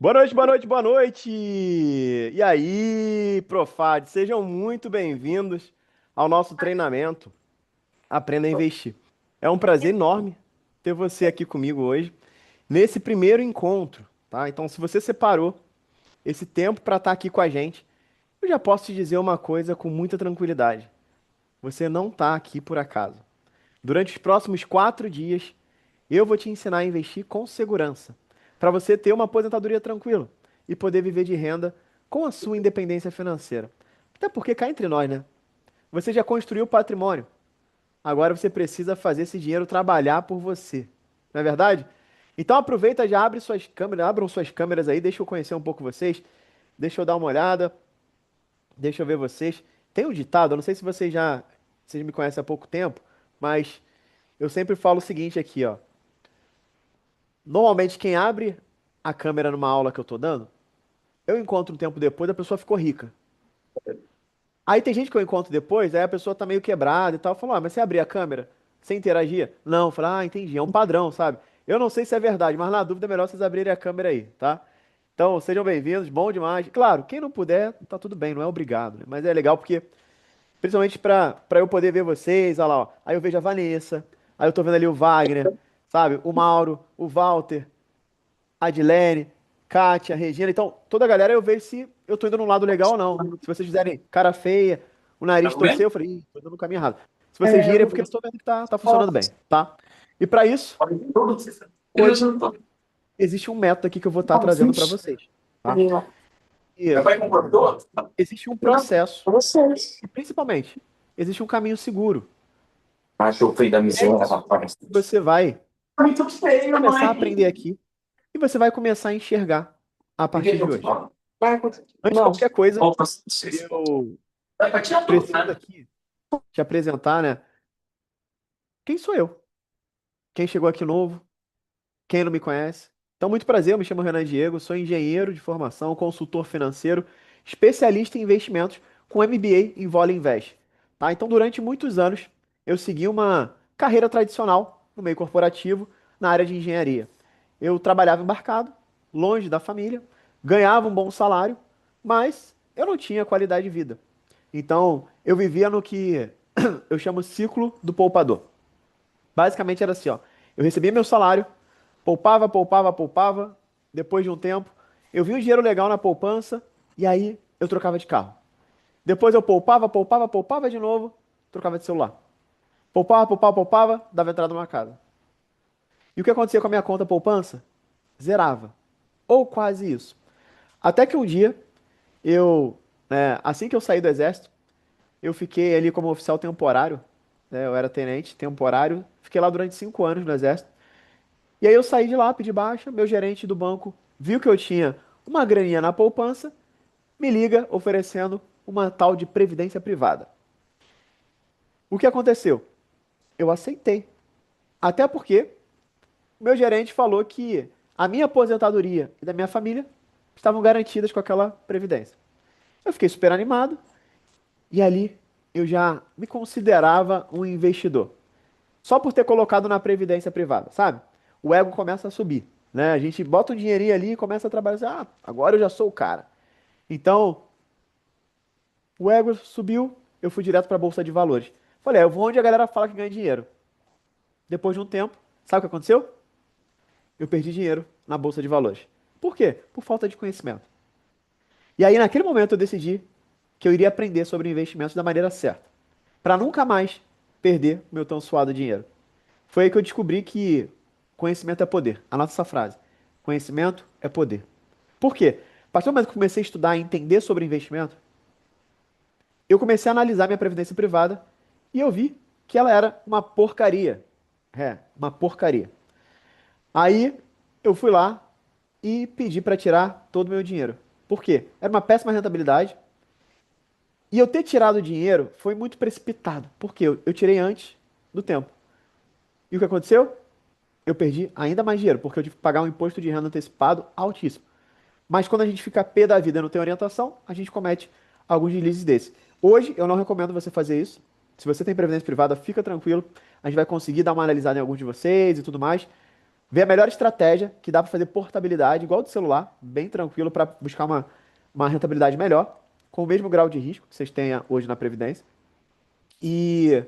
Boa noite, boa noite, boa noite! E aí, Profad, sejam muito bem-vindos ao nosso treinamento Aprenda a Investir. É um prazer enorme ter você aqui comigo hoje, nesse primeiro encontro, tá? Então, se você separou esse tempo para estar aqui com a gente, eu já posso te dizer uma coisa com muita tranquilidade: você não está aqui por acaso. Durante os próximos 4 dias, eu vou te ensinar a investir com segurança, para você ter uma aposentadoria tranquila e poder viver de renda com a sua independência financeira. Até porque cá entre nós, né? Você já construiu patrimônio. Agora você precisa fazer esse dinheiro trabalhar por você. Não é verdade? Então aproveita, já abre suas câmeras, abram suas câmeras aí, deixa eu conhecer um pouco vocês, deixa eu dar uma olhada, deixa eu ver vocês. Tem um ditado, eu não sei se vocês me conhecem há pouco tempo, mas eu sempre falo o seguinte aqui, ó. Normalmente, quem abre a câmera numa aula que eu tô dando, eu encontro um tempo depois, a pessoa ficou rica. Aí tem gente que eu encontro depois, aí a pessoa tá meio quebrada e tal. Falou, ah, mas você abria a câmera? Você interagia? Não, eu falei, ah, entendi. É um padrão, sabe? Eu não sei se é verdade, mas na dúvida é melhor vocês abrirem a câmera aí, tá? Então, sejam bem-vindos, bom demais. Claro, quem não puder, tá tudo bem, não é obrigado, né? Mas é legal porque, principalmente pra eu poder ver vocês, olha lá, ó. Aí eu vejo a Vanessa, aí eu tô vendo ali o Wagner, sabe? O Mauro, o Walter, Adilene, Kátia, Regina. Então, toda a galera eu vejo se eu tô indo num lado legal ou não. Se vocês fizerem cara feia, o nariz torcer, eu falei, ih, tô indo no caminho errado. Se vocês rirem é porque eu tô vendo que tá funcionando bem, tá? E para isso, hoje existe um método aqui que eu vou estar trazendo para vocês, tá? E existe um processo e principalmente existe um caminho seguro. E é isso que você vai começar a aprender aqui e você vai começar a enxergar a partir de hoje. Antes de qualquer coisa, eu preciso aqui te apresentar, né? Quem sou eu? Quem chegou aqui novo? Quem não me conhece? Então, muito prazer, eu me chamo Renan Diego, sou engenheiro de formação, consultor financeiro, especialista em investimentos com MBA em Vole Invest. Tá? Então, durante muitos anos, eu segui uma carreira tradicional no meio corporativo na área de engenharia. Eu trabalhava embarcado, longe da família, ganhava um bom salário, mas eu não tinha qualidade de vida. Então, eu vivia no que eu chamo ciclo do poupador. Basicamente era assim, ó. Eu recebia meu salário, poupava, poupava, poupava. Depois de um tempo, eu vi um dinheiro legal na poupança e aí eu trocava de carro. Depois eu poupava, poupava, poupava de novo, trocava de celular. Poupava, poupava, poupava, dava entrada numa casa. E o que acontecia com a minha conta poupança? Zerava. Ou quase isso. Até que um dia, assim que eu saí do exército, eu fiquei ali como oficial temporário, né? Eu era tenente temporário, fiquei lá durante 5 anos no exército. E aí eu saí de lá, pedi baixa, meu gerente do banco viu que eu tinha uma graninha na poupança, me liga oferecendo uma tal de previdência privada. O que aconteceu? Eu aceitei. Até porque meu gerente falou que a minha aposentadoria e da minha família estavam garantidas com aquela previdência. Eu fiquei super animado e ali eu já me considerava um investidor. Só por ter colocado na previdência privada, sabe? O ego começa a subir, né? A gente bota um dinheirinho ali e começa a trabalhar assim, ah, agora eu já sou o cara. Então, o ego subiu, eu fui direto para a bolsa de valores. Falei, eu vou onde a galera fala que ganha dinheiro. Depois de um tempo, sabe o que aconteceu? Eu perdi dinheiro na bolsa de valores. Por quê? Por falta de conhecimento. E aí, naquele momento, eu decidi que eu iria aprender sobre investimentos da maneira certa, para nunca mais perder meu tão suado dinheiro. Foi aí que eu descobri que conhecimento é poder. Anota essa frase. Conhecimento é poder. Por quê? A partir do momento que eu comecei a estudar e entender sobre investimento, eu comecei a analisar minha previdência privada e eu vi que ela era uma porcaria. É, uma porcaria. Aí eu fui lá e pedi para tirar todo o meu dinheiro. Por quê? Era uma péssima rentabilidade. E eu ter tirado o dinheiro foi muito precipitado. Por quê? Eu tirei antes do tempo. E o que aconteceu? Eu perdi ainda mais dinheiro, porque eu tive que pagar um imposto de renda antecipado altíssimo. Mas quando a gente fica pé da vida e não tem orientação, a gente comete alguns deslizes desses. Hoje, eu não recomendo você fazer isso. Se você tem previdência privada, fica tranquilo. A gente vai conseguir dar uma analisada em alguns de vocês e tudo mais. ver a melhor estratégia que dá para fazer portabilidade, igual do celular, bem tranquilo para buscar uma rentabilidade melhor, com o mesmo grau de risco que vocês têm hoje na Previdência. E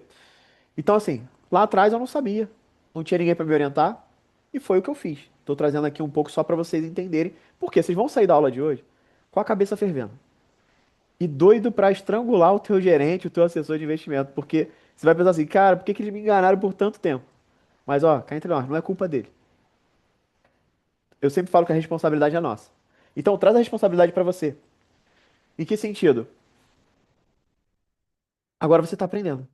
então, assim, lá atrás eu não sabia, não tinha ninguém para me orientar, e foi o que eu fiz. Estou trazendo aqui um pouco só para vocês entenderem, porque vocês vão sair da aula de hoje com a cabeça fervendo e doido para estrangular o teu gerente, o teu assessor de investimento, porque você vai pensar assim, cara, por que que eles me enganaram por tanto tempo? Mas ó, cá entre nós, não é culpa dele. Eu sempre falo que a responsabilidade é nossa. Então, traz a responsabilidade para você. Em que sentido? Agora você está aprendendo.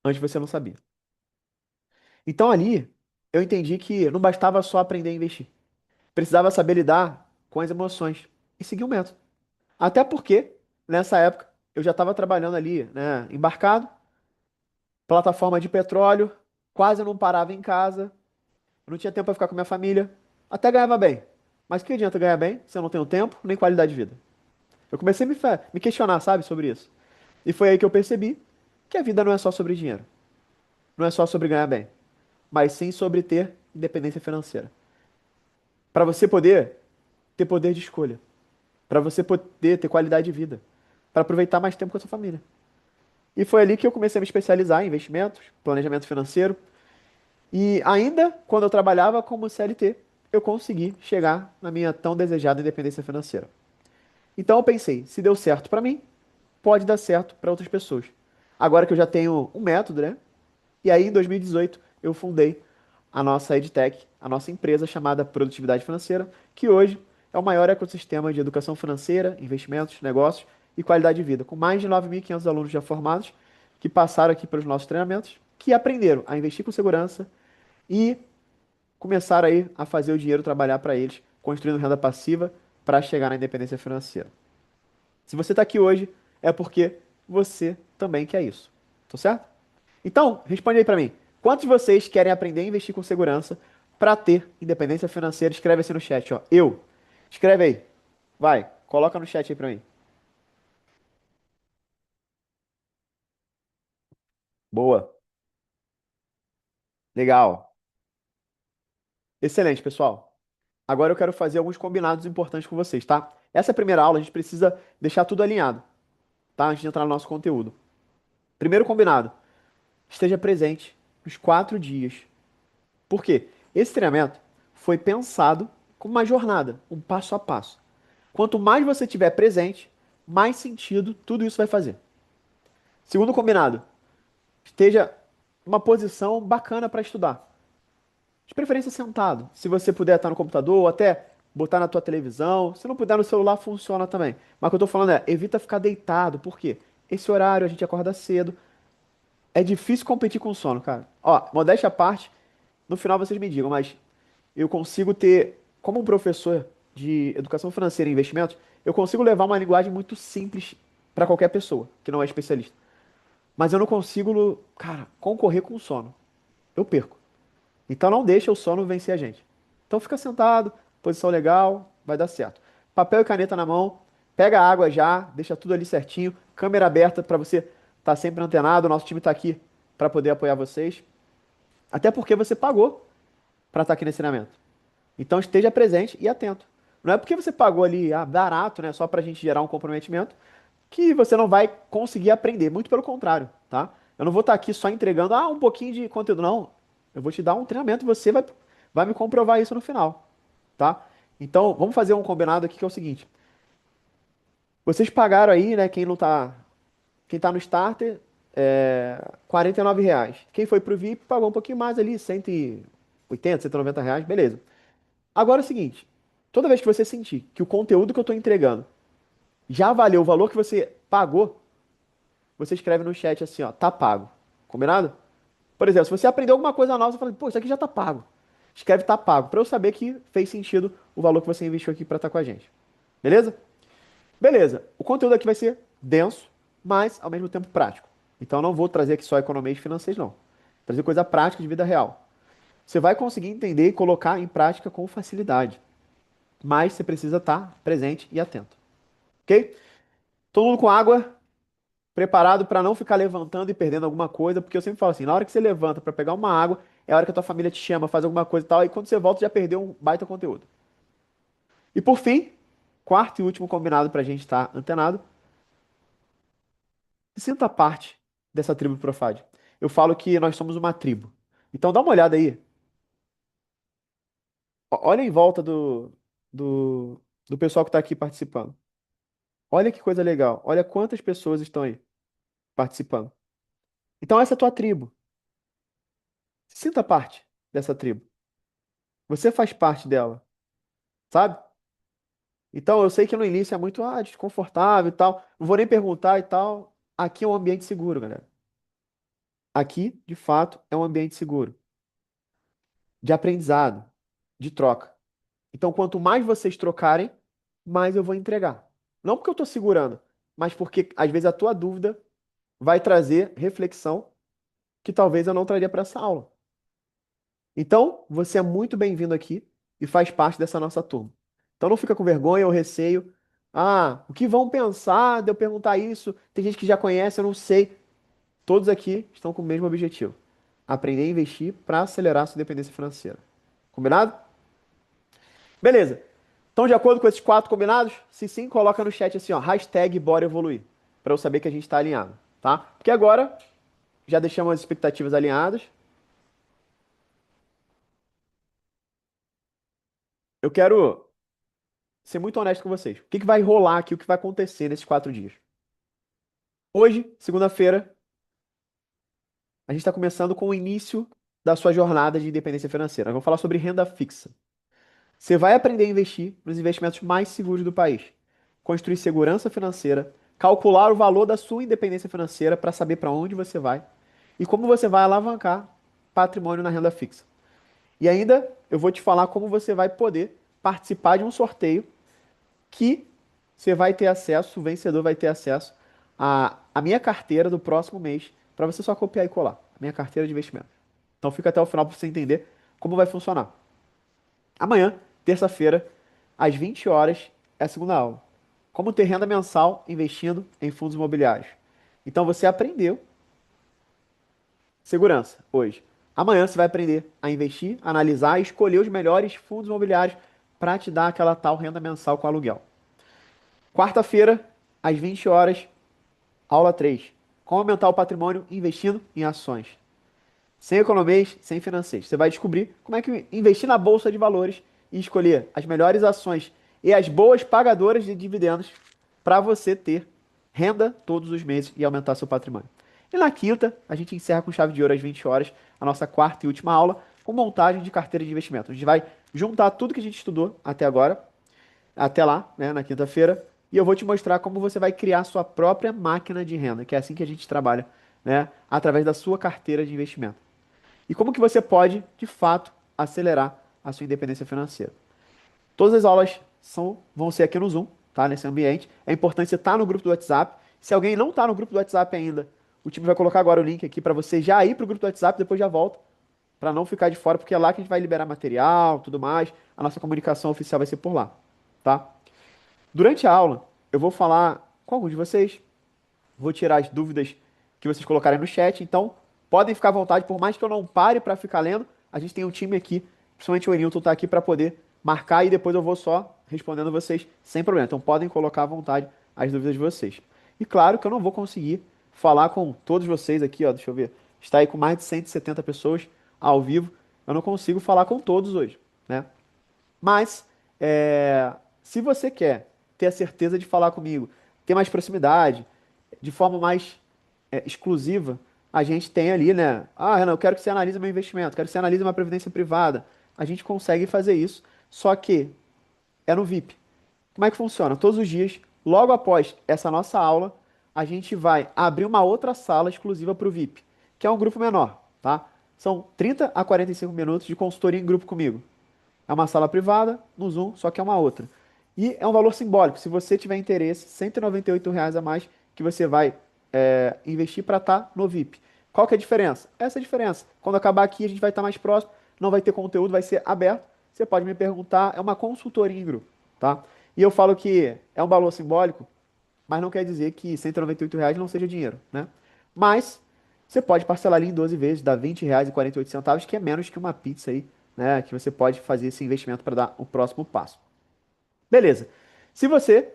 Antes você não sabia. Então, ali, eu entendi que não bastava só aprender a investir. Precisava saber lidar com as emoções e seguir o método. Até porque, nessa época, eu já estava trabalhando ali, né, embarcado, plataforma de petróleo, quase não parava em casa, não tinha tempo para ficar com minha família, até ganhava bem. Mas que adianta ganhar bem se eu não tenho tempo nem qualidade de vida? Eu comecei a me questionar, sabe, sobre isso. E foi aí que eu percebi que a vida não é só sobre dinheiro, não é só sobre ganhar bem, mas sim sobre ter independência financeira. Para você poder ter poder de escolha, para você poder ter qualidade de vida, para aproveitar mais tempo com a sua família. E foi ali que eu comecei a me especializar em investimentos, planejamento financeiro. E ainda quando eu trabalhava como CLT, eu consegui chegar na minha tão desejada independência financeira. Então eu pensei, se deu certo para mim, pode dar certo para outras pessoas. Agora que eu já tenho um método, né? E aí, em 2018, eu fundei a nossa EdTech, a nossa empresa chamada Produtividade Financeira, que hoje é o maior ecossistema de educação financeira, investimentos, negócios e qualidade de vida, com mais de 9.500 alunos já formados que passaram aqui pelos nossos treinamentos, que aprenderam a investir com segurança e começaram aí a fazer o dinheiro trabalhar para eles, construindo renda passiva para chegar na independência financeira. Se você está aqui hoje, é porque você também quer isso. Tá certo? Então, responde aí pra mim. Quantos de vocês querem aprender a investir com segurança pra ter independência financeira? Escreve assim no chat, ó. Eu. Escreve aí. Vai, coloca no chat aí pra mim. Boa. Legal. Excelente, pessoal. Agora eu quero fazer alguns combinados importantes com vocês, tá? Essa primeira aula a gente precisa deixar tudo alinhado, tá? Antes de entrar no nosso conteúdo. Primeiro combinado, esteja presente nos 4 dias. Por quê? Esse treinamento foi pensado como uma jornada, um passo a passo. Quanto mais você tiver presente, mais sentido tudo isso vai fazer. Segundo combinado, esteja numa posição bacana para estudar. De preferência sentado. Se você puder estar no computador ou até botar na tua televisão. Se não puder no celular, funciona também. Mas o que eu tô falando é, evita ficar deitado. Por quê? Esse horário a gente acorda cedo. É difícil competir com o sono, cara. Ó, modéstia à parte, no final vocês me digam, mas eu consigo ter, como um professor de educação financeira e investimentos, eu consigo levar uma linguagem muito simples para qualquer pessoa que não é especialista. Mas eu não consigo, cara, concorrer com o sono. Eu perco. Então não deixa o sono vencer a gente. Então fica sentado, posição legal, vai dar certo. Papel e caneta na mão, pega a água já, deixa tudo ali certinho, câmera aberta para você estar sempre antenado. O nosso time está aqui para poder apoiar vocês. Até porque você pagou para estar aqui nesse treinamento. Então esteja presente e atento. Não é porque você pagou ali barato, né, só para a gente gerar um comprometimento, que você não vai conseguir aprender. Muito pelo contrário, tá? Eu não vou estar aqui só entregando um pouquinho de conteúdo, não. Eu vou te dar um treinamento e você vai me comprovar isso no final, tá? Então, vamos fazer um combinado aqui que é o seguinte. Vocês pagaram aí, né, quem tá no Starter, R$ 49. Quem foi pro VIP pagou um pouquinho mais ali, 180, R$ 190, beleza. Agora é o seguinte, toda vez que você sentir que o conteúdo que eu estou entregando já valeu o valor que você pagou, você escreve no chat assim, ó, tá pago. Combinado? Por exemplo, se você aprendeu alguma coisa nova, você fala, pô, isso aqui já tá pago. Escreve tá pago, para eu saber que fez sentido o valor que você investiu aqui para estar com a gente. Beleza? Beleza. O conteúdo aqui vai ser denso, mas ao mesmo tempo prático. Então eu não vou trazer aqui só economias financeiras, não. Vou trazer coisa prática de vida real. Você vai conseguir entender e colocar em prática com facilidade. Mas você precisa estar presente e atento. Ok? Todo mundo com água, preparado para não ficar levantando e perdendo alguma coisa, porque eu sempre falo assim, na hora que você levanta para pegar uma água, é a hora que a tua família te chama, faz alguma coisa e tal, e quando você volta já perdeu um baita conteúdo. E por fim, quarto e último combinado pra gente estar antenado, se sinta parte dessa tribo Profad. Eu falo que nós somos uma tribo. Então dá uma olhada aí. Olha em volta do pessoal que está aqui participando. Olha que coisa legal. Olha quantas pessoas estão aí participando. Então essa é a tua tribo. Se sinta parte dessa tribo. Você faz parte dela, sabe? Então eu sei que no início é muito desconfortável e tal. Não vou nem perguntar e tal. Aqui é um ambiente seguro, galera. Aqui, de fato, é um ambiente seguro, de aprendizado, de troca. Então, quanto mais vocês trocarem, mais eu vou entregar. Não porque eu estou segurando, mas porque às vezes a tua dúvida vai trazer reflexão que talvez eu não traria para essa aula. Então, você é muito bem-vindo aqui e faz parte dessa nossa turma. Então, não fica com vergonha ou receio. Ah, o que vão pensar de eu perguntar isso? Tem gente que já conhece, eu não sei. Todos aqui estão com o mesmo objetivo: aprender a investir para acelerar a sua independência financeira. Combinado? Beleza. Então, de acordo com esses quatro combinados, se sim, coloca no chat assim, ó, hashtag bora evoluir, para eu saber que a gente está alinhado, tá? Porque agora já deixamos as expectativas alinhadas. Eu quero ser muito honesto com vocês. O que que vai rolar aqui, o que vai acontecer nesses 4 dias? Hoje, segunda-feira, a gente está começando com o início da sua jornada de independência financeira. Eu vou falar sobre renda fixa. Você vai aprender a investir nos investimentos mais seguros do país, construir segurança financeira, calcular o valor da sua independência financeira para saber para onde você vai e como você vai alavancar patrimônio na renda fixa. E ainda eu vou te falar como você vai poder participar de um sorteio que você vai ter acesso, o vencedor vai ter acesso à minha carteira do próximo mês, para você só copiar e colar. A minha carteira de investimento. Então fica até o final para você entender como vai funcionar. Amanhã, terça-feira, às 20 horas, é a segunda aula. Como ter renda mensal investindo em fundos imobiliários. Então você aprendeu segurança hoje. Amanhã você vai aprender a investir, analisar e escolher os melhores fundos imobiliários para te dar aquela tal renda mensal com aluguel. Quarta-feira, às 20 horas, aula 3. Como aumentar o patrimônio investindo em ações. Sem economês, sem financeiros. Você vai descobrir como é que investir na bolsa de valores e escolher as melhores ações e as boas pagadoras de dividendos para você ter renda todos os meses e aumentar seu patrimônio. E na quinta, a gente encerra com chave de ouro às 20 horas, a nossa quarta e última aula, com montagem de carteira de investimento. A gente vai juntar tudo que a gente estudou até agora, até lá, né, na quinta-feira, e eu vou te mostrar como você vai criar sua própria máquina de renda, que é assim que a gente trabalha, né, através da sua carteira de investimento. E como que você pode, de fato, acelerar a sua independência financeira. Todas as aulas vão ser aqui no Zoom, tá? Nesse ambiente. É importante você estar no grupo do WhatsApp. Se alguém não está no grupo do WhatsApp ainda, o time vai colocar agora o link aqui para você já ir para o grupo do WhatsApp, depois já volta, para não ficar de fora, porque é lá que a gente vai liberar material, tudo mais. A nossa comunicação oficial vai ser por lá, tá? Durante a aula, eu vou falar com alguns de vocês, vou tirar as dúvidas que vocês colocarem no chat. Então, podem ficar à vontade, por mais que eu não pare para ficar lendo, a gente tem um time aqui, principalmente o Enilton está aqui para poder marcar e depois eu vou só respondendo vocês sem problema. Então, podem colocar à vontade as dúvidas de vocês. E claro que eu não vou conseguir falar com todos vocês aqui, ó, deixa eu ver. Está aí com mais de 170 pessoas ao vivo. Eu não consigo falar com todos hoje, né? Mas, se você quer ter a certeza de falar comigo, ter mais proximidade, de forma mais exclusiva, a gente tem ali, né? Ah, Renan, eu quero que você analise meu investimento, quero que você analise uma previdência privada. A gente consegue fazer isso, só que é no VIP. Como é que funciona? Todos os dias, logo após essa nossa aula, a gente vai abrir uma outra sala exclusiva para o VIP, que é um grupo menor, tá? São 30 a 45 minutos de consultoria em grupo comigo. É uma sala privada no Zoom, só que é uma outra. E é um valor simbólico. Se você tiver interesse, R$ 198 a mais que você vai investir para estar no VIP. Qual que é a diferença? Essa é a diferença. Quando acabar aqui, a gente vai estar mais próximo, não vai ter conteúdo, vai ser aberto. Você pode me perguntar, é uma consultoria em grupo, tá? E eu falo que é um valor simbólico, mas não quer dizer que R$ 198 não seja dinheiro, né? Mas Você pode parcelar ali em 12 vezes, dá R$ 20,48, que é menos que uma pizza aí, né? Que você pode fazer esse investimento para dar o próximo passo. Beleza. Se você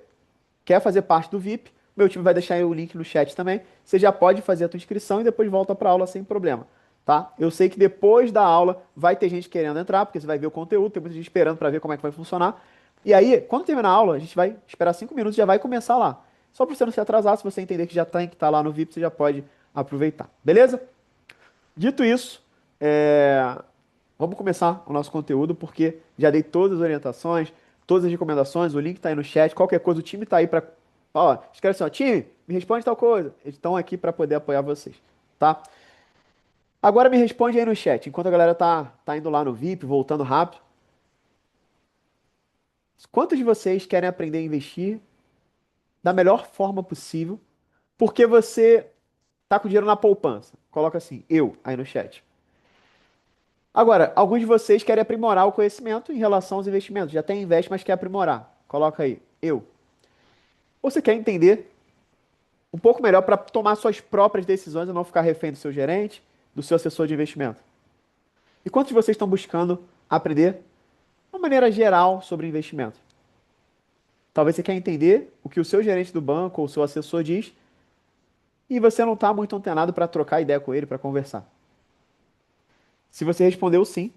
quer fazer parte do VIP, meu time vai deixar aí o link no chat também. Você já pode fazer a tua inscrição e depois volta para a aula sem problema, tá? Eu sei que depois da aula vai ter gente querendo entrar, porque você vai ver o conteúdo, tem muita gente esperando para ver como é que vai funcionar. E aí, quando terminar a aula, a gente vai esperar 5 minutos e já vai começar lá. Só para você não se atrasar, se você entender que já tem que estar lá no VIP, você já pode aproveitar. Beleza? Dito isso, vamos começar o nosso conteúdo, porque já dei todas as orientações, todas as recomendações, o link tá aí no chat, qualquer coisa, o time tá aí pra. Ó, escreve assim, ó, time, me responde tal coisa. Eles estão aqui pra poder apoiar vocês, tá? Agora me responde aí no chat, enquanto a galera tá indo lá no VIP, voltando rápido. Quantos de vocês querem aprender a investir da melhor forma possível, porque você tá com dinheiro na poupança? Coloca assim, eu, aí no chat. Agora, alguns de vocês querem aprimorar o conhecimento em relação aos investimentos. Já tem investe, mas quer aprimorar. Coloca aí, eu. Ou você quer entender um pouco melhor para tomar suas próprias decisões e não ficar refém do seu gerente, do seu assessor de investimento? E quantos de vocês estão buscando aprender de uma maneira geral sobre investimento? Talvez você quer entender o que o seu gerente do banco ou o seu assessor diz e você não está muito antenado para trocar ideia com ele, para conversar. Se você respondeu sim,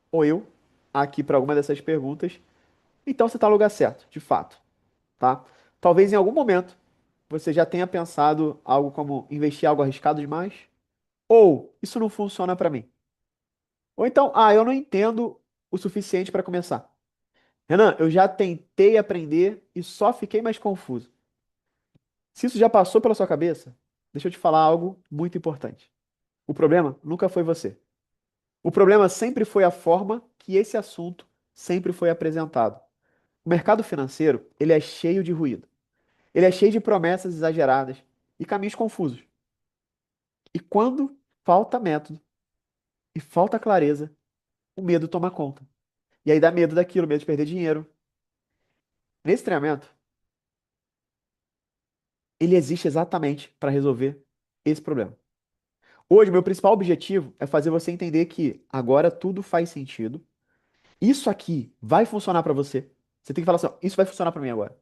ou eu, aqui para alguma dessas perguntas, então você está no lugar certo, de fato, tá? Talvez em algum momento você já tenha pensado algo como investir algo arriscado demais, ou isso não funciona para mim. Ou então, eu não entendo o suficiente para começar. Renan, eu já tentei aprender e só fiquei mais confuso. Se isso já passou pela sua cabeça, deixa eu te falar algo muito importante. O problema nunca foi você. O problema sempre foi a forma que esse assunto sempre foi apresentado. O mercado financeiro, ele é cheio de ruído. Ele é cheio de promessas exageradas e caminhos confusos. E quando falta método e falta clareza, o medo toma conta. E aí dá medo daquilo, medo de perder dinheiro. Nesse treinamento, ele existe exatamente para resolver esse problema. Hoje, meu principal objetivo é fazer você entender que agora tudo faz sentido. Isso aqui vai funcionar para você. Você tem que falar assim, ó, isso vai funcionar para mim agora.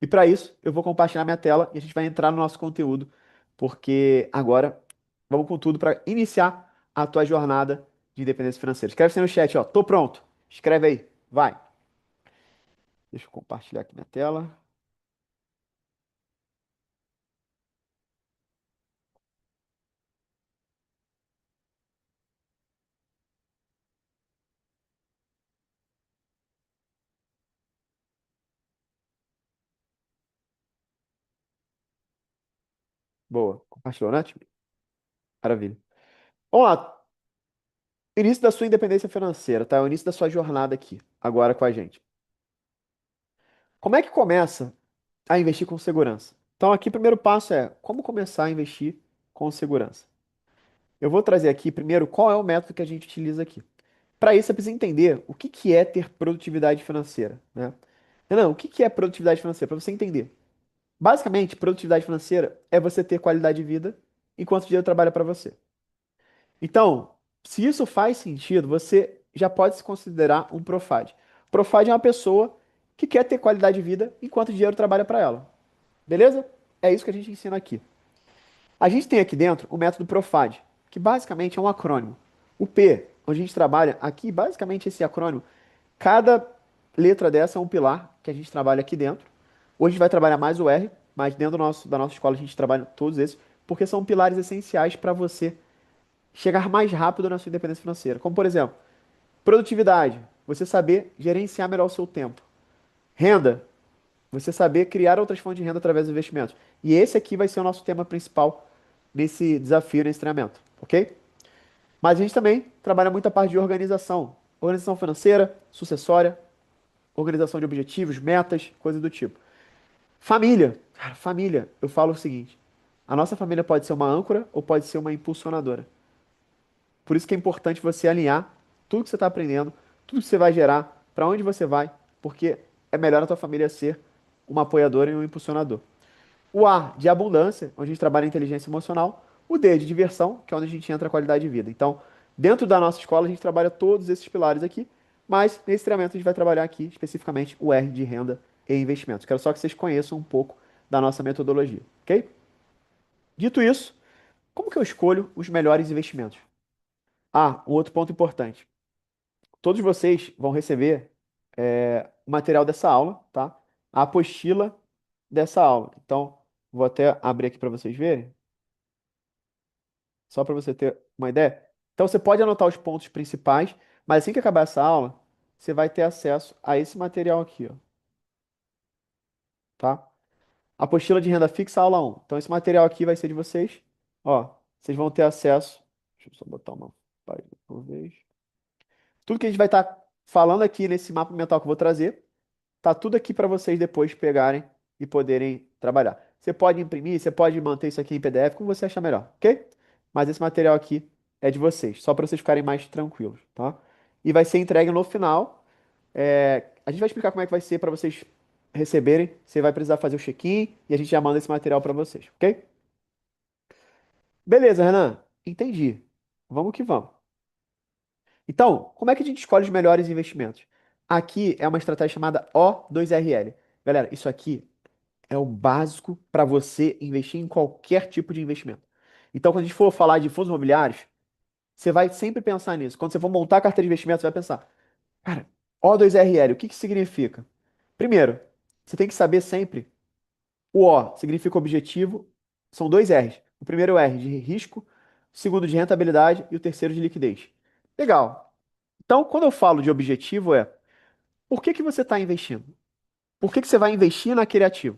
E para isso, eu vou compartilhar minha tela e a gente vai entrar no nosso conteúdo, porque agora vamos com tudo para iniciar a tua jornada de independência financeira. Escreve assim no chat, ó, tô pronto. Escreve aí, vai. Deixa eu compartilhar aqui minha tela. Boa. Compartilhou, né, time? Maravilha. Vamos lá. Início da sua independência financeira, tá? É o início da sua jornada aqui, agora com a gente. Como é que começa a investir com segurança? Então, aqui, o primeiro passo é como começar a investir com segurança. Eu vou trazer aqui primeiro qual é o método que a gente utiliza aqui. Para isso, você precisa entender o que que é ter produtividade financeira, né? Não, o que que é produtividade financeira? Para você entender. Basicamente, produtividade financeira é você ter qualidade de vida enquanto o dinheiro trabalha para você. Então, se isso faz sentido, você já pode se considerar um Profad. Profad é uma pessoa que quer ter qualidade de vida enquanto o dinheiro trabalha para ela. Beleza? É isso que a gente ensina aqui. A gente tem aqui dentro o método Profad, que basicamente é um acrônimo. O P, onde a gente trabalha aqui, basicamente esse acrônimo, cada letra dessa é um pilar que a gente trabalha aqui dentro. Hoje a gente vai trabalhar mais o R, mas dentro da nossa escola a gente trabalha todos esses, porque são pilares essenciais para você chegar mais rápido na sua independência financeira. Como, por exemplo, produtividade, você saber gerenciar melhor o seu tempo. Renda, você saber criar outras fontes de renda através dos investimentos. E esse aqui vai ser o nosso tema principal nesse desafio, nesse treinamento, ok? Mas a gente também trabalha muito a parte de organização. Organização financeira, sucessória, organização de objetivos, metas, coisas do tipo. Família. Cara, família, eu falo o seguinte: a nossa família pode ser uma âncora ou pode ser uma impulsionadora. Por isso que é importante você alinhar tudo que você está aprendendo, tudo que você vai gerar, para onde você vai, porque é melhor a tua família ser uma apoiadora e um impulsionador. O A de abundância, onde a gente trabalha a inteligência emocional. O D de diversão, que é onde a gente entra a qualidade de vida. Então, dentro da nossa escola, a gente trabalha todos esses pilares aqui, mas nesse treinamento a gente vai trabalhar aqui especificamente o R de renda e investimentos. Quero só que vocês conheçam um pouco da nossa metodologia, ok? Dito isso, como que eu escolho os melhores investimentos? Ah, um outro ponto importante. Todos vocês vão receber o material dessa aula, tá? A apostila dessa aula. Então, vou até abrir aqui para vocês verem, só para você ter uma ideia. Então, você pode anotar os pontos principais, mas assim que acabar essa aula, você vai ter acesso a esse material aqui, ó, tá? Apostila de renda fixa, aula um. Então, esse material aqui vai ser de vocês. Ó, vocês vão ter acesso. Deixa eu só botar uma página por vez. Tudo que a gente vai estar falando aqui nesse mapa mental que eu vou trazer, tá tudo aqui para vocês depois pegarem e poderem trabalhar. Você pode imprimir, você pode manter isso aqui em PDF, como você achar melhor, ok? Mas esse material aqui é de vocês, só para vocês ficarem mais tranquilos, tá? E vai ser entregue no final. A gente vai explicar como é que vai ser para vocês receberem. Você vai precisar fazer o check-in e a gente já manda esse material para vocês, ok? Beleza, Renan. Entendi. Vamos que vamos. Então, como é que a gente escolhe os melhores investimentos? Aqui é uma estratégia chamada O2RL. Galera, isso aqui é o básico para você investir em qualquer tipo de investimento. Então, quando a gente for falar de fundos imobiliários, você vai sempre pensar nisso. Quando você for montar a carteira de investimento, você vai pensar, cara, O2RL, o que que significa? Primeiro, você tem que saber sempre, o O significa objetivo, são dois R's. O primeiro é o R de risco, o segundo de rentabilidade e o terceiro de liquidez. Legal. Então, quando eu falo de objetivo, por que que você está investindo? Por que que você vai investir naquele ativo?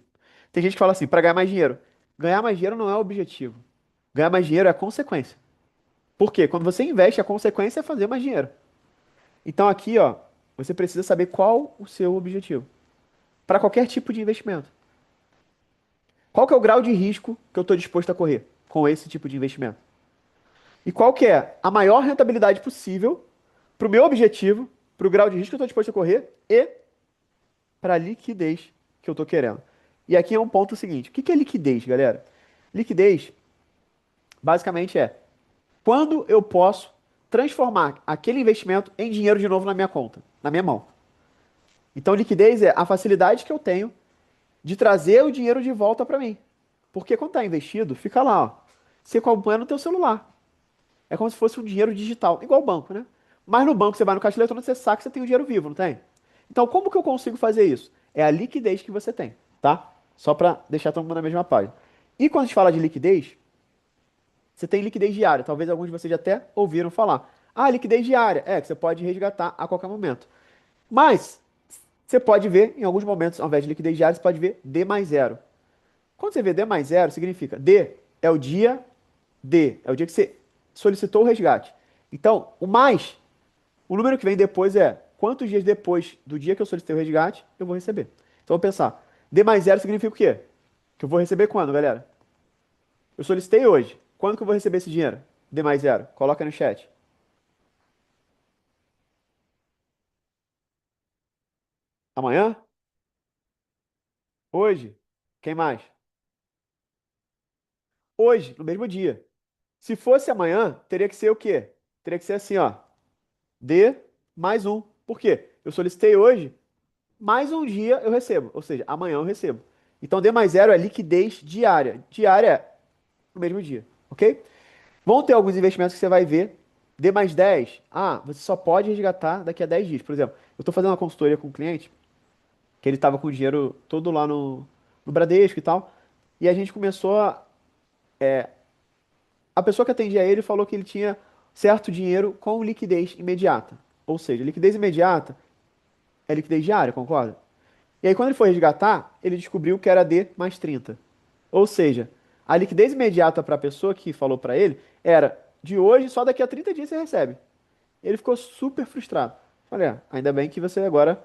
Tem gente que fala assim, para ganhar mais dinheiro. Ganhar mais dinheiro não é o objetivo. Ganhar mais dinheiro é a consequência. Por quê? Quando você investe, a consequência é fazer mais dinheiro. Então aqui, ó, você precisa saber qual o seu objetivo para qualquer tipo de investimento. Qual que é o grau de risco que eu estou disposto a correr com esse tipo de investimento? E qual que é a maior rentabilidade possível para o meu objetivo, para o grau de risco que eu estou disposto a correr e para a liquidez que eu estou querendo. E aqui é um ponto seguinte: o que que é liquidez, galera? Liquidez basicamente é quando eu posso transformar aquele investimento em dinheiro de novo na minha conta, na minha mão. Então, liquidez é a facilidade que eu tenho de trazer o dinheiro de volta para mim. Porque quando está investido, fica lá, ó. Você acompanha no teu celular. É como se fosse um dinheiro digital, igual o banco, né? Mas no banco você vai no caixa eletrônico, você saca que você tem o dinheiro vivo, não tem? Então, como que eu consigo fazer isso? É a liquidez que você tem, tá? Só para deixar todo mundo na mesma página. E quando a gente fala de liquidez, você tem liquidez diária. Talvez alguns de vocês já até ouviram falar. Ah, liquidez diária. É, que você pode resgatar a qualquer momento. Mas, você pode ver, em alguns momentos, ao invés de liquidez diária, você pode ver D mais zero. Quando você vê D mais zero, significa D é o dia D, é o dia que você solicitou o resgate. Então, o número que vem depois é quantos dias depois do dia que eu solicitei o resgate eu vou receber. Então, eu vou pensar, D mais zero significa o quê? Que eu vou receber quando, galera? Eu solicitei hoje. Quando que eu vou receber esse dinheiro? D mais zero. Coloca no chat. Amanhã? Hoje? Quem mais? Hoje, no mesmo dia. Se fosse amanhã, teria que ser o quê? Teria que ser assim, ó. D mais um. Por quê? Eu solicitei hoje, mais um dia eu recebo. Ou seja, amanhã eu recebo. Então, D mais zero é liquidez diária. Diária é no mesmo dia, ok? Vão ter alguns investimentos que você vai ver. D mais 10. Ah, você só pode resgatar daqui a 10 dias. Por exemplo, eu estou fazendo uma consultoria com um cliente que ele estava com o dinheiro todo lá no Bradesco e tal. E a gente começou a pessoa que atendia ele falou que ele tinha certo dinheiro com liquidez imediata. Ou seja, liquidez imediata é liquidez diária, concorda? E aí, quando ele foi resgatar, ele descobriu que era D mais 30. Ou seja, a liquidez imediata para a pessoa que falou para ele era de hoje, só daqui a 30 dias você recebe. Ele ficou super frustrado. Falei, ainda bem que você agora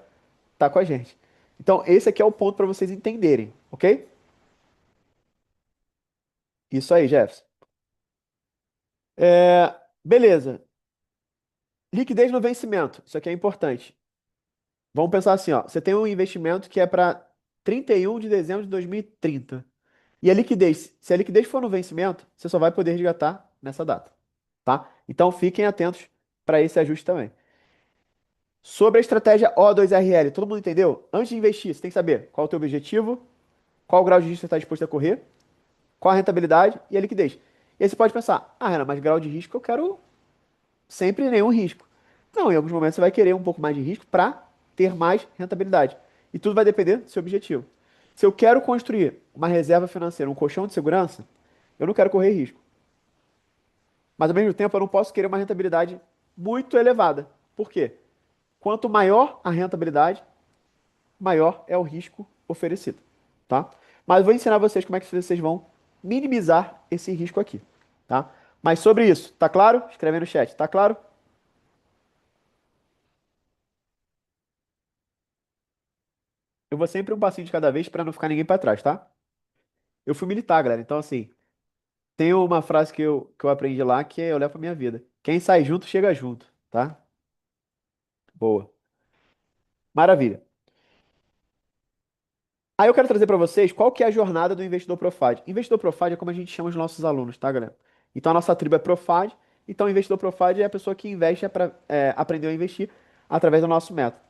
tá com a gente. Então, esse aqui é o ponto para vocês entenderem, ok? Isso aí, Jefferson. Beleza. Liquidez no vencimento. Isso aqui é importante. Vamos pensar assim, ó. Você tem um investimento que é para 31 de dezembro de 2030. E a liquidez, se a liquidez for no vencimento, você só vai poder resgatar nessa data, tá? Então fiquem atentos para esse ajuste também. Sobre a estratégia O2RL, todo mundo entendeu? Antes de investir, você tem que saber qual é o teu objetivo, qual o grau de risco você está disposto a correr, qual a rentabilidade e a liquidez. E aí você pode pensar, ah, Renan, mas grau de risco eu quero sempre nenhum risco. Não, em alguns momentos você vai querer um pouco mais de risco para ter mais rentabilidade. E tudo vai depender do seu objetivo. Se eu quero construir uma reserva financeira, um colchão de segurança, eu não quero correr risco. Mas ao mesmo tempo eu não posso querer uma rentabilidade muito elevada. Por quê? Quanto maior a rentabilidade, maior é o risco oferecido, tá? Mas eu vou ensinar vocês como é que vocês vão minimizar esse risco aqui, tá? Mas sobre isso, tá claro? Escreve aí no chat, tá claro? Eu vou sempre um passinho de cada vez para não ficar ninguém para trás, tá? Eu fui militar, galera, então assim, tem uma frase que eu aprendi lá que eu levo pra minha vida. Quem sai junto, chega junto, tá? Boa. Maravilha. Aí eu quero trazer para vocês qual que é a jornada do investidor Profad. Investidor Profad é como a gente chama os nossos alunos, tá, galera? Então a nossa tribo é Profad. Então o investidor Profad é a pessoa que investe para aprender a investir através do nosso método.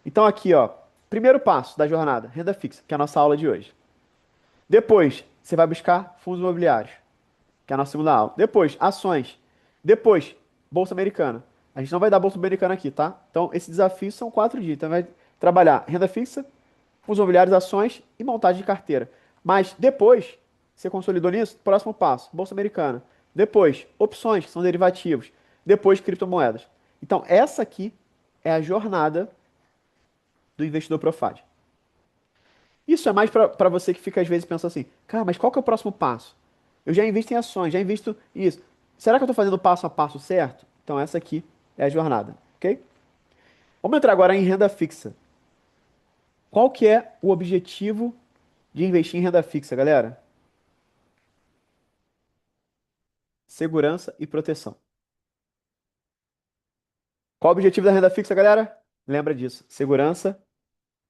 Então aqui, ó, primeiro passo da jornada, renda fixa, que é a nossa aula de hoje. Depois, você vai buscar fundos imobiliários, que é a nossa segunda aula. Depois, ações. Depois, Bolsa Americana. A gente não vai dar Bolsa Americana aqui, tá? Então, esses desafios são 4 dias. Então, vai trabalhar renda fixa, fundos imobiliários, ações e montagem de carteira. Mas depois, você consolidou nisso, próximo passo, Bolsa Americana. Depois, opções, que são derivativos. Depois, criptomoedas. Então, essa aqui é a jornada do investidor Profad. Isso é mais para você que fica às vezes pensando assim, cara, mas qual que é o próximo passo? Eu já invisto em ações, já invisto isso. Será que eu estou fazendo o passo a passo certo? Então essa aqui é a jornada, ok? Vamos entrar agora em renda fixa. Qual que é o objetivo de investir em renda fixa, galera? Segurança e proteção. Qual o objetivo da renda fixa, galera? Lembra disso, segurança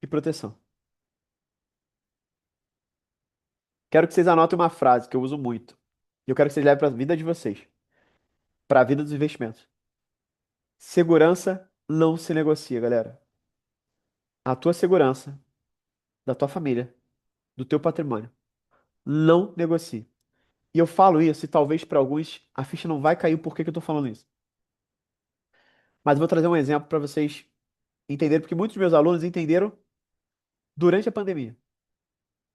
e proteção. Quero que vocês anotem uma frase que eu uso muito. E eu quero que vocês levem para a vida de vocês, para a vida dos investimentos. Segurança não se negocia, galera. A tua segurança, da tua família, do teu patrimônio. Não negocie. E eu falo isso, e talvez para alguns a ficha não vai cair o porquê que eu tô falando isso. Mas eu vou trazer um exemplo para vocês entenderem, porque muitos dos meus alunos entenderam durante a pandemia.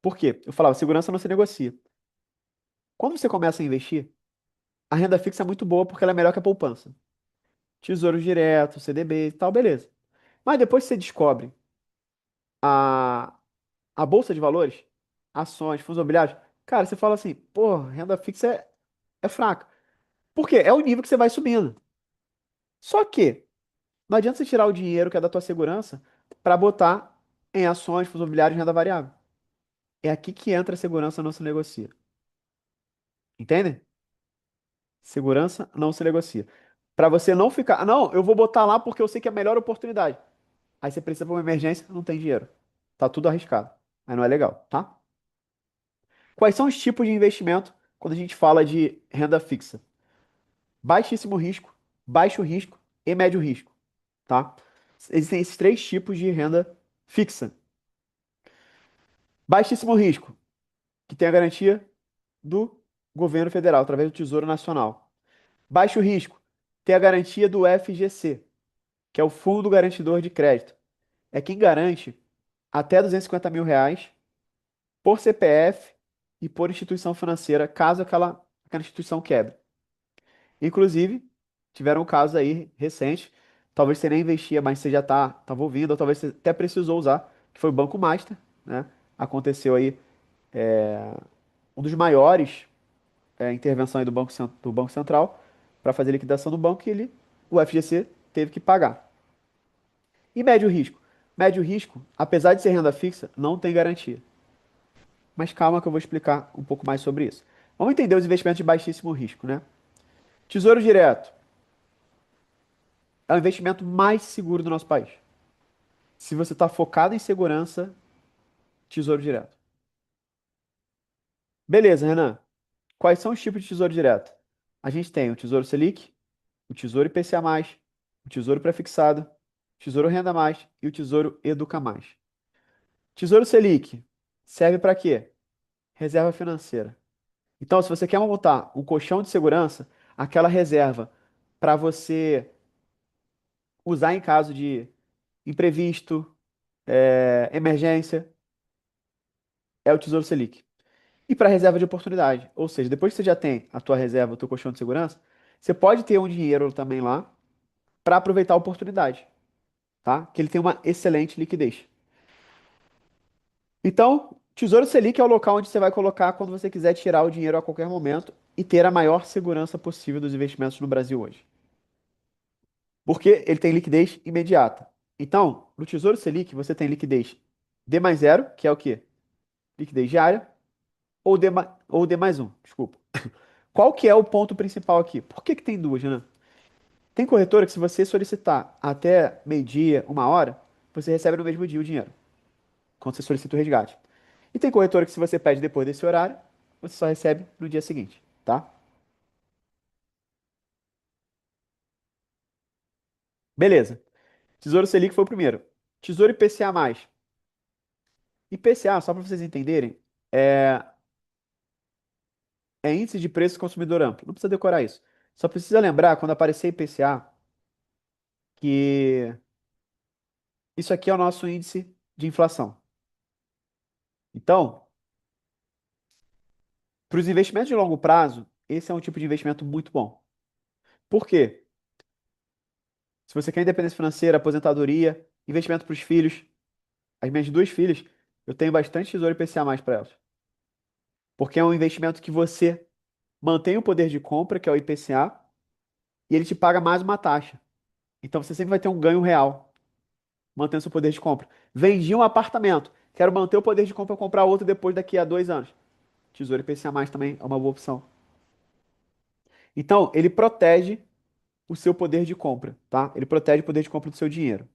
Por quê? Eu falava, segurança não se negocia. Quando você começa a investir, a renda fixa é muito boa porque ela é melhor que a poupança. Tesouro direto, CDB e tal, beleza. Mas depois que você descobre a, a bolsa de valores, ações, fundos imobiliários, cara, você fala assim, pô, renda fixa é fraca. Por quê? É o nível que você vai subindo. Só que não adianta você tirar o dinheiro que é da tua segurança para botar em ações, fundos imobiliários e renda variável. É aqui que entra a segurança não se negocia. Entende? Segurança não se negocia. Para você não ficar, "Ah, não, eu vou botar lá porque eu sei que é a melhor oportunidade. Aí você precisa para uma emergência, não tem dinheiro. Tá tudo arriscado. Aí não é legal, tá? Quais são os tipos de investimento quando a gente fala de renda fixa? Baixíssimo risco, baixo risco e médio risco, tá? Existem esses três tipos de renda fixa. Baixíssimo risco, que tem a garantia do governo federal, através do Tesouro Nacional. Baixo risco, tem a garantia do FGC, que é o Fundo Garantidor de Crédito. É quem garante até R$ 250 mil por CPF e por instituição financeira, caso aquela instituição quebre. Inclusive, tiveram um caso aí recente, talvez você nem investia, mas você já estava ouvindo, ou talvez você até precisou usar, que foi o Banco Master, né? Aconteceu aí um dos maiores intervenção aí do Banco Central para fazer liquidação do banco e o FGC teve que pagar. E médio risco? Médio risco, apesar de ser renda fixa, não tem garantia. Mas calma que eu vou explicar um pouco mais sobre isso. Vamos entender os investimentos de baixíssimo risco, né? Tesouro Direto é o investimento mais seguro do nosso país. Se você está focado em segurança, Tesouro Direto. Beleza, Renan. Quais são os tipos de tesouro direto? A gente tem o Tesouro Selic, o Tesouro IPCA+, o Tesouro Prefixado, o Tesouro Renda Mais e o Tesouro Educa Mais. Tesouro Selic serve para quê? Reserva financeira. Então, se você quer montar um colchão de segurança, aquela reserva para você usar em caso de imprevisto, emergência, é o Tesouro Selic. E para reserva de oportunidade, ou seja, depois que você já tem a tua reserva, o teu colchão de segurança, você pode ter um dinheiro também lá para aproveitar a oportunidade, tá? Que ele tem uma excelente liquidez. Então, Tesouro Selic é o local onde você vai colocar quando você quiser tirar o dinheiro a qualquer momento e ter a maior segurança possível dos investimentos no Brasil hoje. Porque ele tem liquidez imediata. Então, no Tesouro Selic, você tem liquidez D mais zero, que é o quê? Liquidez diária, ou D mais um, desculpa. Qual que é o ponto principal aqui? Por que que tem duas, né? Tem corretora que se você solicitar até meio-dia, 1 hora, você recebe no mesmo dia o dinheiro, quando você solicita o resgate. E tem corretora que se você pede depois desse horário, você só recebe no dia seguinte, tá? Beleza. Tesouro Selic foi o primeiro. Tesouro IPCA+. IPCA, só para vocês entenderem, é, é Índice de Preço do Consumidor Amplo. Não precisa decorar isso. Só precisa lembrar, quando aparecer IPCA, que isso aqui é o nosso índice de inflação. Então, para os investimentos de longo prazo, esse é um tipo de investimento muito bom. Por quê? Se você quer independência financeira, aposentadoria, investimento para os filhos, as minhas duas filhas, eu tenho bastante tesouro IPCA mais para elas. Porque é um investimento que você mantém o poder de compra, que é o IPCA, e ele te paga mais uma taxa. Então você sempre vai ter um ganho real, mantendo seu poder de compra. Vendi um apartamento, quero manter o poder de compra e comprar outro depois daqui a 2 anos. Tesouro IPCA mais também é uma boa opção. Então, ele protege o seu poder de compra, tá? Ele protege o poder de compra do seu dinheiro.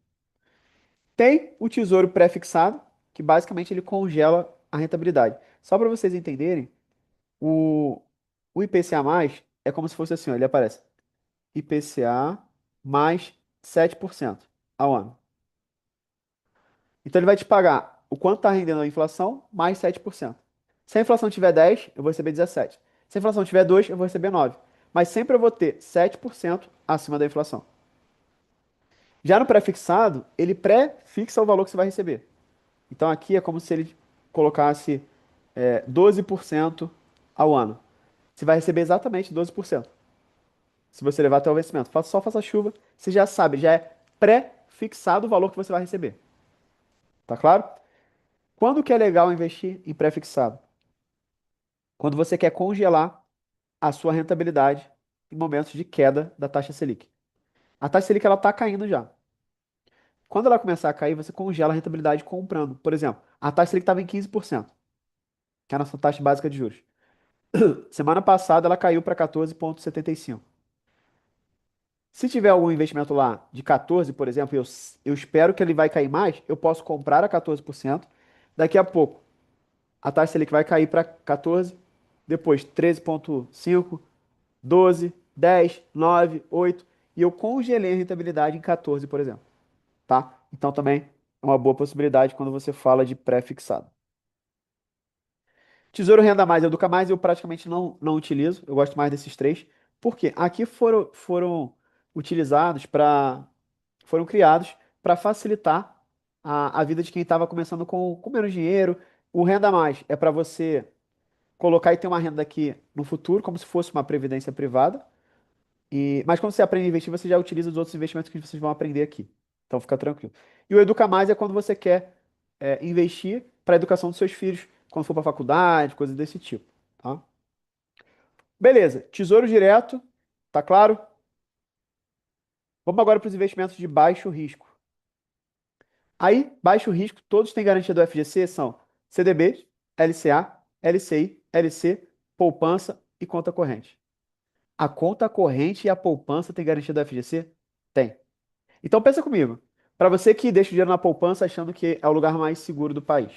Tem o tesouro pré-fixado, que basicamente ele congela a rentabilidade. Só para vocês entenderem, o, o IPCA+, é como se fosse assim, ó, ele aparece IPCA mais 7% ao ano. Então ele vai te pagar o quanto está rendendo a inflação mais 7%. Se a inflação tiver 10, eu vou receber 17. Se a inflação tiver 2, eu vou receber 9. Mas sempre eu vou ter 7% acima da inflação. Já no pré-fixado, ele pré-fixa o valor que você vai receber. Então aqui é como se ele colocasse 12% ao ano. Você vai receber exatamente 12%. Se você levar até o vencimento. Só faça chuva, você já sabe, já é pré-fixado o valor que você vai receber. Tá claro? Quando que é legal investir em pré-fixado? Quando você quer congelar a sua rentabilidade em momentos de queda da taxa Selic. A taxa Selic ela está caindo já. Quando ela começar a cair, você congela a rentabilidade comprando. Por exemplo, a taxa Selic estava em 15%, que é a nossa taxa básica de juros. Semana passada ela caiu para 14,75. Se tiver algum investimento lá de 14, por exemplo, eu espero que ele vai cair mais, eu posso comprar a 14%. Daqui a pouco, a taxa Selic vai cair para 14, depois 13,5, 12, 10, 9, 8, e eu congelei a rentabilidade em 14, por exemplo, tá? Então também é uma boa possibilidade quando você fala de pré-fixado. Tesouro Renda Mais e Educa Mais eu praticamente não utilizo, eu gosto mais desses três. Por quê? Aqui foram utilizados para, foram criados para facilitar a vida de quem estava começando com menos dinheiro. O Renda Mais é para você colocar e ter uma renda aqui no futuro, como se fosse uma previdência privada. Mas quando você aprende a investir, você já utiliza os outros investimentos que vocês vão aprender aqui. Então fica tranquilo. E o Educa Mais é quando você quer investir para a educação dos seus filhos, quando for para faculdade, coisas desse tipo, tá? Beleza, Tesouro Direto, tá claro? Vamos agora para os investimentos de baixo risco. Aí, baixo risco, todos têm garantia do FGC, são CDB, LCA, LCI, LC, poupança e conta corrente. A conta corrente e a poupança têm garantia do FGC? Tem. Então pensa comigo. Para você que deixa o dinheiro na poupança achando que é o lugar mais seguro do país.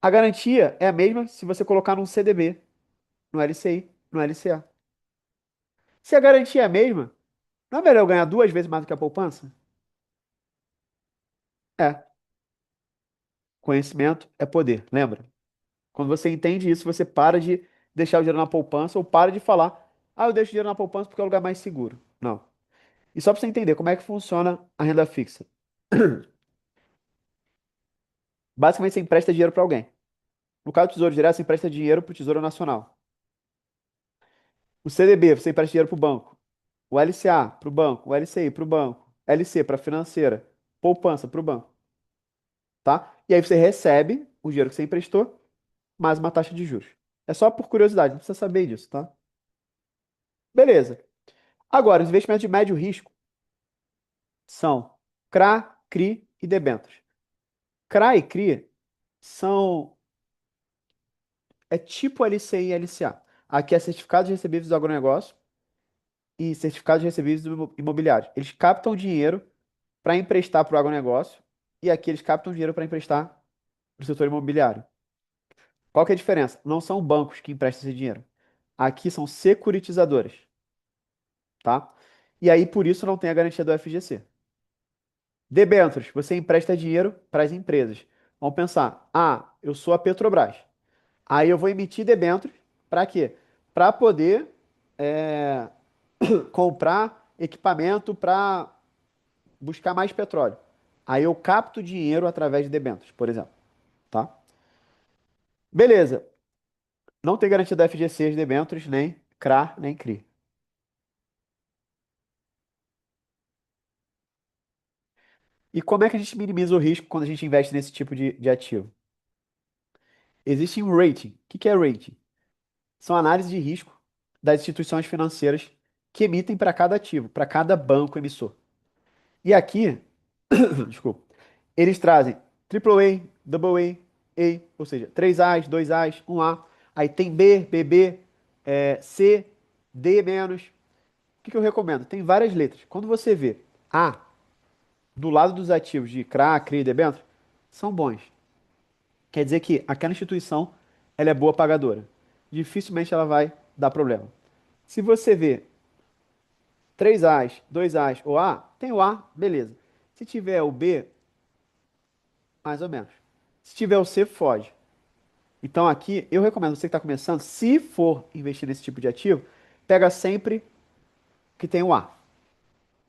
A garantia é a mesma se você colocar num CDB, no LCI, no LCA. Se a garantia é a mesma, não é melhor eu ganhar duas vezes mais do que a poupança? É. Conhecimento é poder, lembra? Quando você entende isso, você para de deixar o dinheiro na poupança ou para de falar, ah, eu deixo o dinheiro na poupança porque é o lugar mais seguro. Não. E só para você entender como é que funciona a renda fixa. Basicamente, você empresta dinheiro para alguém. No caso do Tesouro Direto, você empresta dinheiro para o Tesouro Nacional. O CDB, você empresta dinheiro para o banco. O LCA para o banco. O LCI para o banco. LC para a financeira. Poupança para o banco. Tá? E aí você recebe o dinheiro que você emprestou, mais uma taxa de juros. É só por curiosidade, não precisa saber disso, tá? Beleza. Agora, os investimentos de médio risco são CRA, CRI e debêntures. CRA e CRI são é tipo LCI e LCA. Aqui é certificados recebíveis do agronegócio e certificados recebíveis do imobiliário. Eles captam dinheiro para emprestar para o agronegócio e aqui eles captam dinheiro para emprestar para o setor imobiliário. Qual que é a diferença? Não são bancos que emprestam esse dinheiro. Aqui são securitizadoras, tá? E aí por isso não tem a garantia do FGC. Debêntures, você empresta dinheiro para as empresas. Vamos pensar, ah, eu sou a Petrobras. Aí eu vou emitir debêntures para quê? Para poder é, comprar equipamento para buscar mais petróleo. Aí eu capto dinheiro através de debêntures, por exemplo, tá? Beleza. Não tem garantia da FGC, as debêntures, nem CRA, nem CRI. E como é que a gente minimiza o risco quando a gente investe nesse tipo de ativo? Existe um rating. O que que é rating? São análises de risco das instituições financeiras que emitem para cada ativo, para cada banco emissor. E aqui, desculpa, eles trazem AAA, AA, ou seja, 3 A's, 2 A's, 1 A. Aí tem B, BB, C, D menos. O que que eu recomendo? Tem várias letras. Quando você vê A do lado dos ativos de CRA, CRI e debênture, são bons. Quer dizer que aquela instituição ela é boa pagadora. Dificilmente ela vai dar problema. Se você vê 3 A's, 2 A's ou A, tem o A, beleza. Se tiver o B, mais ou menos. Se tiver o C, foge. Então aqui eu recomendo você que está começando, se for investir nesse tipo de ativo, pega sempre que tem o A,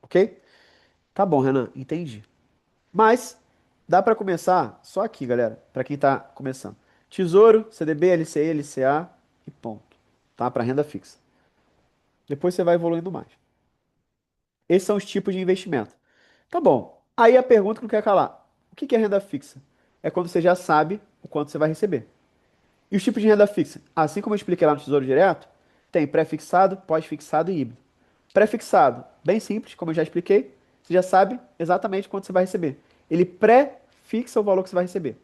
ok? Tá bom, Renan, entendi. Mas dá para começar só aqui, galera, para quem está começando. Tesouro, CDB, LCI, LCA e ponto, tá? Para renda fixa. Depois você vai evoluindo mais. Esses são os tipos de investimento. Tá bom. Aí a pergunta que não quer calar. O que que é renda fixa? É quando você já sabe o quanto você vai receber. E os tipos de renda fixa? Assim como eu expliquei lá no Tesouro Direto, tem pré-fixado, pós-fixado e híbrido. Pré-fixado, bem simples, como eu já expliquei, você já sabe exatamente quanto você vai receber. Ele pré-fixa o valor que você vai receber.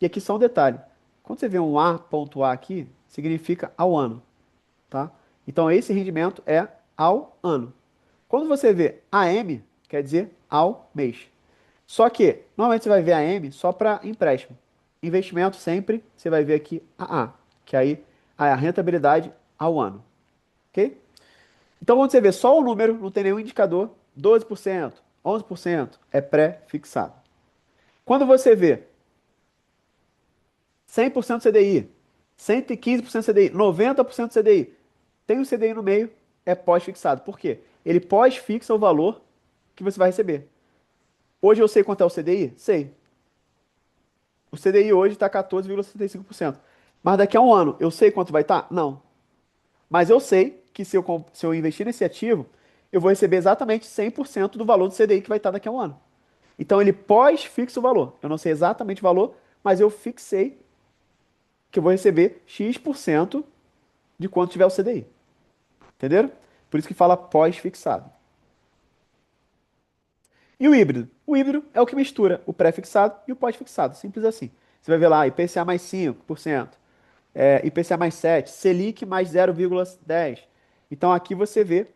E aqui só um detalhe. Quando você vê um A.A aqui, significa ao ano, tá? Então esse rendimento é ao ano. Quando você vê AM, quer dizer ao mês. Só que, normalmente você vai ver AM só para empréstimo. Investimento sempre, você vai ver aqui AA, que aí é a rentabilidade ao ano, ok? Então, quando você vê só o número, não tem nenhum indicador, 12%, 11% é pré-fixado. Quando você vê 100% CDI, 115% CDI, 90% CDI, tem um CDI no meio, é pós-fixado. Por quê? Ele pós-fixa o valor que você vai receber. Hoje eu sei quanto é o CDI? Sei. O CDI hoje está 14,65%. Mas daqui a um ano, eu sei quanto vai estar? Não. Mas eu sei que se eu investir nesse ativo, eu vou receber exatamente 100% do valor do CDI que vai estar daqui a um ano. Então ele pós-fixa o valor. Eu não sei exatamente o valor, mas eu fixei que eu vou receber X% de quanto tiver o CDI. Entenderam? Por isso que fala pós-fixado. E o híbrido? O híbrido é o que mistura o pré-fixado e o pós-fixado. Simples assim. Você vai ver lá, IPCA mais 5%, IPCA mais 7%, Selic mais 0,10%. Então aqui você vê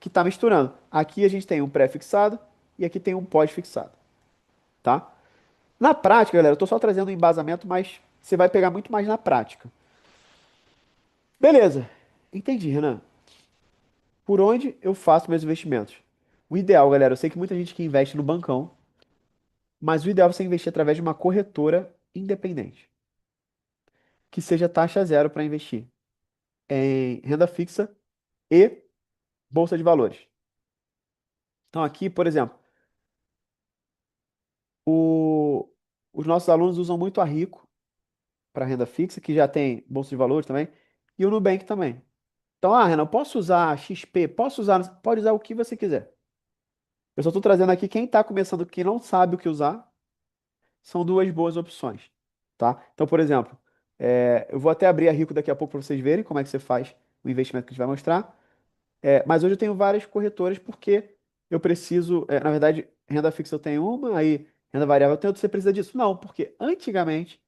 que está misturando. Aqui a gente tem um pré-fixado e aqui tem um pós-fixado, tá? Na prática, galera, eu tô só trazendo um embasamento, mas você vai pegar muito mais na prática. Beleza. Entendi, Renan. Por onde eu faço meus investimentos? O ideal, galera, eu sei que muita gente que investe no bancão, mas o ideal é você investir através de uma corretora independente, que seja taxa zero para investir em renda fixa e bolsa de valores. Então, aqui, por exemplo, o- os nossos alunos usam muito a Rico para renda fixa, que já tem bolsa de valores também, e o Nubank também. Então, Renan, eu posso usar a XP, posso usar, pode usar o que você quiser. Eu só estou trazendo aqui quem está começando, que não sabe o que usar, são duas boas opções, tá? Então, por exemplo, eu vou até abrir a Rico daqui a pouco para vocês verem como é que você faz o investimento que a gente vai mostrar. Mas hoje eu tenho várias corretoras porque eu preciso, na verdade, renda fixa eu tenho uma, aí renda variável eu tenho outra, você precisa disso? Não, porque antigamente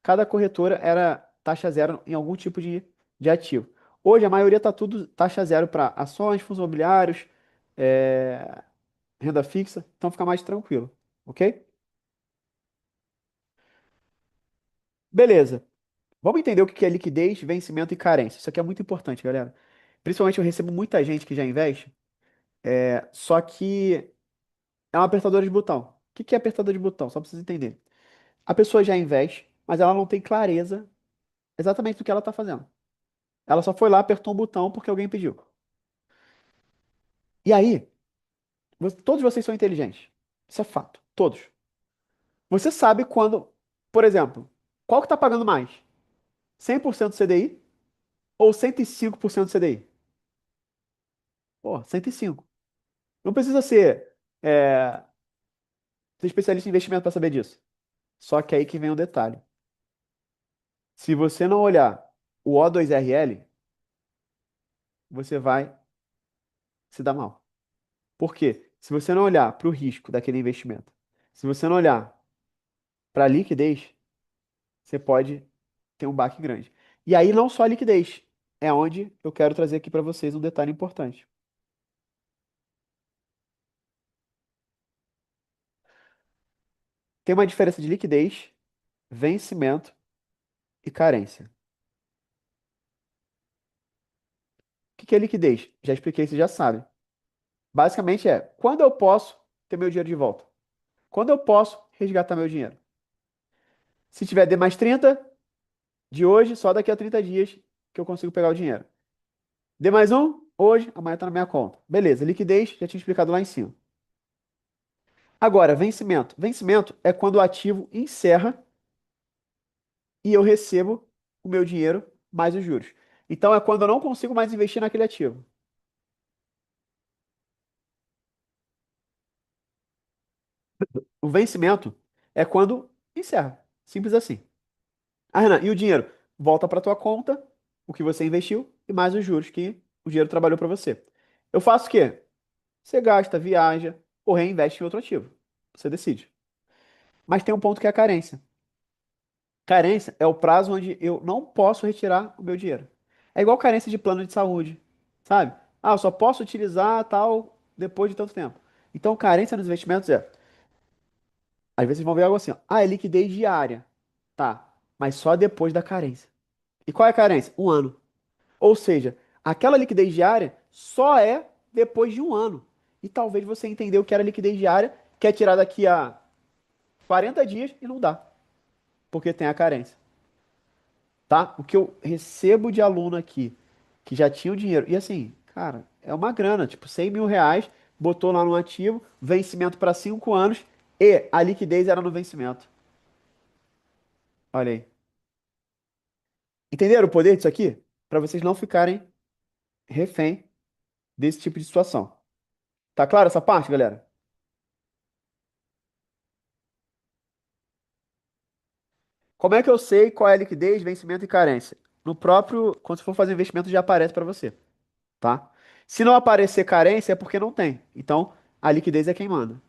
cada corretora era taxa zero em algum tipo de ativo. Hoje a maioria está tudo taxa zero para ações, fundos imobiliários, é, renda fixa, então fica mais tranquilo, ok? Beleza. Vamos entender o que é liquidez, vencimento e carência. Isso aqui é muito importante, galera. Principalmente eu recebo muita gente que já investe, só que é um apertador de botão. O que é apertador de botão? Só para vocês entenderem. A pessoa já investe, mas ela não tem clareza exatamente do que ela está fazendo. Ela só foi lá, apertou um botão porque alguém pediu. E aí, todos vocês são inteligentes. Isso é fato. Todos. Você sabe quando, por exemplo, qual que está pagando mais? 100% CDI ou 105% CDI? Pô, 105. Não precisa é, ser especialista em investimento para saber disso. Só que aí que vem o detalhe. Se você não olhar o O2RL, você vai se dar mal. Por quê? Se você não olhar para o risco daquele investimento, se você não olhar para a liquidez, você pode ter um baque grande. E aí não só a liquidez, é onde eu quero trazer aqui para vocês um detalhe importante. Tem uma diferença de liquidez, vencimento e carência. O que é liquidez? Já expliquei, você já sabe. Basicamente é quando eu posso ter meu dinheiro de volta. Quando eu posso resgatar meu dinheiro. Se tiver D mais 30 de hoje, só daqui a 30 dias que eu consigo pegar o dinheiro. D mais um, hoje, amanhã tá na minha conta. Beleza, liquidez, já tinha explicado lá em cima. Agora, vencimento. Vencimento é quando o ativo encerra e eu recebo o meu dinheiro mais os juros. Então é quando eu não consigo mais investir naquele ativo. O vencimento é quando encerra. Simples assim. Ah, Renan, e o dinheiro? Volta para tua conta, o que você investiu e mais os juros que o dinheiro trabalhou para você. Eu faço o quê? Você gasta, viaja ou reinveste em outro ativo. Você decide. Mas tem um ponto que é a carência. Carência é o prazo onde eu não posso retirar o meu dinheiro. É igual carência de plano de saúde, sabe? Ah, eu só posso utilizar tal depois de tanto tempo. Então, carência nos investimentos às vezes vocês vão ver algo assim, ó, é liquidez diária. Tá, mas só depois da carência. E qual é a carência? Um ano. Ou seja, aquela liquidez diária só é depois de um ano. E talvez você entendeu que era liquidez diária, quer tirar daqui a 40 dias e não dá, porque tem a carência, tá? O que eu recebo de aluno aqui, que já tinha o dinheiro, e assim, cara, é uma grana, tipo 100 mil reais, botou lá no ativo, vencimento para 5 anos, e a liquidez era no vencimento. Olha aí. Entenderam o poder disso aqui? Para vocês não ficarem refém desse tipo de situação. Tá claro essa parte, galera? Como é que eu sei qual é a liquidez, vencimento e carência? No próprio, quando você for fazer investimento, já aparece para você, tá? Se não aparecer carência, é porque não tem. Então, a liquidez é quem manda,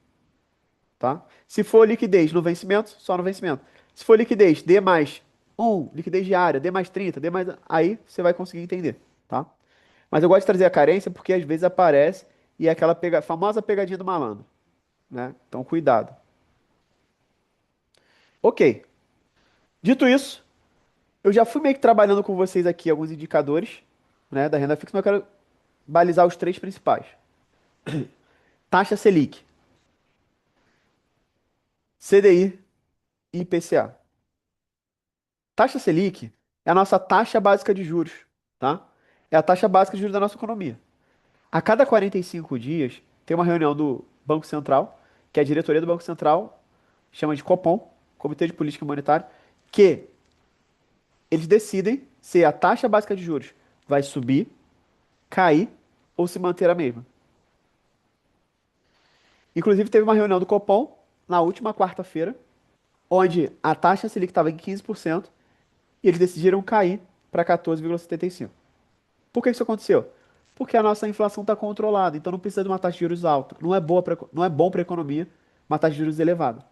tá? Se for liquidez no vencimento, só no vencimento. Se for liquidez D mais um, liquidez diária, D mais 30, D mais. Aí você vai conseguir entender, tá? Mas eu gosto de trazer a carência porque às vezes aparece e é aquela famosa pegadinha do malandro, né? Então, cuidado. Ok. Dito isso, eu já fui meio que trabalhando com vocês aqui alguns indicadores, né, da renda fixa, mas eu quero balizar os três principais. Taxa Selic, CDI e IPCA. Taxa Selic é a nossa taxa básica de juros, tá? É a taxa básica de juros da nossa economia. A cada 45 dias tem uma reunião do Banco Central, que é a diretoria do Banco Central, chama de Copom, Comitê de Política Monetária, que eles decidem se a taxa básica de juros vai subir, cair ou se manter a mesma. Inclusive, teve uma reunião do Copom na última quarta-feira, onde a taxa Selic estava em 15% e eles decidiram cair para 14,75%. Por que isso aconteceu? Porque a nossa inflação está controlada, então não precisa de uma taxa de juros alta. Não é bom para a economia uma taxa de juros elevada.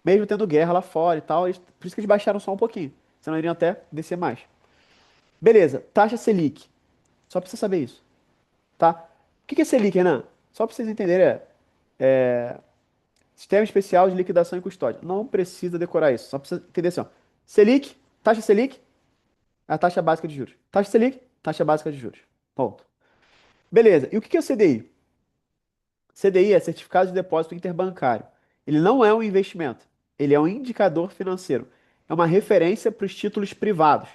Mesmo tendo guerra lá fora e tal, por isso que eles baixaram só um pouquinho. Senão iriam até descer mais. Beleza, taxa Selic. Só precisa saber isso, tá? O que é Selic, Renan? Só para vocês entenderem, Sistema Especial de Liquidação e Custódia. Não precisa decorar isso, só precisa entender assim, ó. Selic, taxa Selic, é a taxa básica de juros. Taxa Selic, taxa básica de juros. Ponto. Beleza, e o que é o CDI? CDI é Certificado de Depósito Interbancário. Ele não é um investimento, ele é um indicador financeiro. É uma referência para os títulos privados.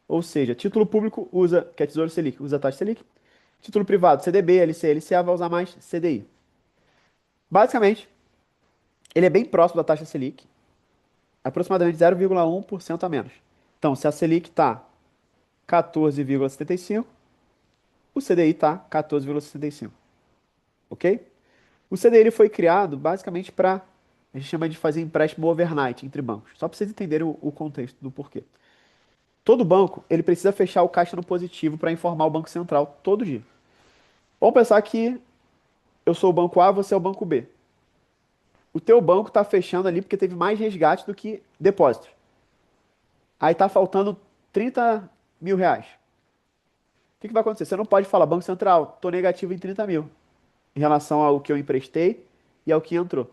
Ou seja, título público usa, que é Tesouro Selic, usa a taxa Selic. Título privado, CDB, LC, LCA vai usar mais CDI. Basicamente, ele é bem próximo da taxa Selic, aproximadamente 0,1% a menos. Então, se a Selic está 14,75, o CDI está 14,65, ok? O CDI ele foi criado basicamente para, a gente chama de fazer empréstimo overnight entre bancos. Só para vocês entenderem o contexto do porquê. Todo banco ele precisa fechar o caixa no positivo para informar o Banco Central todo dia. Vamos pensar que eu sou o banco A, você é o banco B. O teu banco está fechando ali porque teve mais resgate do que depósitos. Aí está faltando 30 mil reais. O que vai acontecer? Você não pode falar, Banco Central, estou negativo em 30 mil em relação ao que eu emprestei e ao que entrou.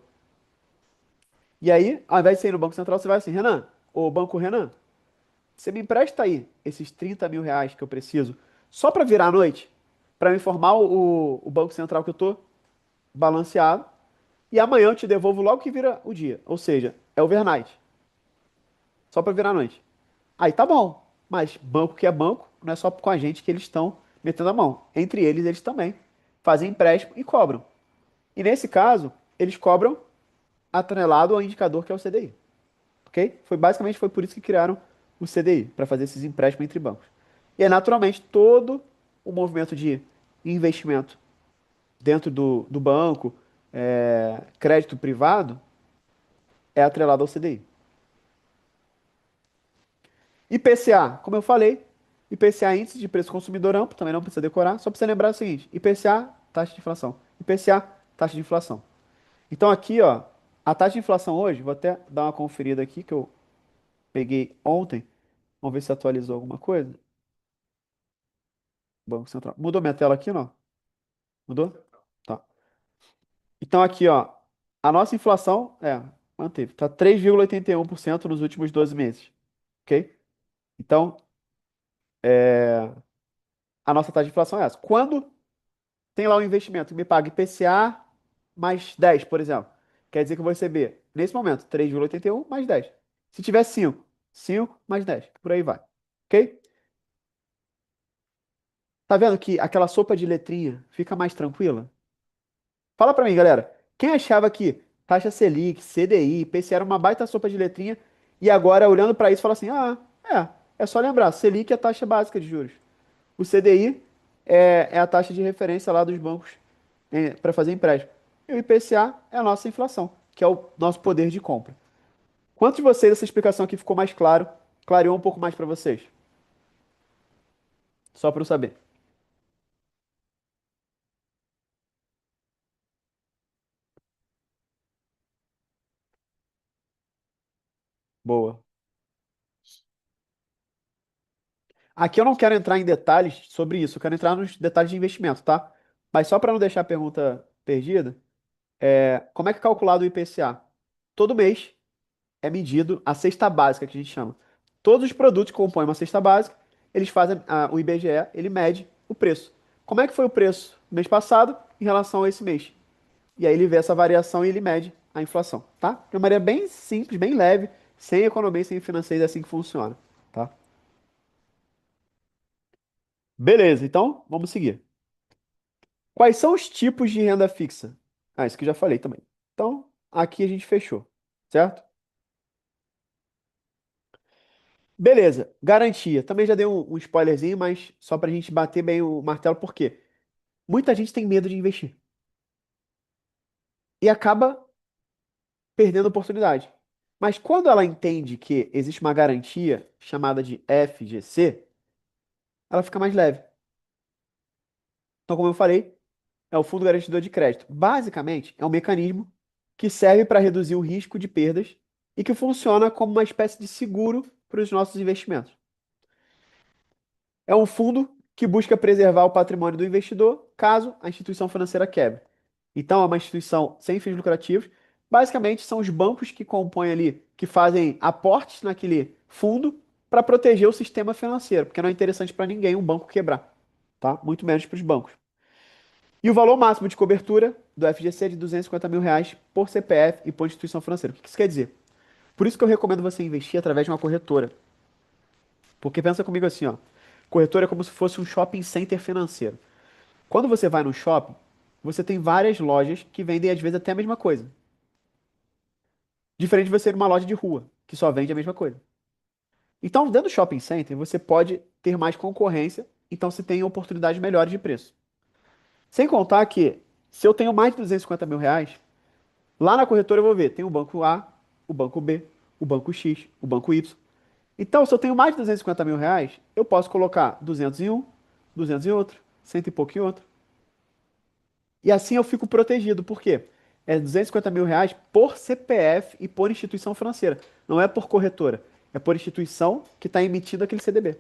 E aí, ao invés de você ir no Banco Central, você vai assim, Renan, ô Banco Renan, você me empresta aí esses 30 mil reais que eu preciso, só para virar a noite, para me informar o Banco Central que eu tô balanceado, e amanhã eu te devolvo logo que vira o dia. Ou seja, é overnight, só para virar a noite. Aí tá bom, mas banco que é banco, não é só com a gente que eles estão metendo a mão. Entre eles, eles também fazem empréstimo e cobram. E nesse caso, eles cobram atrelado ao indicador que é o CDI. Ok? Basicamente foi por isso que criaram o CDI, para fazer esses empréstimos entre bancos. E aí, naturalmente, todo o movimento de investimento dentro do banco, crédito privado, é atrelado ao CDI. IPCA, como eu falei, IPCA índice de preço consumidor amplo, também não precisa decorar, só precisa lembrar o seguinte: IPCA, taxa de inflação. IPCA, taxa de inflação. Então aqui, ó, a taxa de inflação hoje, vou até dar uma conferida aqui que eu peguei ontem. Vamos ver se atualizou alguma coisa. Banco Central. Mudou minha tela aqui, não? Mudou? Tá. Então aqui, ó, a nossa inflação, manteve, tá 3,81% nos últimos 12 meses, ok? Então, a nossa taxa de inflação é essa. Quando tem lá um investimento que me paga IPCA mais 10, por exemplo, quer dizer que eu vou receber, nesse momento, 3,81 mais 10. Se tiver 5, 5 mais 10, por aí vai, ok? Tá vendo que aquela sopa de letrinha fica mais tranquila? Fala pra mim, galera. Quem achava que taxa Selic, CDI, IPCA era uma baita sopa de letrinha e agora olhando pra isso fala assim: "Ah, é só lembrar, Selic é a taxa básica de juros. O CDI é a taxa de referência lá dos bancos para fazer empréstimo. E o IPCA é a nossa inflação, que é o nosso poder de compra." Quantos de vocês essa explicação aqui ficou mais claro? Clareou um pouco mais pra vocês? Só pra eu saber. Boa. Aqui eu não quero entrar em detalhes sobre isso, eu quero entrar nos detalhes de investimento, tá? Mas só para não deixar a pergunta perdida, como é que é calculado o IPCA? Todo mês, é medido a cesta básica, que a gente chama. Todos os produtos que compõem uma cesta básica, eles fazem, o IBGE, ele mede o preço. Como é que foi o preço no mês passado em relação a esse mês? E aí ele vê essa variação e ele mede a inflação, tá? De uma maneira bem simples, bem leve, sem economia, sem financeiro, é assim que funciona, tá? Beleza, então vamos seguir. Quais são os tipos de renda fixa? Ah, isso que eu já falei também. Então, aqui a gente fechou, certo? Beleza, garantia. Também já dei um spoilerzinho, mas só pra gente bater bem o martelo, por quê? Muita gente tem medo de investir e acaba perdendo oportunidade. Mas quando ela entende que existe uma garantia chamada de FGC, ela fica mais leve. Então, como eu falei, é o Fundo Garantidor de Crédito. Basicamente, é um mecanismo que serve para reduzir o risco de perdas e que funciona como uma espécie de seguro para os nossos investimentos. É um fundo que busca preservar o patrimônio do investidor caso a instituição financeira quebre. Então, é uma instituição sem fins lucrativos. Basicamente, são os bancos que compõem ali, que fazem aportes naquele fundo para proteger o sistema financeiro, porque não é interessante para ninguém um banco quebrar, tá? Muito menos para os bancos. E o valor máximo de cobertura do FGC é de R$ 250 mil por CPF e por instituição financeira. O que isso quer dizer? Por isso que eu recomendo você investir através de uma corretora. Porque pensa comigo assim, ó. Corretora é como se fosse um shopping center financeiro. Quando você vai no shopping, você tem várias lojas que vendem às vezes até a mesma coisa. Diferente de você ir numa loja de rua, que só vende a mesma coisa. Então, dentro do shopping center, você pode ter mais concorrência, então você tem oportunidades melhores de preço. Sem contar que, se eu tenho mais de R$ 250 mil, lá na corretora eu vou ver, tem o banco A, o banco B, o banco X, o banco Y. Então, se eu tenho mais de R$ 250 mil, eu posso colocar 200 em um, 200 em outro, cento e pouco em outro. E assim eu fico protegido. Por quê? É R$ 250 mil por CPF e por instituição financeira. Não é por corretora. É por instituição que está emitindo aquele CDB.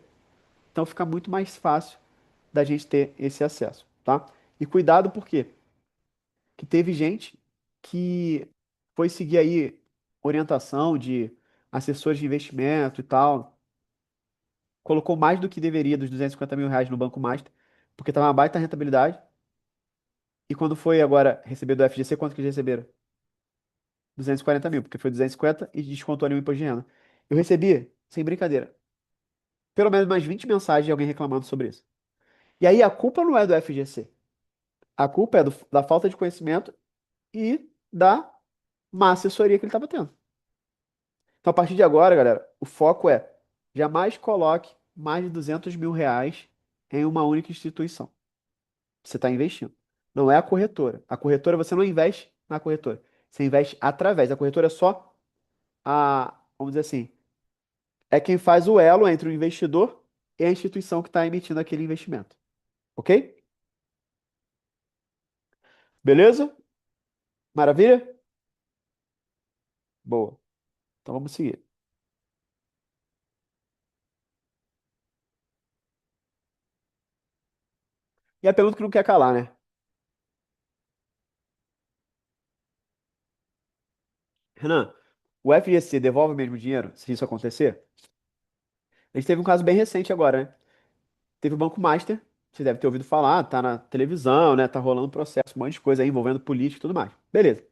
Então fica muito mais fácil da gente ter esse acesso, tá? E cuidado por quê? Que teve gente que foi seguir aí orientação de assessores de investimento e tal, colocou mais do que deveria dos R$ 250 mil no Banco Master, porque estava uma baita rentabilidade. E quando foi agora receber do FGC, quanto que eles receberam? 240 mil, porque foi 250 e descontou ali o imposto de renda. Eu recebi, sem brincadeira, pelo menos mais 20 mensagens de alguém reclamando sobre isso. E aí a culpa não é do FGC. A culpa é da falta de conhecimento e da má assessoria que ele estava tendo. Então, a partir de agora, galera, o foco é jamais coloque mais de R$ 200 mil em uma única instituição. Você está investindo. Não é a corretora. A corretora, você não investe na corretora. Você investe através. A corretora é só vamos dizer assim, é quem faz o elo entre o investidor e a instituição que está emitindo aquele investimento. Ok? Beleza? Maravilha? Boa. Então vamos seguir. E a pergunta que não quer calar, né? Renan, o FGC devolve o mesmo dinheiro se isso acontecer? A gente teve um caso bem recente agora, né? Teve o Banco Master, você deve ter ouvido falar, tá na televisão, né? Tá rolando um processo, um monte de coisa aí envolvendo política e tudo mais. Beleza.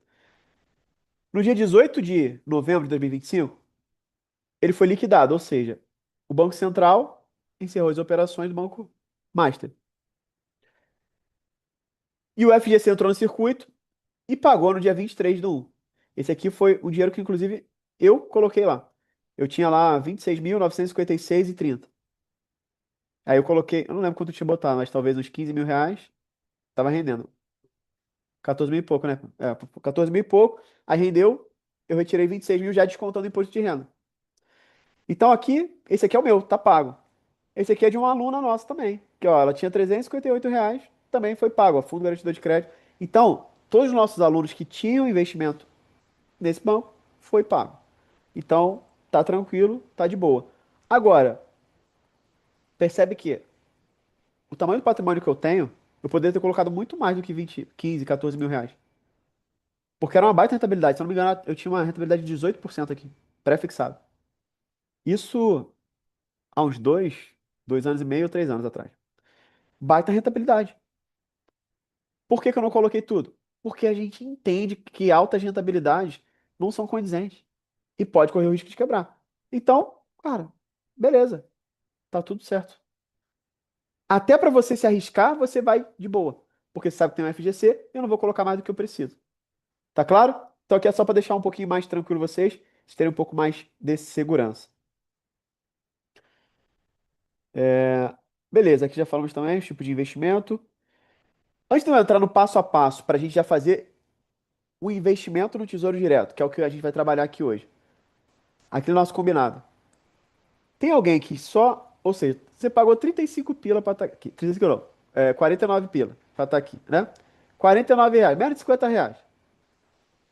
No dia 18 de novembro de 2025, ele foi liquidado, ou seja, o Banco Central encerrou as operações do Banco Master. E o FGC entrou no circuito e pagou no dia 23 do 1. Esse aqui foi o dinheiro que, inclusive, eu coloquei lá. Eu tinha lá 26.956,30. Aí eu coloquei, eu não lembro quanto eu tinha botado, mas talvez uns R$ 15 mil. Tava rendendo. 14 mil e pouco, né? 14 mil e pouco. Aí rendeu, eu retirei 26 mil já descontando o imposto de renda. Então aqui, esse aqui é o meu, tá pago. Esse aqui é de uma aluna nossa também. Que, ó, ela tinha R$ 358, também foi pago, ó, Fundo Garantidor de Crédito. Então, todos os nossos alunos que tinham investimento nesse banco, foi pago. Então, tá tranquilo, tá de boa. Agora, percebe que o tamanho do patrimônio que eu tenho, eu poderia ter colocado muito mais do que 20, 15, R$ 14 mil. Porque era uma baita rentabilidade. Se eu não me engano, eu tinha uma rentabilidade de 18% aqui. pré-fixado. Isso há uns 2 anos e meio, 3 anos atrás. Baita rentabilidade. Por que que eu não coloquei tudo? Porque a gente entende que altas rentabilidades não são condizentes e pode correr o risco de quebrar. Então, cara, beleza, tá tudo certo. Até para você se arriscar, você vai de boa, porque você sabe que tem um FGC, eu não vou colocar mais do que eu preciso. Tá claro? Então aqui é só para deixar um pouquinho mais tranquilo vocês terem um pouco mais de segurança. É, beleza, aqui já falamos também os tipos de investimento. Antes de eu entrar no passo a passo, para a gente já fazer o investimento no Tesouro Direto, que é o que a gente vai trabalhar aqui hoje. Aqui no nosso combinado. Tem alguém que só, ou seja, você pagou 35 pila para estar aqui. 35 não, 49 pila para estar aqui, né? R$ 49, menos de R$ 50.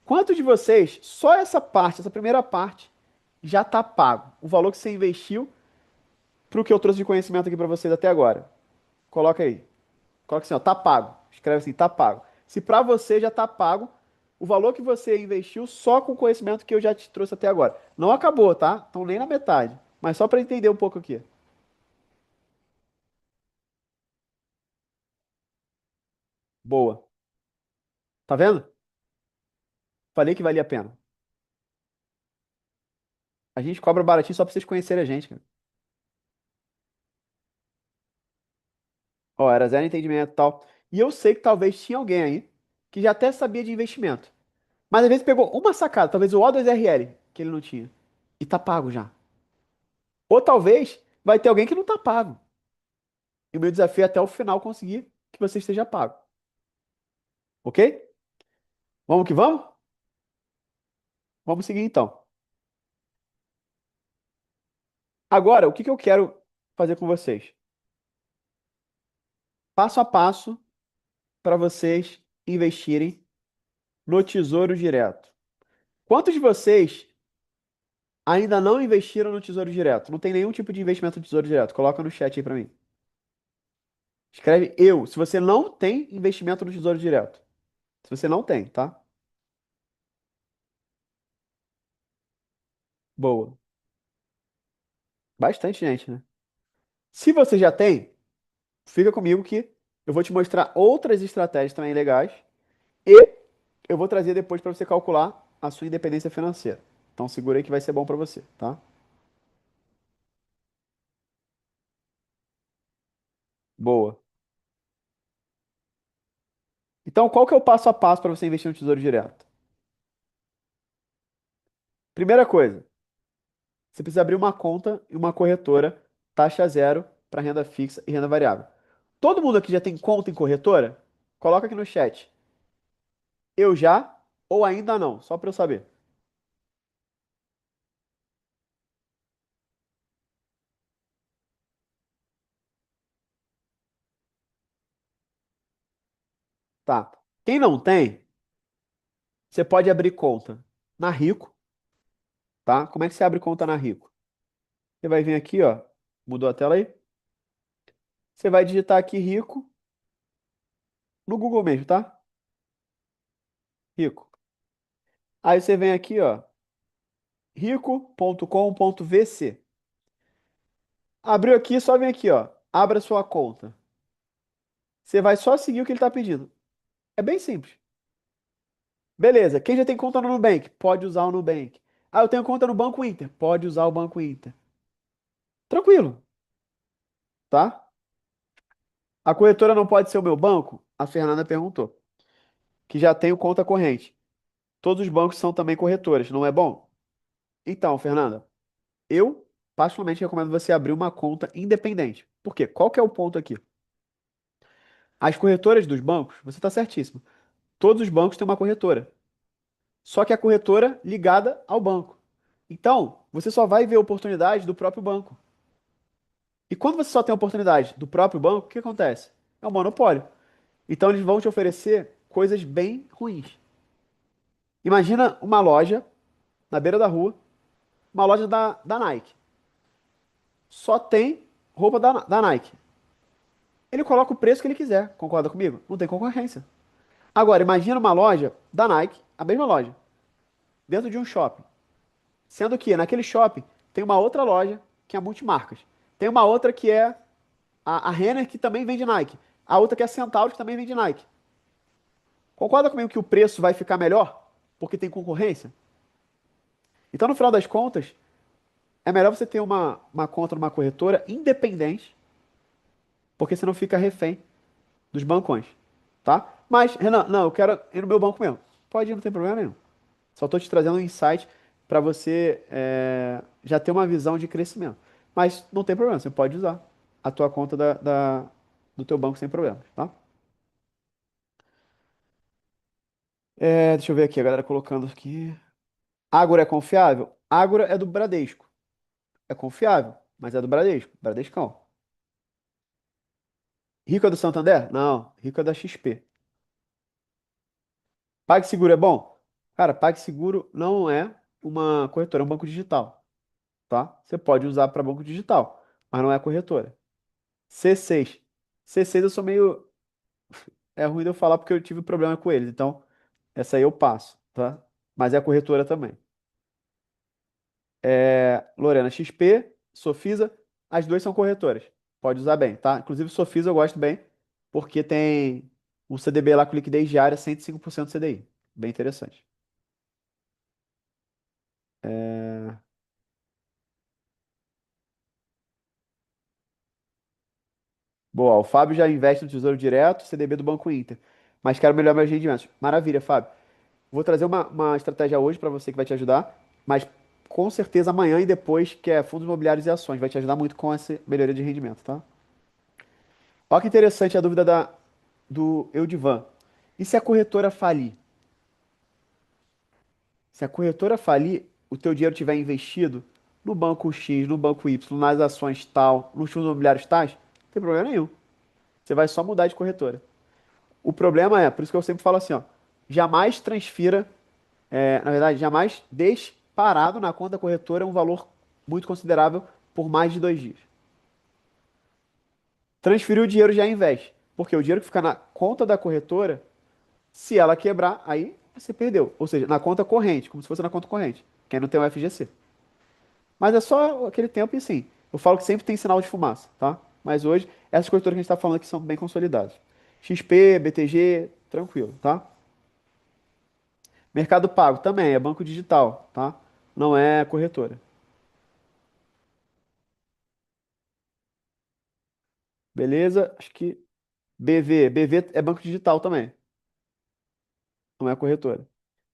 Quantos de vocês, só essa parte, essa primeira parte, já está pago? O valor que você investiu para o que eu trouxe de conhecimento aqui para vocês até agora. Coloca aí. Coloca assim, ó, tá pago. Escreve assim, tá pago. Se para você já tá pago, o valor que você investiu só com o conhecimento que eu já te trouxe até agora. Não acabou, tá? Então nem na metade. Mas só para entender um pouco aqui. Boa. Tá vendo? Falei que valia a pena. A gente cobra baratinho só pra vocês conhecerem a gente, cara. Ó, era zero entendimento e tal. E eu sei que talvez tinha alguém aí que já até sabia de investimento. Mas às vezes pegou uma sacada, talvez o O2RL, que ele não tinha. E tá pago já. Ou talvez vai ter alguém que não tá pago. E o meu desafio é até o final conseguir que você esteja pago. Ok? Vamos que vamos? Vamos seguir então. Agora, o que que eu quero fazer com vocês? Passo a passo para vocês investirem no Tesouro Direto. Quantos de vocês ainda não investiram no Tesouro Direto? Não tem nenhum tipo de investimento no Tesouro Direto? Coloca no chat aí para mim. Escreve eu, se você não tem investimento no Tesouro Direto. Se você não tem, tá? Boa. Bastante gente, né? Se você já tem, fica comigo que eu vou te mostrar outras estratégias também legais e eu vou trazer depois para você calcular a sua independência financeira. Então segura aí que vai ser bom para você, tá? Boa. Então qual que é o passo a passo para você investir no Tesouro Direto? Primeira coisa, você precisa abrir uma conta em uma corretora taxa zero para renda fixa e renda variável. Todo mundo aqui já tem conta em corretora? Coloca aqui no chat. Eu já ou ainda não, só para eu saber. Tá. Quem não tem, você pode abrir conta na Rico, tá? Como é que você abre conta na Rico? Você vai vir aqui, ó. Mudou a tela aí? Você vai digitar aqui Rico no Google mesmo, tá? Rico. Aí você vem aqui, ó, rico.com.vc. Abriu aqui, só vem aqui, ó. Abra sua conta. Você vai só seguir o que ele está pedindo. É bem simples. Beleza. Quem já tem conta no Nubank? Pode usar o Nubank. Ah, eu tenho conta no Banco Inter. Pode usar o Banco Inter. Tranquilo, tá? A corretora não pode ser o meu banco? A Fernanda perguntou. Que já tenho conta corrente. Todos os bancos são também corretoras, não é bom? Então, Fernanda, eu particularmente recomendo você abrir uma conta independente. Por quê? Qual que é o ponto aqui? As corretoras dos bancos, você está certíssimo. Todos os bancos têm uma corretora. Só que a corretora ligada ao banco. Então, você só vai ver oportunidade do próprio banco. E quando você só tem oportunidade do próprio banco, o que acontece? É um monopólio. Então, eles vão te oferecer coisas bem ruins. Imagina uma loja na beira da rua, uma loja da Nike. Só tem roupa da Nike. Ele coloca o preço que ele quiser. Concorda comigo? Não tem concorrência. Agora, imagina uma loja da Nike, a mesma loja, dentro de um shopping. Sendo que naquele shopping tem uma outra loja que é multimarcas. Tem uma outra que é a Renner, que também vende Nike. A outra que é a Centauro, que também vende Nike. Concorda comigo que o preço vai ficar melhor? Porque tem concorrência? Então, no final das contas, é melhor você ter uma conta numa corretora independente, porque você não fica refém dos bancões, tá? Mas, Renan, não, eu quero ir no meu banco mesmo. Pode ir, não tem problema nenhum. Só estou te trazendo um insight para você já ter uma visão de crescimento. Mas não tem problema, você pode usar a tua conta do teu banco sem problemas, tá? Deixa eu ver aqui, a galera colocando aqui. Ágora é confiável? Ágora é do Bradesco. É confiável, mas é do Bradesco. Bradescão. Rico é do Santander? Não, Rico é da XP. PagSeguro é bom? Cara, PagSeguro não é uma corretora, é um banco digital, tá? Você pode usar para banco digital, mas não é corretora. C6. C6 eu sou meio. É ruim de eu falar porque eu tive problema com eles, então essa aí eu passo, tá? Mas é corretora também. Lorena XP, Sofisa, as duas são corretoras. Pode usar bem, tá? Inclusive Sofisa eu gosto bem, porque tem um CDB lá com liquidez diária, 105% CDI. Bem interessante. É, Boa, o Fábio já investe no Tesouro Direto, CDB do Banco Inter. Mas quero melhorar meus rendimentos. Maravilha, Fábio. Vou trazer uma estratégia hoje para você que vai te ajudar, mas com certeza amanhã e depois, que é fundos imobiliários e ações, vai te ajudar muito com essa melhoria de rendimento, tá? Olha que interessante a dúvida do Eudivan. E se a corretora falir? Se a corretora falir, o teu dinheiro tiver investido no banco X, no banco Y, nas ações tal, nos fundos imobiliários tais, não tem problema nenhum. Você vai só mudar de corretora. O problema é, por isso que eu sempre falo assim, ó, jamais transfira, na verdade, jamais deixe parado na conta corretora um valor muito considerável por mais de 2 dias. Transferiu o dinheiro já investe, porque o dinheiro que fica na conta da corretora, se ela quebrar, aí você perdeu. Ou seja, na conta corrente, como se fosse na conta corrente, quem não tem o FGC. Mas é só aquele tempo e sim. Eu falo que sempre tem sinal de fumaça, tá? Mas hoje, essas corretoras que a gente está falando aqui são bem consolidadas. XP, BTG, tranquilo, tá? Mercado Pago também é banco digital, tá? Não é corretora. Beleza? Acho que BV é banco digital também, não é corretora.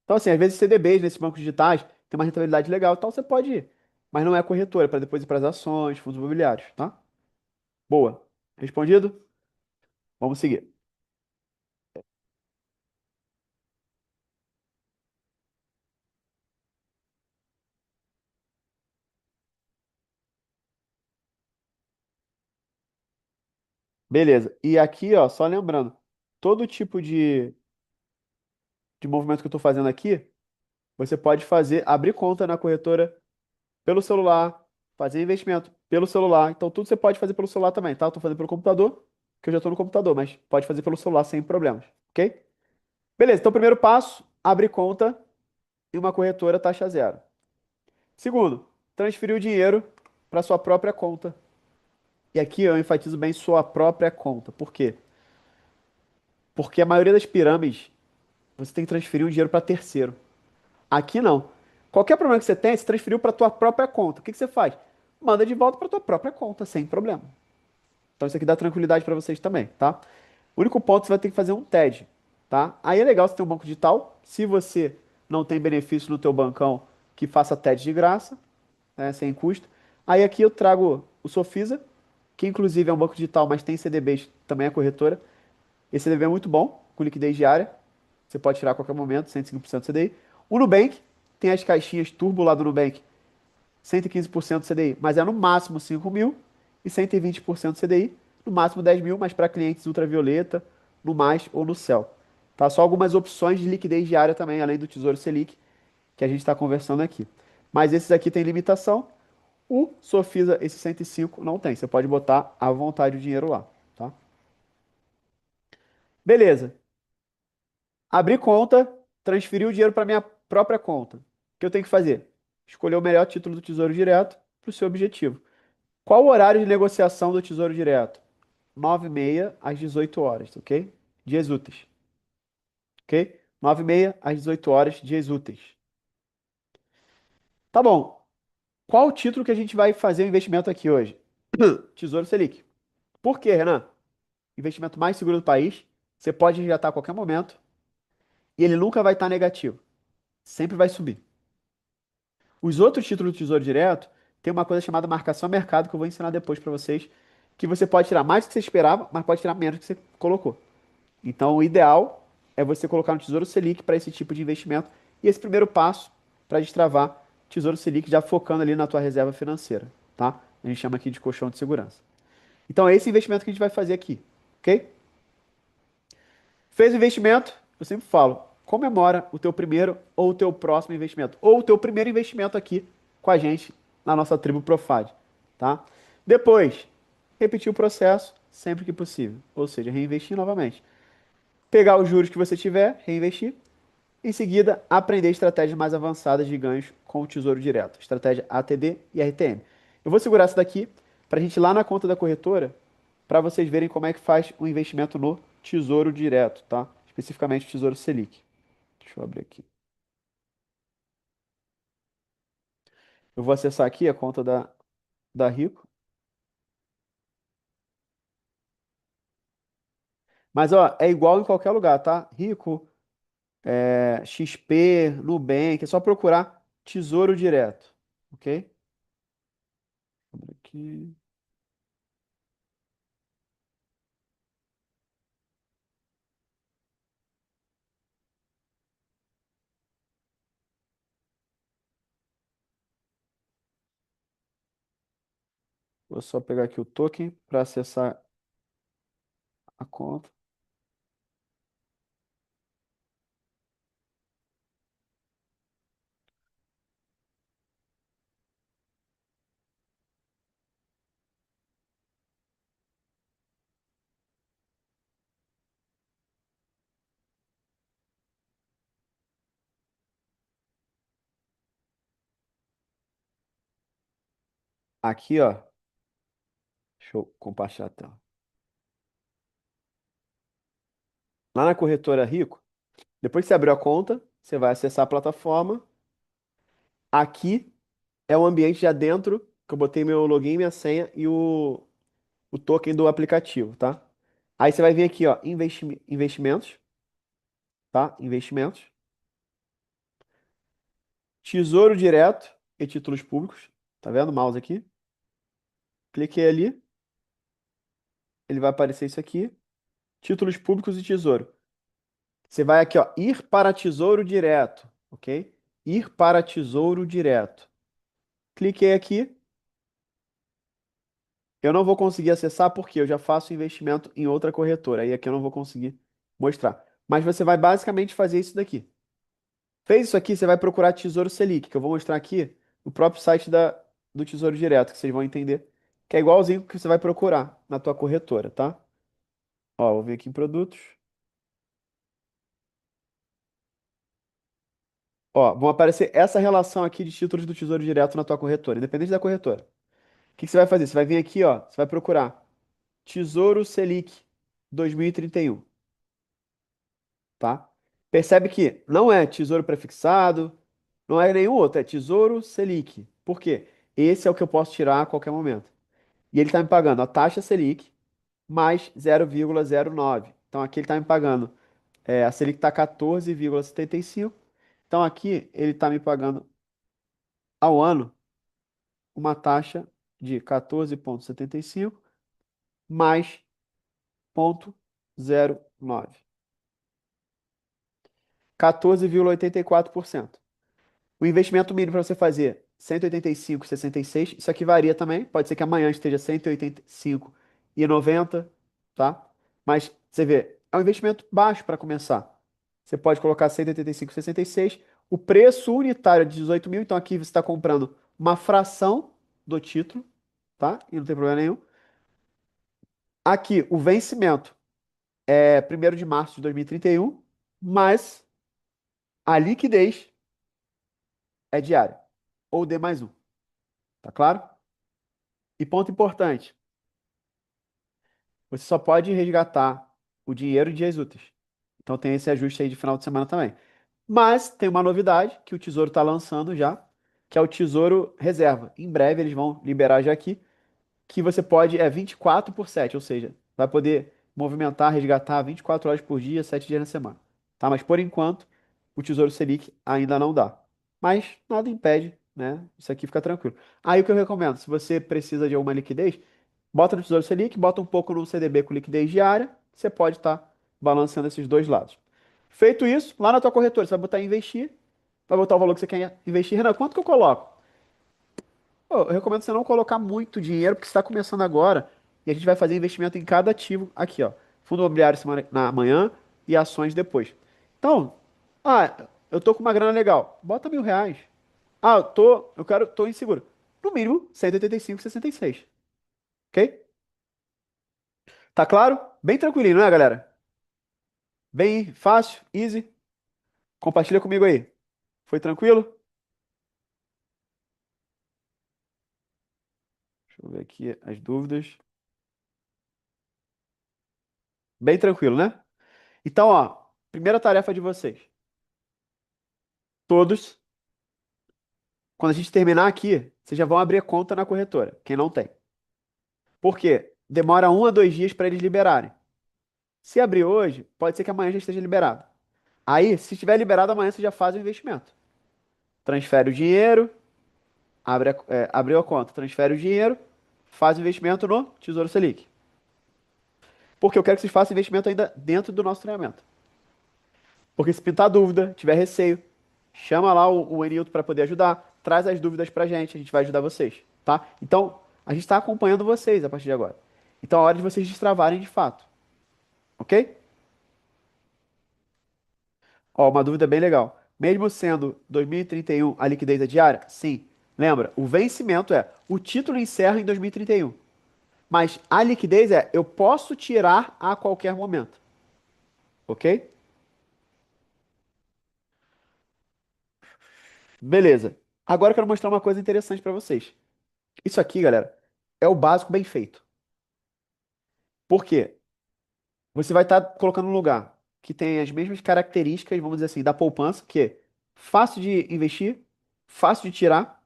Então, assim, às vezes CDBs nesses bancos digitais tem uma rentabilidade legal, então você pode ir. Mas não é corretora, para depois ir para as ações, fundos imobiliários, tá? Boa. Respondido? Vamos seguir. Beleza. E aqui, ó, só lembrando, todo tipo de movimento que eu estou fazendo aqui, você pode fazer, abrir conta na corretora pelo celular, fazer investimento pelo celular. Então, tudo você pode fazer pelo celular também, tá? Eu tô fazendo pelo computador, que eu já estou no computador, mas pode fazer pelo celular sem problemas, ok? Beleza, então, primeiro passo, abrir conta em uma corretora taxa zero. Segundo, transferir o dinheiro para sua própria conta. E aqui eu enfatizo bem sua própria conta. Por quê? Porque a maioria das pirâmides, você tem que transferir o dinheiro para terceiro. Aqui não. Qualquer problema que você tem, você transferiu para tua própria conta. O que que você faz? Manda de volta para tua própria conta, sem problema. Então isso aqui dá tranquilidade para vocês também, tá? O único ponto, você vai ter que fazer um TED, tá? Aí é legal você ter um banco digital. Se você não tem benefício no teu bancão, que faça TED de graça, né, sem custo. Aí aqui eu trago o Sofisa, que inclusive é um banco digital, mas tem CDBs, também é corretora. Esse CDB é muito bom, com liquidez diária. Você pode tirar a qualquer momento, 105% CDI. O Nubank, tem as caixinhas turbo lá do Nubank, 115% CDI, mas é no máximo 5 mil e 120% CDI, no máximo 10 mil, mas para clientes ultravioleta, no mais ou no céu. Tá? Só algumas opções de liquidez diária também, além do Tesouro Selic, que a gente está conversando aqui. Mas esses aqui têm limitação. O Sofisa, esse 105, não tem. Você pode botar à vontade o dinheiro lá, tá? Beleza. Abri conta, transferi o dinheiro para minha própria conta. O que eu tenho que fazer? escolher o melhor título do Tesouro Direto para o seu objetivo. Qual o horário de negociação do Tesouro Direto? 9h30 às 18 horas, ok? Dias úteis, ok? 9h30 às 18 horas, dias úteis. Tá bom. Qual o título que a gente vai fazer o investimento aqui hoje? Tesouro Selic. Por quê, Renan? Investimento mais seguro do país. Você pode resgatar a qualquer momento e ele nunca vai estar negativo. Sempre vai subir. Os outros títulos do Tesouro Direto tem uma coisa chamada marcação a mercado que eu vou ensinar depois para vocês, que você pode tirar mais do que você esperava, mas pode tirar menos do que você colocou. Então, o ideal é você colocar no Tesouro Selic para esse tipo de investimento. E esse primeiro passo para destravar Tesouro Selic, já focando ali na tua reserva financeira, tá? A gente chama aqui de colchão de segurança. Então, é esse investimento que a gente vai fazer aqui, ok? Fez o investimento, eu sempre falo, comemora o teu primeiro ou o teu próximo investimento, ou o teu primeiro investimento aqui com a gente na nossa tribo Profad, tá? Depois, repetir o processo sempre que possível, ou seja, reinvestir novamente. Pegar os juros que você tiver, reinvestir. Em seguida, aprender estratégias mais avançadas de ganhos com o Tesouro Direto, estratégia ATD e RTM. Eu vou segurar isso daqui para a gente ir lá na conta da corretora, para vocês verem como é que faz o investimento no Tesouro Direto, tá? Especificamente o Tesouro Selic. Deixa eu abrir aqui. Eu vou acessar aqui a conta da Rico. Mas, ó, é igual em qualquer lugar, tá? Rico, XP, Nubank, é só procurar Tesouro Direto, ok? Abrir aqui. Vou só pegar aqui o token para acessar a conta. Aqui, ó. Deixa eu compartilhar a tela. Lá na corretora Rico, depois que você abriu a conta, você vai acessar a plataforma. Aqui é o ambiente já dentro, que eu botei meu login, minha senha e o token do aplicativo, tá? Aí você vai vir aqui, ó, investimentos, tá? Investimentos. Tesouro Direto e títulos públicos. Tá vendo o mouse aqui? Cliquei ali, ele vai aparecer isso aqui. Títulos públicos e tesouro. Você vai aqui, ó, ir para Tesouro Direto, ok? Ir para Tesouro Direto. Cliquei aqui. Eu não vou conseguir acessar porque eu já faço investimento em outra corretora. Aí aqui eu não vou conseguir mostrar. Mas você vai basicamente fazer isso daqui. Fez isso aqui, você vai procurar Tesouro Selic, que eu vou mostrar aqui no próprio site do Tesouro Direto, que vocês vão entender. Que é igualzinho que você vai procurar na tua corretora, tá? Ó, vou vir aqui em produtos. Ó, vão aparecer essa relação aqui de títulos do Tesouro Direto na tua corretora, independente da corretora. O que que você vai fazer? Você vai vir aqui, ó, você vai procurar Tesouro Selic 2031, tá? Percebe que não é Tesouro Prefixado, não é nenhum outro, é Tesouro Selic. Por quê? Esse é o que eu posso tirar a qualquer momento. E ele está me pagando a taxa Selic mais 0,09. Então aqui ele está me pagando, a Selic está 14,75. Então aqui ele está me pagando ao ano uma taxa de 14,75 mais 0,09. 14,84%. O investimento mínimo para você fazer 185,66. Isso aqui varia também. Pode ser que amanhã esteja 185,90, tá? Mas você vê, é um investimento baixo para começar. Você pode colocar 185,66. O preço unitário é de 18 mil. Então aqui você está comprando uma fração do título, tá? E não tem problema nenhum. Aqui o vencimento é 1º de março de 2031, mas a liquidez é diária. ou D+1. Tá claro? E ponto importante, você só pode resgatar o dinheiro em dias úteis. Então tem esse ajuste aí de final de semana também. Mas tem uma novidade que o Tesouro está lançando já, que é o Tesouro Reserva. Em breve eles vão liberar já aqui, que você pode, 24/7, ou seja, vai poder movimentar, resgatar 24 horas por dia, 7 dias na semana. Tá? Mas por enquanto, o Tesouro Selic ainda não dá. Mas nada impede, né? Isso aqui fica tranquilo. Aí o que eu recomendo, se você precisa de alguma liquidez, bota no Tesouro Selic, bota um pouco no CDB com liquidez diária, você pode estar balanceando esses dois lados. Feito isso, lá na tua corretora, você vai botar em investir, vai botar o valor que você quer investir. Renan, quanto que eu coloco? Pô, eu recomendo você não colocar muito dinheiro, porque você está começando agora e a gente vai fazer investimento em cada ativo aqui, ó. Fundo imobiliário na manhã e ações depois. Então, eu tô com uma grana legal. Bota R$ 1.000. Tô inseguro. No mínimo, 185,66. Ok? Tá claro? Bem tranquilinho, né, galera? Bem fácil, easy. Compartilha comigo aí. Foi tranquilo? Deixa eu ver aqui as dúvidas. Bem tranquilo, né? Então, ó, primeira tarefa de vocês. Todos, quando a gente terminar aqui, vocês já vão abrir a conta na corretora, quem não tem. Por quê? Demora 1 a 2 dias para eles liberarem. Se abrir hoje, pode ser que amanhã já esteja liberado. Aí, se estiver liberado, amanhã você já faz o investimento. Transfere o dinheiro, abriu a conta, transfere o dinheiro, faz o investimento no Tesouro Selic. Porque eu quero que vocês façam investimento ainda dentro do nosso treinamento. Porque se pintar dúvida, tiver receio, chama lá o Enilton para poder ajudar, traz as dúvidas pra gente, a gente vai ajudar vocês, tá? Então, a gente está acompanhando vocês a partir de agora. Então, é hora de vocês destravarem de fato, ok? Ó, uma dúvida bem legal. Mesmo sendo 2031 a liquidez é diária? Sim. Lembra, o vencimento o título encerra em 2031. Mas a liquidez eu posso tirar a qualquer momento, ok? Beleza. Agora eu quero mostrar uma coisa interessante para vocês. Isso aqui, galera, é o básico bem feito. Por quê? Você vai estar colocando um lugar que tem as mesmas características, vamos dizer assim, da poupança, que é fácil de investir, fácil de tirar,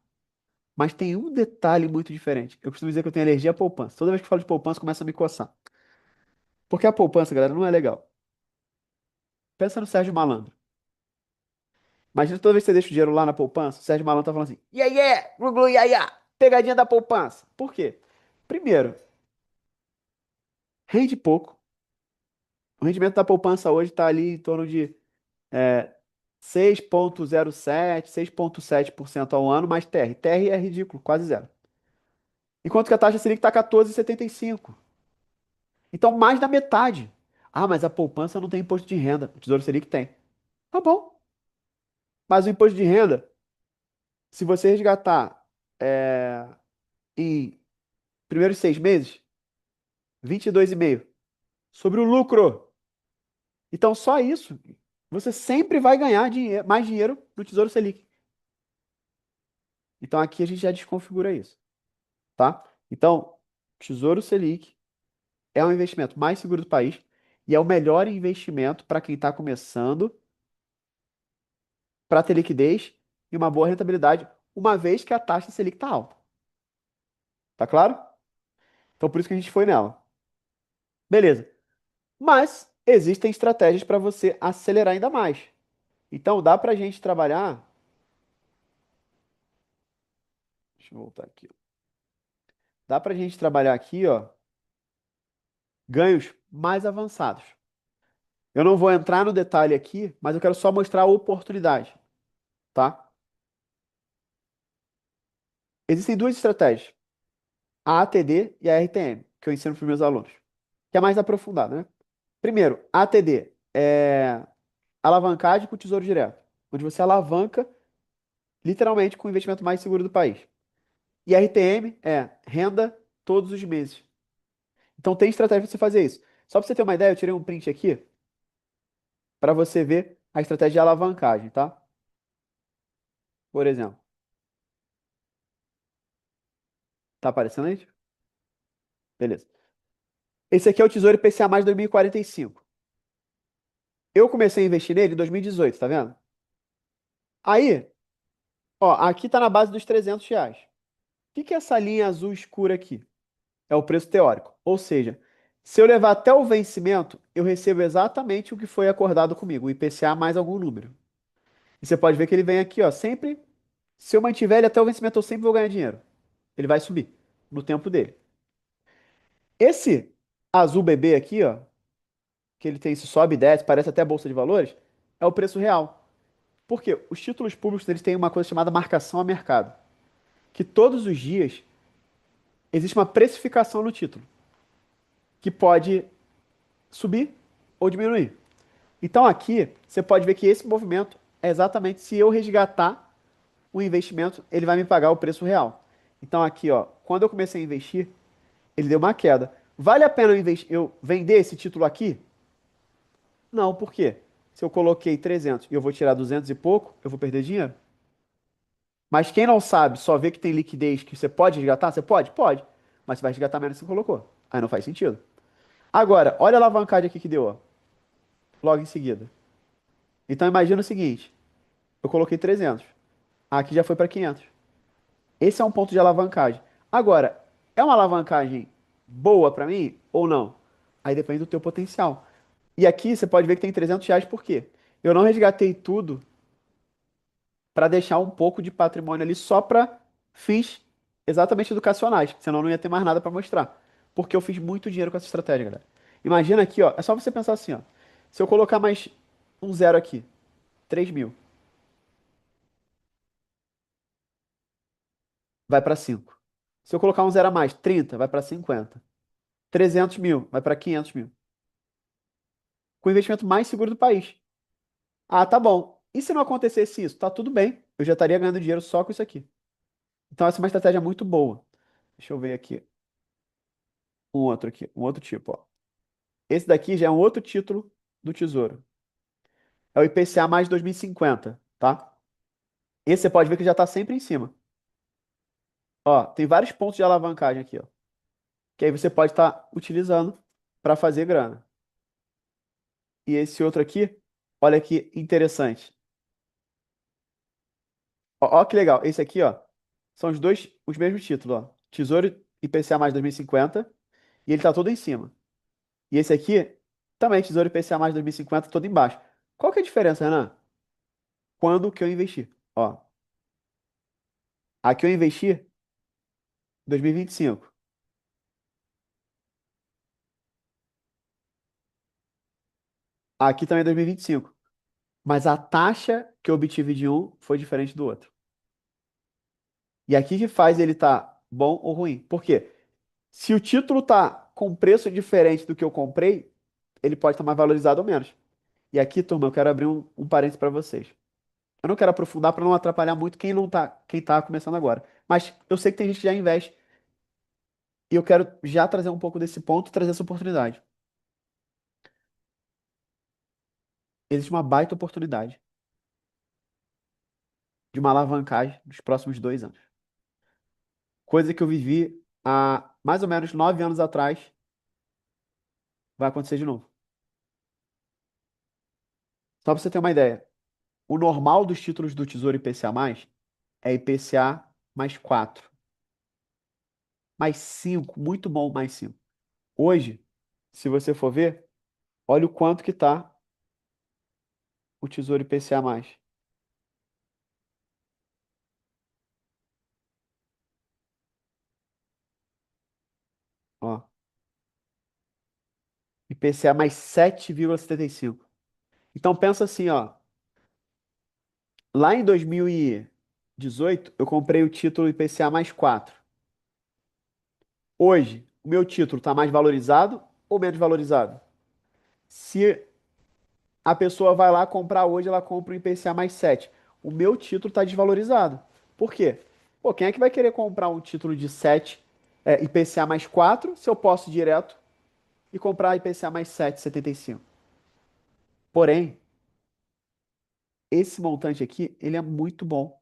mas tem um detalhe muito diferente. Eu costumo dizer que eu tenho alergia à poupança. Toda vez que eu falo de poupança, começa a me coçar. Porque a poupança, galera, não é legal. Pensa no Sérgio Malandro. Imagina toda vez que você deixa o dinheiro lá na poupança, o Sérgio Malandro tá falando assim, yeah, yeah, glu, glu, yeah, yeah, pegadinha da poupança. Por quê? Primeiro, rende pouco. O rendimento da poupança hoje está ali em torno de é, 6,07, 6,7% ao ano, mais TR. TR é ridículo, quase zero. Enquanto que a taxa Selic está 14,75. Então, mais da metade. Ah, mas a poupança não tem imposto de renda. O Tesouro Selic tem. Tá bom. Mas o imposto de renda, se você resgatar é, em primeiros 6 meses, 22,5 sobre o lucro. Então, só isso, você sempre vai ganhar mais dinheiro no Tesouro Selic. Então, aqui a gente já desconfigura isso, tá? Então, Tesouro Selic é o investimento mais seguro do país e é o melhor investimento para quem está começando, para ter liquidez e uma boa rentabilidade, uma vez que a taxa Selic está alta. Tá claro? Então, por isso que a gente foi nela. Beleza. Mas existem estratégias para você acelerar ainda mais. Então, dá para a gente trabalhar. Deixa eu voltar aqui. Dá para a gente trabalhar aqui, ó, ganhos mais avançados. Eu não vou entrar no detalhe aqui, mas eu quero só mostrar a oportunidade, tá? Existem duas estratégias, a ATD e a RTM, que eu ensino para os meus alunos, que é mais aprofundado, né? Primeiro, a ATD é alavancagem com o Tesouro Direto, onde você alavanca literalmente com o investimento mais seguro do país. E a RTM é renda todos os meses. Então tem estratégia para você fazer isso. Só para você ter uma ideia, eu tirei um print aqui para você ver a estratégia de alavancagem, tá? Por exemplo. Tá aparecendo aí? Beleza. Esse aqui é o Tesouro IPCA mais 2045. Eu comecei a investir nele em 2018, tá vendo? Aí, ó, aqui tá na base dos R$ 300. O que que é essa linha azul escura aqui? É o preço teórico. Ou seja, se eu levar até o vencimento, eu recebo exatamente o que foi acordado comigo, o IPCA mais algum número. E você pode ver que ele vem aqui, ó, sempre. Se eu mantiver ele até o vencimento, eu sempre vou ganhar dinheiro. Ele vai subir no tempo dele. Esse azul bebê aqui, ó, que ele tem esse sobe e desce, parece até bolsa de valores, é o preço real. Por quê? Os títulos públicos eles têm uma coisa chamada marcação a mercado, que todos os dias existe uma precificação no título, que pode subir ou diminuir. Então aqui você pode ver que esse movimento é exatamente se eu resgatar o investimento, ele vai me pagar o preço real. Então aqui, ó, quando eu comecei a investir, ele deu uma queda. Vale a pena eu vender esse título aqui? Não, por quê? Se eu coloquei 300 e eu vou tirar 200 e pouco, eu vou perder dinheiro. Mas quem não sabe, só vê que tem liquidez que você pode resgatar, você pode? Pode. Mas você vai resgatar menos do que você colocou. Aí não faz sentido. Agora, olha a alavancagem aqui que deu, ó, logo em seguida. Então imagina o seguinte, eu coloquei 300. Aqui já foi para 500. Esse é um ponto de alavancagem. Agora, é uma alavancagem boa para mim ou não? Aí depende do teu potencial. E aqui você pode ver que tem R$ 300 por quê? Eu não resgatei tudo para deixar um pouco de patrimônio ali só para fins exatamente educacionais, senão não ia ter mais nada para mostrar. Porque eu fiz muito dinheiro com essa estratégia, galera. Imagina aqui, ó, é só você pensar assim, ó. Se eu colocar mais um zero aqui, 3.000, vai para 5. Se eu colocar um zero a mais, 30, vai para 50. 300.000, vai para 500.000. Com o investimento mais seguro do país. Ah, tá bom. E se não acontecesse isso? Tá tudo bem. Eu já estaria ganhando dinheiro só com isso aqui. Então essa é uma estratégia muito boa. Deixa eu ver aqui. Um outro aqui. Um outro tipo, ó. Esse daqui já é um outro título do Tesouro. É o IPCA mais 2050, tá? Esse você pode ver que já está sempre em cima. Ó, tem vários pontos de alavancagem aqui, ó. Que aí você pode estar utilizando para fazer grana. E esse outro aqui, olha que interessante. Ó, ó que legal. Esse aqui, ó, são os dois, os mesmos títulos, ó. Tesouro IPCA mais 2050 e ele tá todo em cima. E esse aqui, também Tesouro IPCA mais 2050, todo embaixo. Qual que é a diferença, Renan? Quando que eu investi? Ó, aqui eu investi em 2025. Aqui também é 2025. Mas a taxa que eu obtive de um foi diferente do outro. E aqui que faz ele tá bom ou ruim. Por quê? Se o título tá com preço diferente do que eu comprei, ele pode estar mais valorizado ou menos. E aqui, turma, eu quero abrir um parênteses para vocês. Eu não quero aprofundar para não atrapalhar muito quem tá começando agora. Mas eu sei que tem gente que já investe e eu quero já trazer um pouco desse ponto, trazer essa oportunidade. Existe uma baita oportunidade de uma alavancagem nos próximos 2 anos. Coisa que eu vivi há mais ou menos 9 anos atrás, vai acontecer de novo. Só para você ter uma ideia, o normal dos títulos do Tesouro IPCA+, é IPCA mais 4, mais 5, muito bom mais 5. Hoje, se você for ver, olha o quanto que tá o Tesouro IPCA+. Ó, IPCA mais 7,75. Então pensa assim, ó, lá em 2018 eu comprei o título IPCA mais 4. Hoje, o meu título está mais valorizado ou menos valorizado? Se a pessoa vai lá comprar hoje, ela compra o IPCA mais 7. O meu título está desvalorizado. Por quê? Pô, quem é que vai querer comprar um título de 7, IPCA mais 4, se eu posso ir direto e comprar IPCA mais 7,75? Porém, esse montante aqui, ele é muito bom.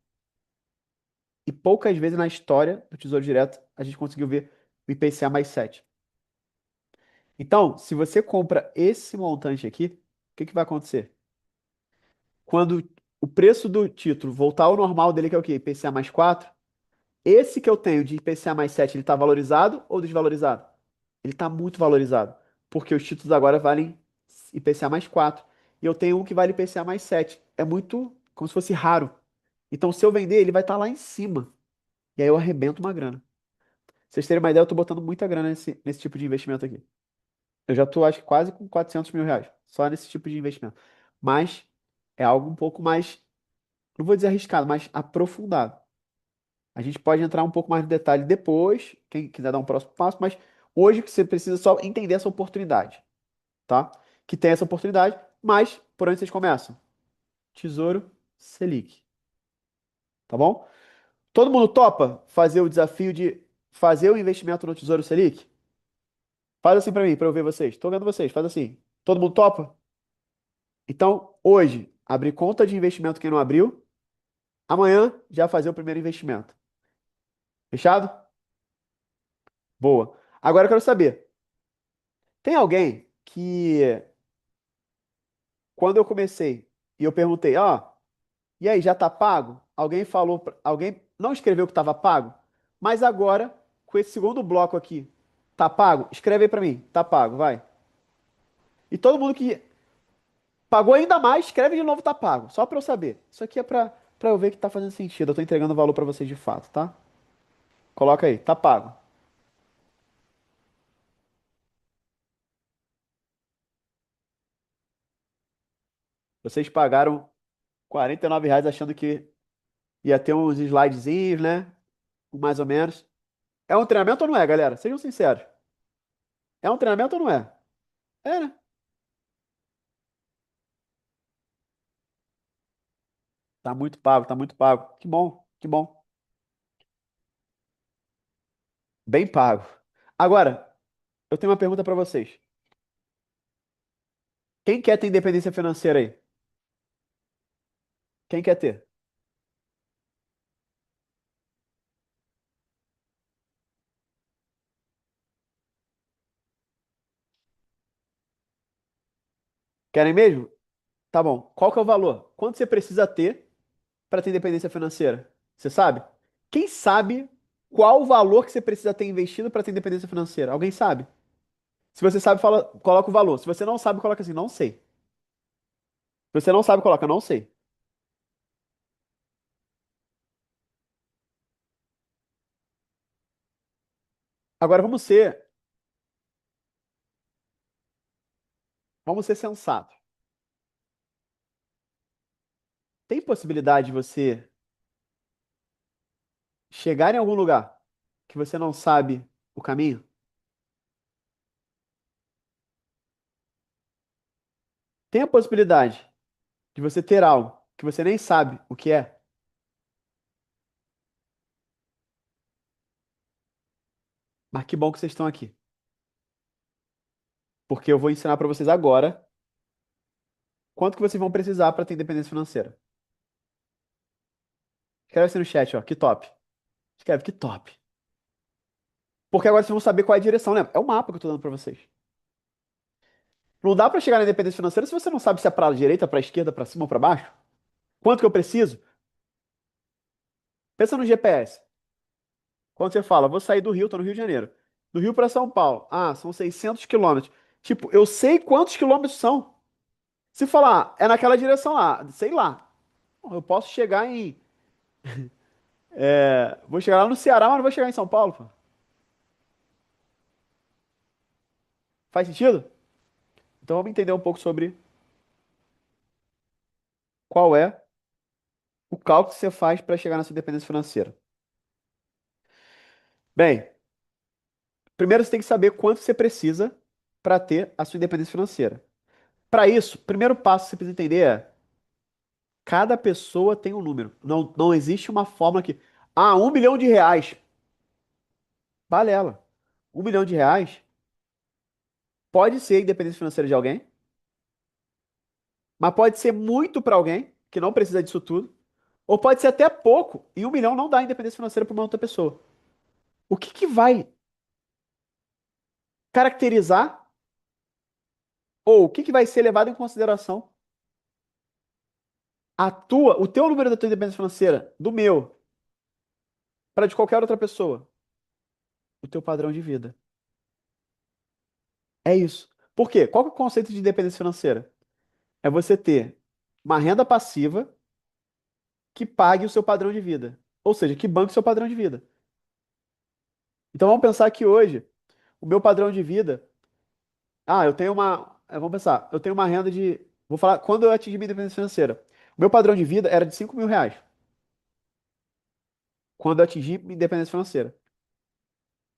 e poucas vezes na história do Tesouro Direto a gente conseguiu ver o IPCA mais 7. Então, se você compra esse montante aqui, o que que vai acontecer? Quando o preço do título voltar ao normal dele, que é o quê? IPCA mais 4, esse que eu tenho de IPCA mais 7, ele está valorizado ou desvalorizado? Ele está muito valorizado, porque os títulos agora valem IPCA mais 4. E eu tenho um que vale IPCA mais 7. É muito como se fosse raro. Então, se eu vender, ele vai estar lá em cima. E aí eu arrebento uma grana. Pra vocês terem uma ideia, eu tô botando muita grana nesse tipo de investimento aqui. Eu já tô, acho que quase com 400 mil reais. Só nesse tipo de investimento. Mas é algo um pouco mais, não vou dizer arriscado, mas aprofundado. A gente pode entrar um pouco mais no detalhe depois, quem quiser dar um próximo passo, mas hoje que você precisa só entender essa oportunidade, tá? Que tem essa oportunidade, mas por onde vocês começam? Tesouro Selic, tá bom? Todo mundo topa fazer o desafio de fazer o investimento no Tesouro Selic? Faz assim pra mim, pra eu ver vocês. Tô vendo vocês, faz assim. Todo mundo topa? Então, hoje, abrir conta de investimento quem não abriu. Amanhã, já fazer o primeiro investimento. Fechado? Boa. Agora eu quero saber, tem alguém que, quando eu comecei e eu perguntei, ó, e aí, já tá pago? Alguém falou, alguém não escreveu que tava pago, mas agora, com esse segundo bloco aqui, tá pago? Escreve aí pra mim, tá pago, vai. E todo mundo que pagou ainda mais, escreve de novo, tá pago. Só pra eu saber. Isso aqui é pra eu ver que tá fazendo sentido. Eu tô entregando valor pra vocês de fato, tá? Coloca aí, tá pago. Vocês pagaram R$ 49 achando que ia ter uns slidezinhos, né? Mais ou menos. É um treinamento ou não é, galera? Sejam sinceros. É um treinamento ou não é? É, né? Tá muito pago, tá muito pago. Que bom, que bom. Bem pago. Agora, eu tenho uma pergunta pra vocês. Quem quer ter independência financeira aí? Quem quer ter? Querem mesmo? Tá bom. Qual que é o valor? Quanto você precisa ter para ter independência financeira? Você sabe? Quem sabe qual o valor que você precisa ter investido para ter independência financeira? Alguém sabe? Se você sabe, fala, coloca o valor. Se você não sabe, coloca assim, não sei. Se você não sabe, coloca não sei. Agora vamos ser sensatos. Tem possibilidade de você chegar em algum lugar que você não sabe o caminho? Tem a possibilidade de você ter algo que você nem sabe o que é? Mas que bom que vocês estão aqui, porque eu vou ensinar para vocês agora quanto que vocês vão precisar para ter independência financeira. Escreve assim no chat, ó, que top. Escreve que top. Porque agora vocês vão saber qual é a direção, né? É o mapa que eu tô dando para vocês. Não dá para chegar na independência financeira se você não sabe se é para direita, para esquerda, para cima ou para baixo. Quanto que eu preciso? Pensa no GPS. Quando você fala, vou sair do Rio, tô no Rio de Janeiro. Do Rio para São Paulo. Ah, são 600 quilômetros. Tipo, eu sei quantos quilômetros são. Se falar, é naquela direção lá, sei lá. Eu posso chegar em. Vou chegar lá no Ceará, mas não vou chegar em São Paulo, pô. Faz sentido? Então vamos entender um pouco sobre qual é o cálculo que você faz para chegar na sua independência financeira. Bem, primeiro você tem que saber quanto você precisa para ter a sua independência financeira. Para isso, o primeiro passo que você precisa entender é: cada pessoa tem um número. Não existe uma fórmula que. Ah, R$ 1 milhão. Balela. R$ 1 milhão pode ser a independência financeira de alguém, mas pode ser muito para alguém que não precisa disso tudo. Ou pode ser até pouco, e 1 milhão não dá independência financeira para uma outra pessoa. O que que vai caracterizar, ou o que que vai ser levado em consideração o teu número da tua independência financeira, do meu, para de qualquer outra pessoa? O teu padrão de vida. É isso. Por quê? Qual que é o conceito de independência financeira? É você ter uma renda passiva que pague o seu padrão de vida. Ou seja, que banque o seu padrão de vida. Então vamos pensar que hoje, o meu padrão de vida. Ah, eu tenho uma. Vamos pensar, eu tenho uma renda de. Vou falar, quando eu atingi minha independência financeira. O meu padrão de vida era de 5 mil reais. Quando eu atingi minha independência financeira.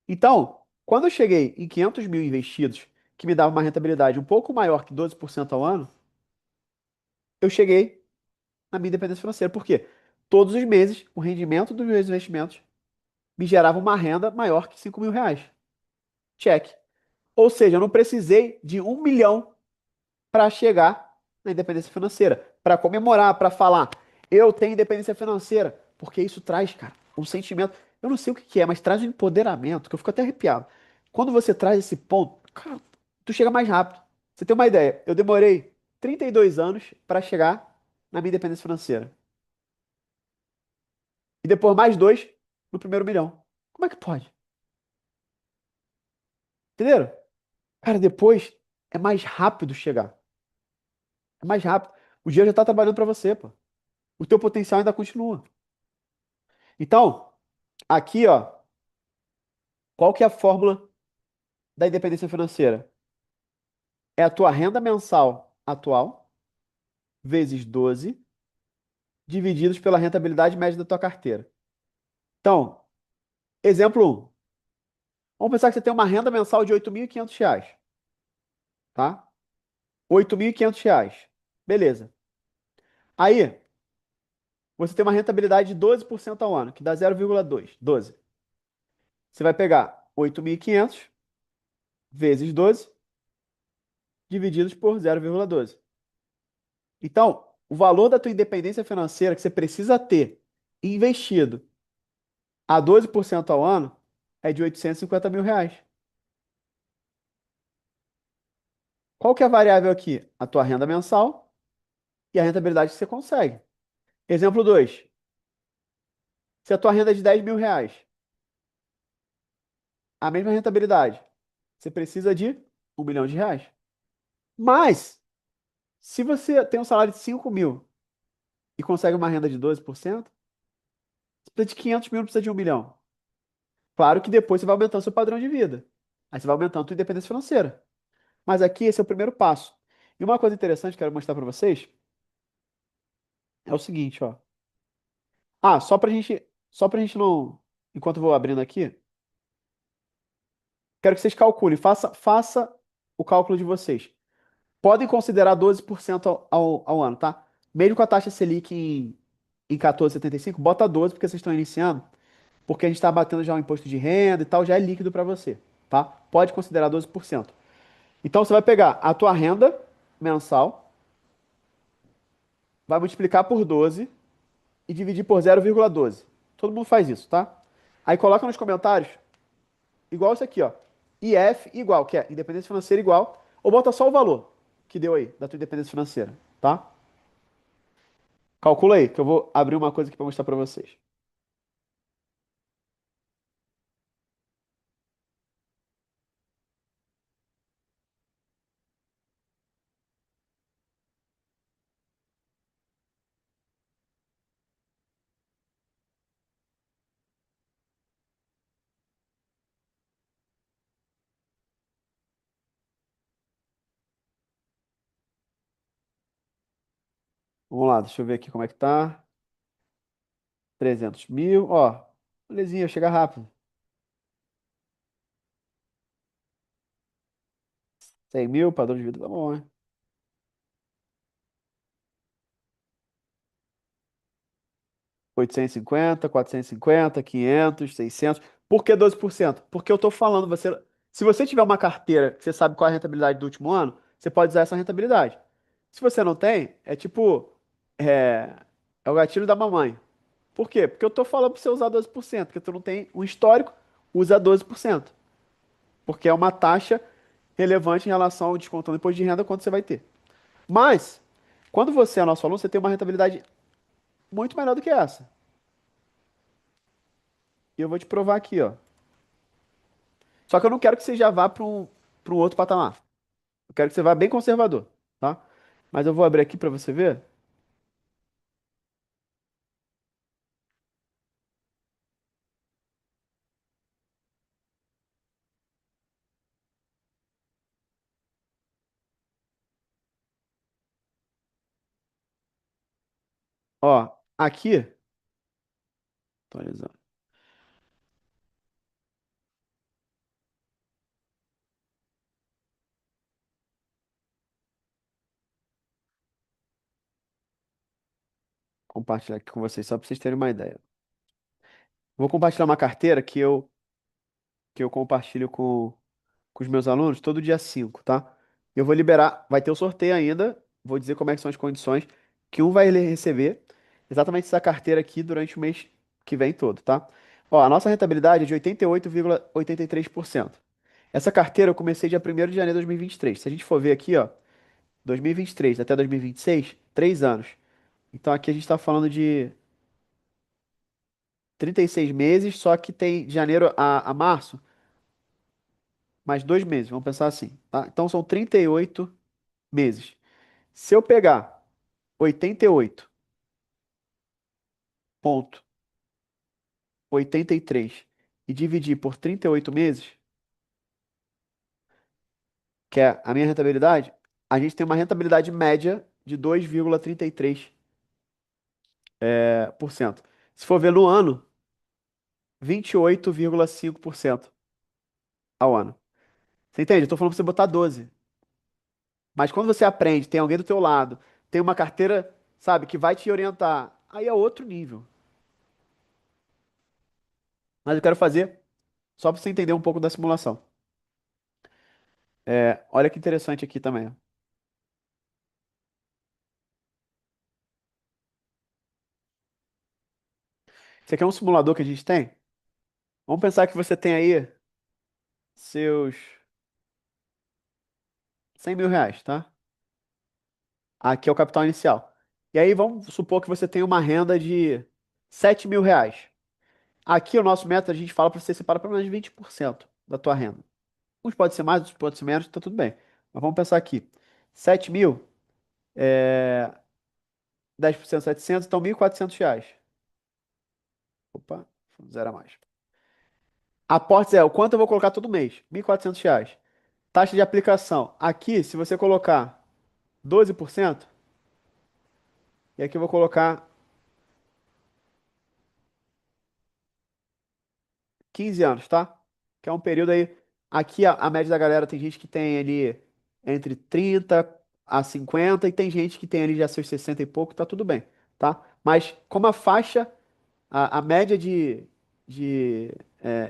Então, quando eu cheguei em 500 mil investidos, que me dava uma rentabilidade um pouco maior que 12% ao ano, eu cheguei na minha independência financeira. Por quê? Todos os meses, o rendimento dos meus investimentos me gerava uma renda maior que 5 mil reais. Check. Ou seja, eu não precisei de 1 milhão para chegar na independência financeira, para comemorar, para falar, eu tenho independência financeira, porque isso traz, cara, um sentimento. Eu não sei o que que é, mas traz um empoderamento, que eu fico até arrepiado. Quando você traz esse ponto, cara, tu chega mais rápido. Você tem uma ideia? Eu demorei 32 anos para chegar na minha independência financeira. E depois mais dois no primeiro milhão. Como é que pode? Entenderam? Cara, depois é mais rápido chegar. É mais rápido. O dia já tá trabalhando para você, pô. O teu potencial ainda continua. Então, aqui, ó, qual que é a fórmula da independência financeira? É a tua renda mensal atual vezes 12 divididos pela rentabilidade média da tua carteira. Então, exemplo um. Vamos pensar que você tem uma renda mensal de R$ 8.500, tá? R$ 8.500. Beleza. Aí, você tem uma rentabilidade de 12% ao ano, que dá 0,2. 12. Você vai pegar 8.500 vezes 12 divididos por 0,12. Então, o valor da tua independência financeira que você precisa ter investido a 12% ao ano é de 850 mil reais. Qual que é a variável aqui? A tua renda mensal e a rentabilidade que você consegue. Exemplo 2. Se a tua renda é de 10 mil reais, a mesma rentabilidade, você precisa de 1 milhão de reais. Mas, se você tem um salário de 5 mil e consegue uma renda de 12%, você precisa de 500 mil, não precisa de 1 milhão. Claro que depois você vai aumentando seu padrão de vida. Aí você vai aumentando a tua independência financeira. Mas aqui esse é o primeiro passo. E uma coisa interessante que eu quero mostrar para vocês é o seguinte, ó. Ah, só pra gente não, enquanto eu vou abrindo aqui, quero que vocês calculem, faça o cálculo de vocês. Podem considerar 12% ao ano, tá? Mesmo com a taxa Selic em 14,75, bota 12 porque vocês estão iniciando, porque a gente está batendo já o imposto de renda e tal, já é líquido para você, tá? Pode considerar 12%. Então você vai pegar a tua renda mensal, vai multiplicar por 12 e dividir por 0,12. Todo mundo faz isso, tá? Aí coloca nos comentários, igual isso aqui, ó. IF igual, que é independência financeira igual, ou bota só o valor que deu aí da tua independência financeira, tá? Calcula aí, que eu vou abrir uma coisa aqui para mostrar para vocês. Vamos lá, deixa eu ver aqui como é que tá. 300 mil, ó. Belezinha, chega rápido. 100 mil, padrão de vida, tá bom, hein? 850, 450, 500, 600. Por que 12%? Porque eu tô falando, se você tiver uma carteira que você sabe qual é a rentabilidade do último ano, você pode usar essa rentabilidade. Se você não tem, é tipo, é, É o gatilho da mamãe. Por quê? Porque eu tô falando pra você usar 12%, porque tu não tem um histórico, usa 12%. Porque é uma taxa relevante em relação ao descontando do imposto de renda quanto você vai ter. Mas, quando você é nosso aluno, você tem uma rentabilidade muito melhor do que essa. E eu vou te provar aqui, ó. Só que eu não quero que você já vá para um outro patamar. Eu quero que você vá bem conservador, tá? Mas eu vou abrir aqui para você ver. Ó, aqui, atualizando, compartilhar aqui com vocês só para vocês terem uma ideia. Vou compartilhar uma carteira que eu compartilho com os meus alunos todo dia 5, tá? Eu vou liberar, vai ter o sorteio ainda, vou dizer como é que são as condições, que um vai receber exatamente essa carteira aqui durante o mês que vem todo, tá? Ó, a nossa rentabilidade é de 88,83%. Essa carteira eu comecei dia 1º de janeiro de 2023. Se a gente for ver aqui, ó, 2023 até 2026, 3 anos. Então aqui a gente está falando de 36 meses, só que tem de janeiro a março, mais 2 meses, vamos pensar assim, tá? Então são 38 meses. Se eu pegar 88,83 e dividir por 38 meses, que é a minha rentabilidade, a gente tem uma rentabilidade média de 2,33%. Por cento. Se for ver no ano, 28,5% ao ano. Você entende? Eu tô falando pra você botar 12. Mas quando você aprende, tem alguém do teu lado, tem uma carteira, sabe, que vai te orientar, aí é outro nível. Mas eu quero fazer só pra você entender um pouco da simulação. Olha que interessante aqui também, ó. Esse aqui é um simulador que a gente tem. Vamos pensar que você tem aí seus R$ 100.000, tá? Aqui é o capital inicial. E aí vamos supor que você tem uma renda de R$ 7.000. Aqui o nosso método, a gente fala para você separar pelo menos 20% da tua renda. Uns pode ser mais, outros pode ser menos, tá tudo bem. Mas vamos pensar aqui. 7.000, é, 10% 700, então R$ 1.400. Opa, zero a mais. Aportes é o quanto eu vou colocar todo mês. R$ 1.400. Taxa de aplicação. Aqui, se você colocar 12%, e aqui eu vou colocar 15 anos, tá? Que é um período aí. Aqui a média da galera tem gente que tem ali entre 30 a 50 e tem gente que tem ali já seus 60 e pouco, tá tudo bem, tá? Mas como a faixa, a média de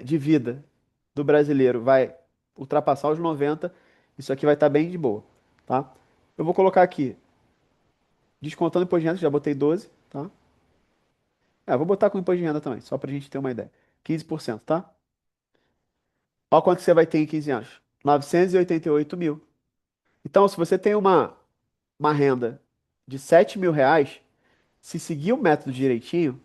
vida do brasileiro vai ultrapassar os 90, isso aqui vai estar bem de boa, tá? Eu vou colocar aqui, descontando imposto de renda, já botei 12, tá? Vou botar com imposto de renda também, só pra gente ter uma ideia. 15%, tá? Olha quanto você vai ter em 15 anos. 988 mil. Então, se você tem uma renda de R$ 7.000, se seguir o método direitinho,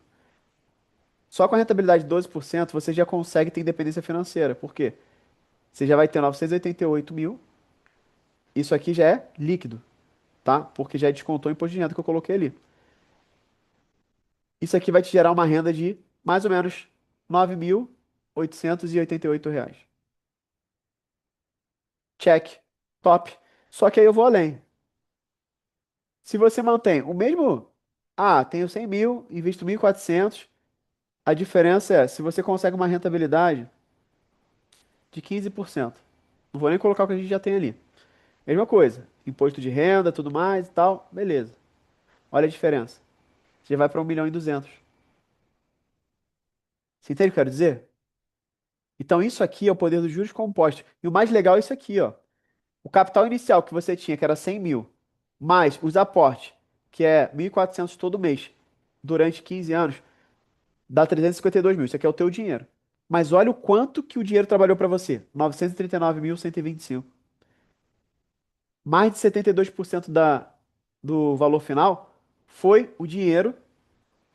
só com a rentabilidade de 12%, você já consegue ter independência financeira. Por quê? Você já vai ter 988 mil. Isso aqui já é líquido, tá? Porque já descontou o imposto de renda que eu coloquei ali. Isso aqui vai te gerar uma renda de mais ou menos R$ 9.888. Check. Top. Só que aí eu vou além. Se você mantém o mesmo. Ah, tenho 100 mil, invisto 1.400. A diferença é se você consegue uma rentabilidade de 15%. Não vou nem colocar o que a gente já tem ali. Mesma coisa. Imposto de renda, tudo mais e tal. Beleza. Olha a diferença. Você vai para 1.200.000. Você entende o que eu quero dizer? Então isso aqui é o poder dos juros compostos. E o mais legal é isso aqui, ó. O capital inicial que você tinha, que era 100 mil, mais os aportes, que é 1.400 todo mês. durante 15 anos, dá 352 mil. Isso aqui é o teu dinheiro. Mas olha o quanto que o dinheiro trabalhou para você. 939.125. Mais de 72% do valor final foi o dinheiro,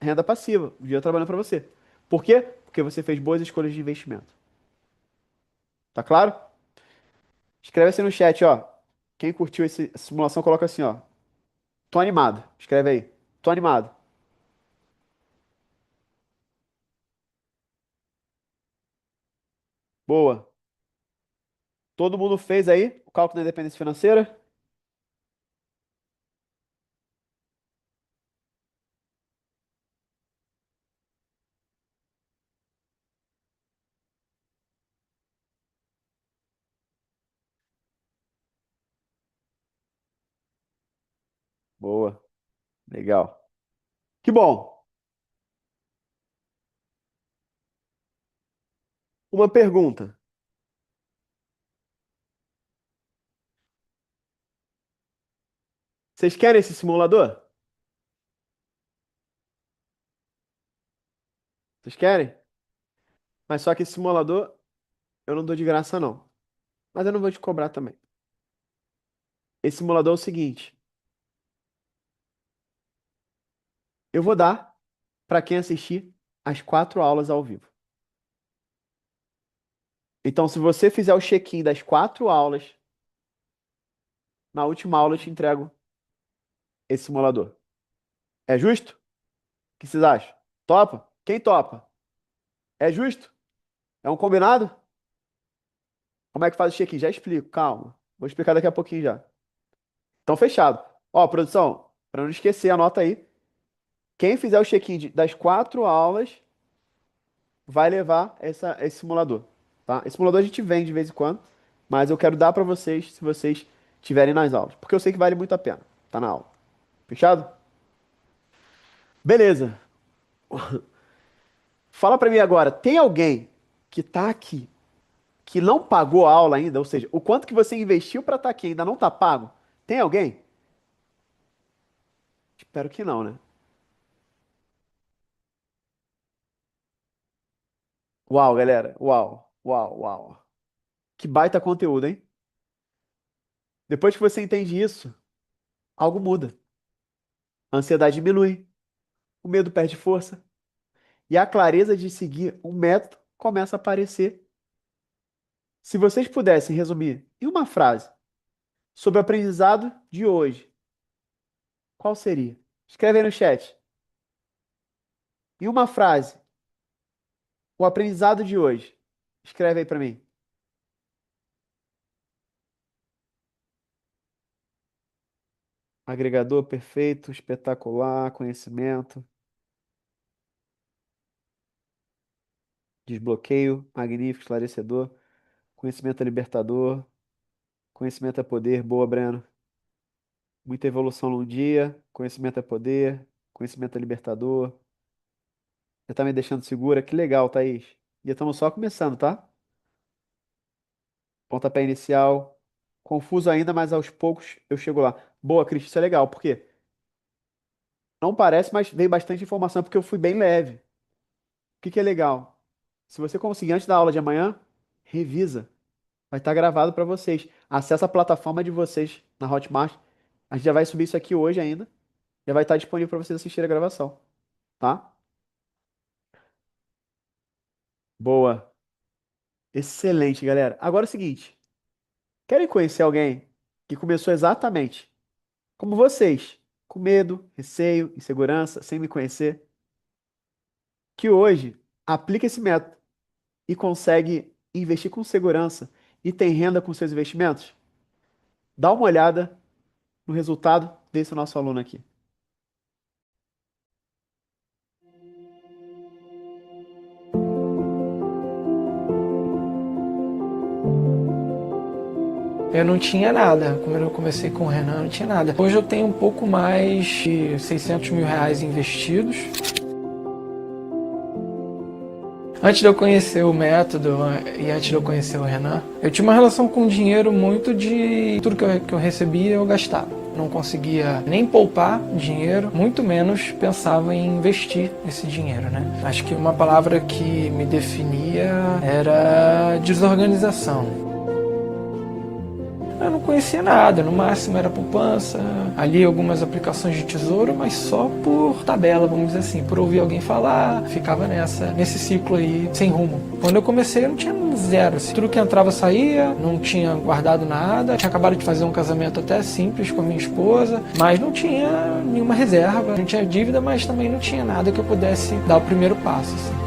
renda passiva, o dinheiro trabalhando para você. Por quê? Porque você fez boas escolhas de investimento. Tá claro? Escreve assim no chat, ó. Quem curtiu essa simulação, coloca assim, ó. Tô animado. Escreve aí. Tô animado. Boa. Todo mundo fez aí o cálculo da independência financeira? Boa. Legal. Que bom. Uma pergunta. Vocês querem esse simulador? Vocês querem? Mas só que esse simulador eu não dou de graça, não. Mas eu não vou te cobrar também. Esse simulador é o seguinte: eu vou dar para quem assistir as 4 aulas ao vivo. Então, se você fizer o check-in das 4 aulas, na última aula eu te entrego esse simulador. É justo? O que vocês acham? Topa? Quem topa? É justo? É um combinado? Como é que faz o check-in? Já explico, calma. Vou explicar daqui a pouquinho já. Então, fechado. Ó, produção, para não esquecer, anota aí. Quem fizer o check-in das 4 aulas vai levar esse simulador, tá? Esse simulador a gente vende de vez em quando, mas eu quero dar para vocês se vocês tiverem nas aulas, porque eu sei que vale muito a pena. Tá na aula. Fechado? Beleza. Fala para mim agora, tem alguém que tá aqui que não pagou a aula ainda, ou seja, o quanto que você investiu para estar aqui ainda não tá pago? Tem alguém? Espero que não, né? Uau, galera. Uau, uau, uau. Que baita conteúdo, hein? Depois que você entende isso, algo muda. A ansiedade diminui, o medo perde força e a clareza de seguir um método começa a aparecer. Se vocês pudessem resumir em uma frase sobre o aprendizado de hoje, qual seria? Escreve aí no chat. Em uma frase, o aprendizado de hoje. Escreve aí para mim. Agregador perfeito, espetacular, conhecimento, desbloqueio, magnífico, esclarecedor, conhecimento é libertador, conhecimento é poder, boa, Breno. Muita evolução num dia, conhecimento é poder, conhecimento é libertador. Já tá me deixando segura? Que legal, Thaís. E estamos só começando, tá? Pontapé inicial. Confuso ainda, mas aos poucos eu chego lá. Boa, Cris, isso é legal, porque não parece, mas veio bastante informação porque eu fui bem leve. O que que é legal? Se você conseguir antes da aula de amanhã, revisa. Vai estar gravado para vocês. Acesse a plataforma de vocês na Hotmart. A gente já vai subir isso aqui hoje ainda. Já vai estar disponível para vocês assistirem a gravação, tá? Boa. Excelente, galera. Agora é o seguinte: querem conhecer alguém que começou exatamente como vocês, com medo, receio, insegurança, sem me conhecer, que hoje aplica esse método e consegue investir com segurança e tem renda com seus investimentos? Dá uma olhada no resultado desse nosso aluno aqui. Eu não tinha nada, quando eu comecei com o Renan, eu não tinha nada. Hoje eu tenho um pouco mais de 600 mil reais investidos. Antes de eu conhecer o método e antes de eu conhecer o Renan, eu tinha uma relação com o dinheiro muito de tudo que eu recebia eu gastava. não conseguia nem poupar dinheiro, muito menos pensava em investir esse dinheiro, né? Acho que uma palavra que me definia era desorganização. Eu não conhecia nada, no máximo era poupança, ali algumas aplicações de tesouro, mas só por tabela, vamos dizer assim, por ouvir alguém falar, ficava nesse ciclo aí, sem rumo. Quando eu comecei eu não tinha zero, assim. Tudo que entrava saía, não tinha guardado nada, tinha acabado de fazer um casamento até simples com a minha esposa, mas não tinha nenhuma reserva, não tinha dívida, mas também não tinha nada que eu pudesse dar o primeiro passo, assim.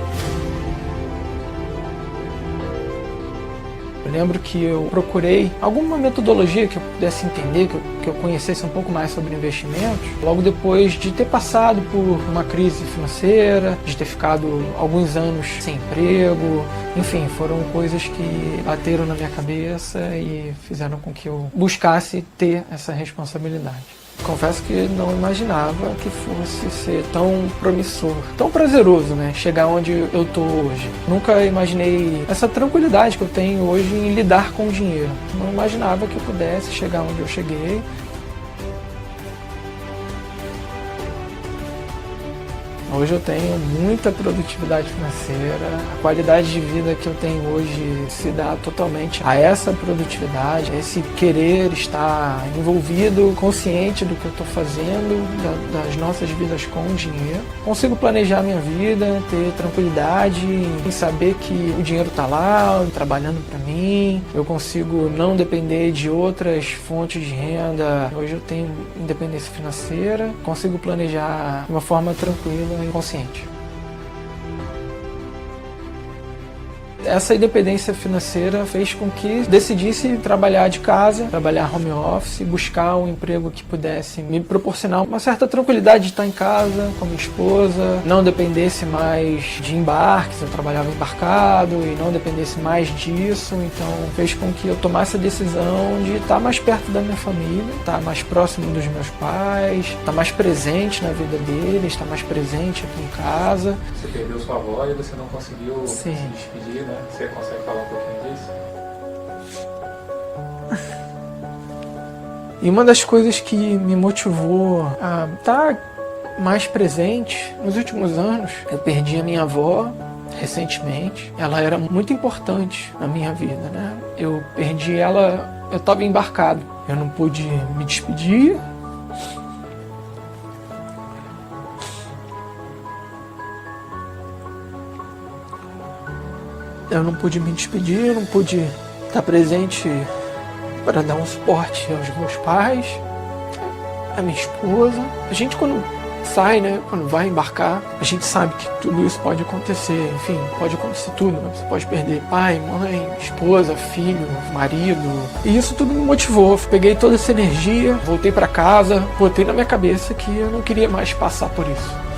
Eu lembro que eu procurei alguma metodologia que eu pudesse entender, que eu conhecesse um pouco mais sobre investimentos, logo depois de ter passado por uma crise financeira, de ter ficado alguns anos sem emprego, enfim, foram coisas que bateram na minha cabeça e fizeram com que eu buscasse ter essa responsabilidade. Confesso que não imaginava que fosse ser tão promissor, tão prazeroso, né? Chegar onde eu tô hoje. Nunca imaginei essa tranquilidade que eu tenho hoje em lidar com o dinheiro. Não imaginava que eu pudesse chegar onde eu cheguei. Hoje eu tenho muita produtividade financeira, a qualidade de vida que eu tenho hoje se dá totalmente a essa produtividade, a esse querer estar envolvido, consciente do que eu estou fazendo, das nossas vidas com o dinheiro. Consigo planejar minha vida, ter tranquilidade em saber que o dinheiro está lá, trabalhando para mim, eu consigo não depender de outras fontes de renda. Hoje eu tenho independência financeira, consigo planejar de uma forma tranquila inconsciente. Essa independência financeira fez com que decidisse trabalhar de casa, trabalhar home office, buscar um emprego que pudesse me proporcionar uma certa tranquilidade de estar em casa com a minha esposa, não dependesse mais de embarques, eu trabalhava embarcado e não dependesse mais disso, então fez com que eu tomasse a decisão de estar mais perto da minha família, estar mais próximo dos meus pais, estar mais presente na vida deles, estar mais presente aqui em casa. Você perdeu sua avó e você não conseguiu Sim. se despedir, né? Você consegue falar um pouquinho disso? E uma das coisas que me motivou a estar mais presente nos últimos anos, eu perdi a minha avó recentemente. Ela era muito importante na minha vida, né? Eu perdi ela, eu estava embarcado. Eu não pude me despedir. Eu não pude me despedir, eu não pude estar presente para dar um suporte aos meus pais, à minha esposa. A gente quando sai, né, quando vai embarcar, a gente sabe que tudo isso pode acontecer, enfim, pode acontecer tudo, né? Você pode perder pai, mãe, esposa, filho, marido. E isso tudo me motivou. Eu peguei toda essa energia, voltei para casa, botei na minha cabeça que eu não queria mais passar por isso.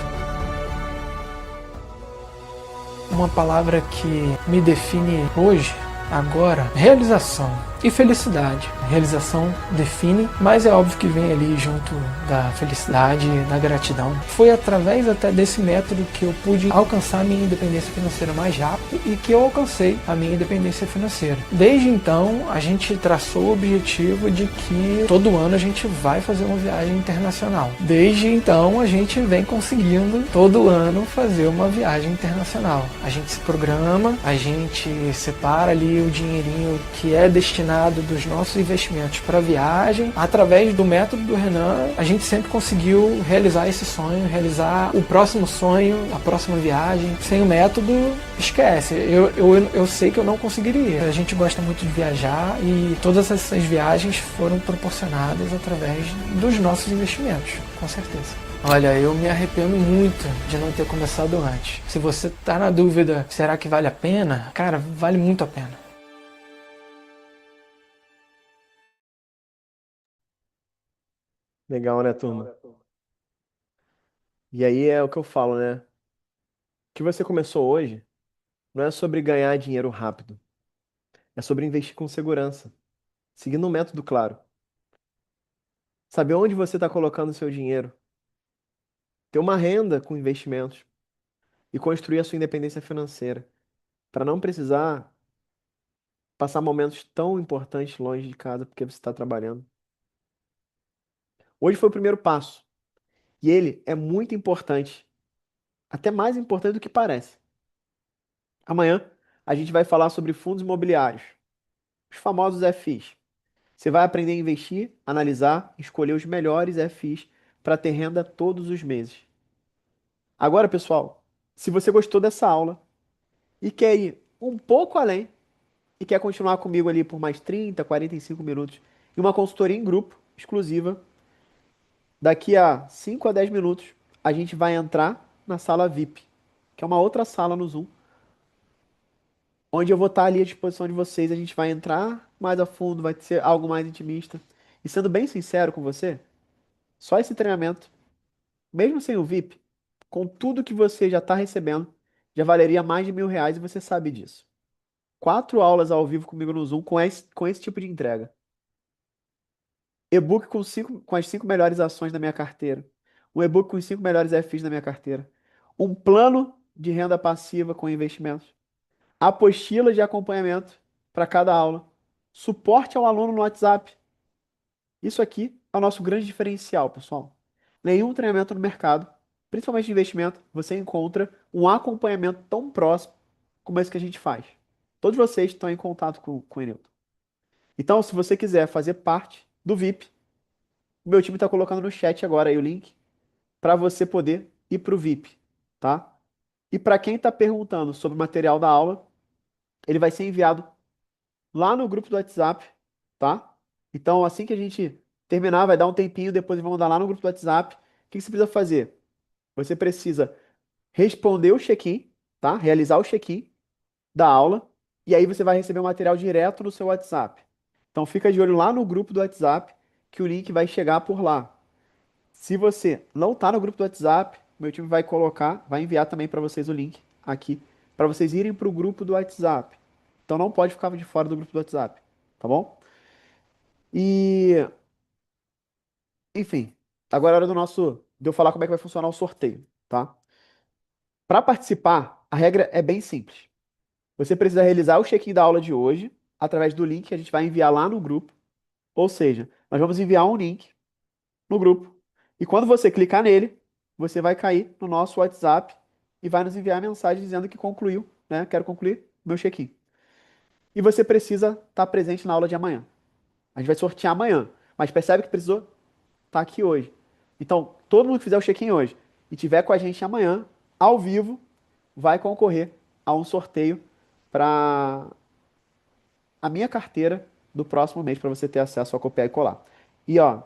Uma palavra que me define hoje, agora, realização e felicidade. Realização define, mas é óbvio que vem ali junto da felicidade, da gratidão. Foi através até desse método que eu pude alcançar a minha independência financeira mais rápido e que eu alcancei a minha independência financeira. Desde então, a gente traçou o objetivo de que todo ano a gente vai fazer uma viagem internacional. Desde então, a gente vem conseguindo todo ano fazer uma viagem internacional. A gente se programa, a gente separa ali o dinheirinho que é destinado dos nossos investimentos para viagem. Através do método do Renan, a gente sempre conseguiu realizar esse sonho, realizar o próximo sonho, a próxima viagem. Sem o método, esquece. Eu sei que eu não conseguiria. A gente gosta muito de viajar e todas essas viagens foram proporcionadas através dos nossos investimentos, com certeza. Olha, eu me arrependo muito de não ter começado antes. Se você está na dúvida, será que vale a pena? Cara, vale muito a pena. Legal, né, turma? E aí é o que eu falo, né? O que você começou hoje não é sobre ganhar dinheiro rápido, é sobre investir com segurança, seguindo um método claro. Saber onde você está colocando o seu dinheiro, ter uma renda com investimentos e construir a sua independência financeira, para não precisar passar momentos tão importantes longe de casa porque você está trabalhando. Hoje foi o primeiro passo. E ele é muito importante, até mais importante do que parece. Amanhã a gente vai falar sobre fundos imobiliários, os famosos FIs. Você vai aprender a investir, analisar, escolher os melhores FIs para ter renda todos os meses. Agora, pessoal, se você gostou dessa aula e quer ir um pouco além e quer continuar comigo ali por mais 30, 45 minutos em uma consultoria em grupo exclusiva, daqui a 5 a 10 minutos a gente vai entrar na sala VIP, que é uma outra sala no Zoom, onde eu vou estar ali à disposição de vocês. A gente vai entrar mais a fundo, vai ser algo mais intimista. E sendo bem sincero com você, só esse treinamento, mesmo sem o VIP, com tudo que você já está recebendo, já valeria mais de R$ 1.000 e você sabe disso. 4 aulas ao vivo comigo no Zoom com esse tipo de entrega. E-book com as 5 melhores ações da minha carteira. Um e-book com os 5 melhores FIs da minha carteira. Um plano de renda passiva com investimentos. Apostila de acompanhamento para cada aula. Suporte ao aluno no WhatsApp. Isso aqui é o nosso grande diferencial, pessoal. Nenhum treinamento no mercado, principalmente de investimento, você encontra um acompanhamento tão próximo como esse que a gente faz. Todos vocês estão em contato com o Enilton. Então, se você quiser fazer parte do VIP, o meu time está colocando no chat agora aí o link para você poder ir para o VIP, tá? E para quem está perguntando sobre o material da aula, ele vai ser enviado lá no grupo do WhatsApp, tá? Então, assim que a gente terminar, vai dar um tempinho, depois vamos mandar lá no grupo do WhatsApp. O que que você precisa fazer? Você precisa responder o check-in, tá? Realizar o check-in da aula, e aí você vai receber o material direto no seu WhatsApp. Então, fica de olho lá no grupo do WhatsApp, que o link vai chegar por lá. Se você não está no grupo do WhatsApp, meu time vai colocar, vai enviar também para vocês o link aqui, para vocês irem para o grupo do WhatsApp. Então não pode ficar de fora do grupo do WhatsApp, tá bom? E, enfim, agora é hora de eu falar como é que vai funcionar o sorteio, tá? Para participar, a regra é bem simples. Você precisa realizar o check-in da aula de hoje através do link que a gente vai enviar lá no grupo. Ou seja, nós vamos enviar um link no grupo. E quando você clicar nele, você vai cair no nosso WhatsApp e vai nos enviar a mensagem dizendo que concluiu, né? Quero concluir meu check-in. E você precisa estar presente na aula de amanhã. A gente vai sortear amanhã, mas percebe que precisou estar aqui hoje. Então, todo mundo que fizer o check-in hoje e tiver com a gente amanhã, ao vivo, vai concorrer a um sorteio para a minha carteira do próximo mês para você ter acesso a copiar e colar. E ó,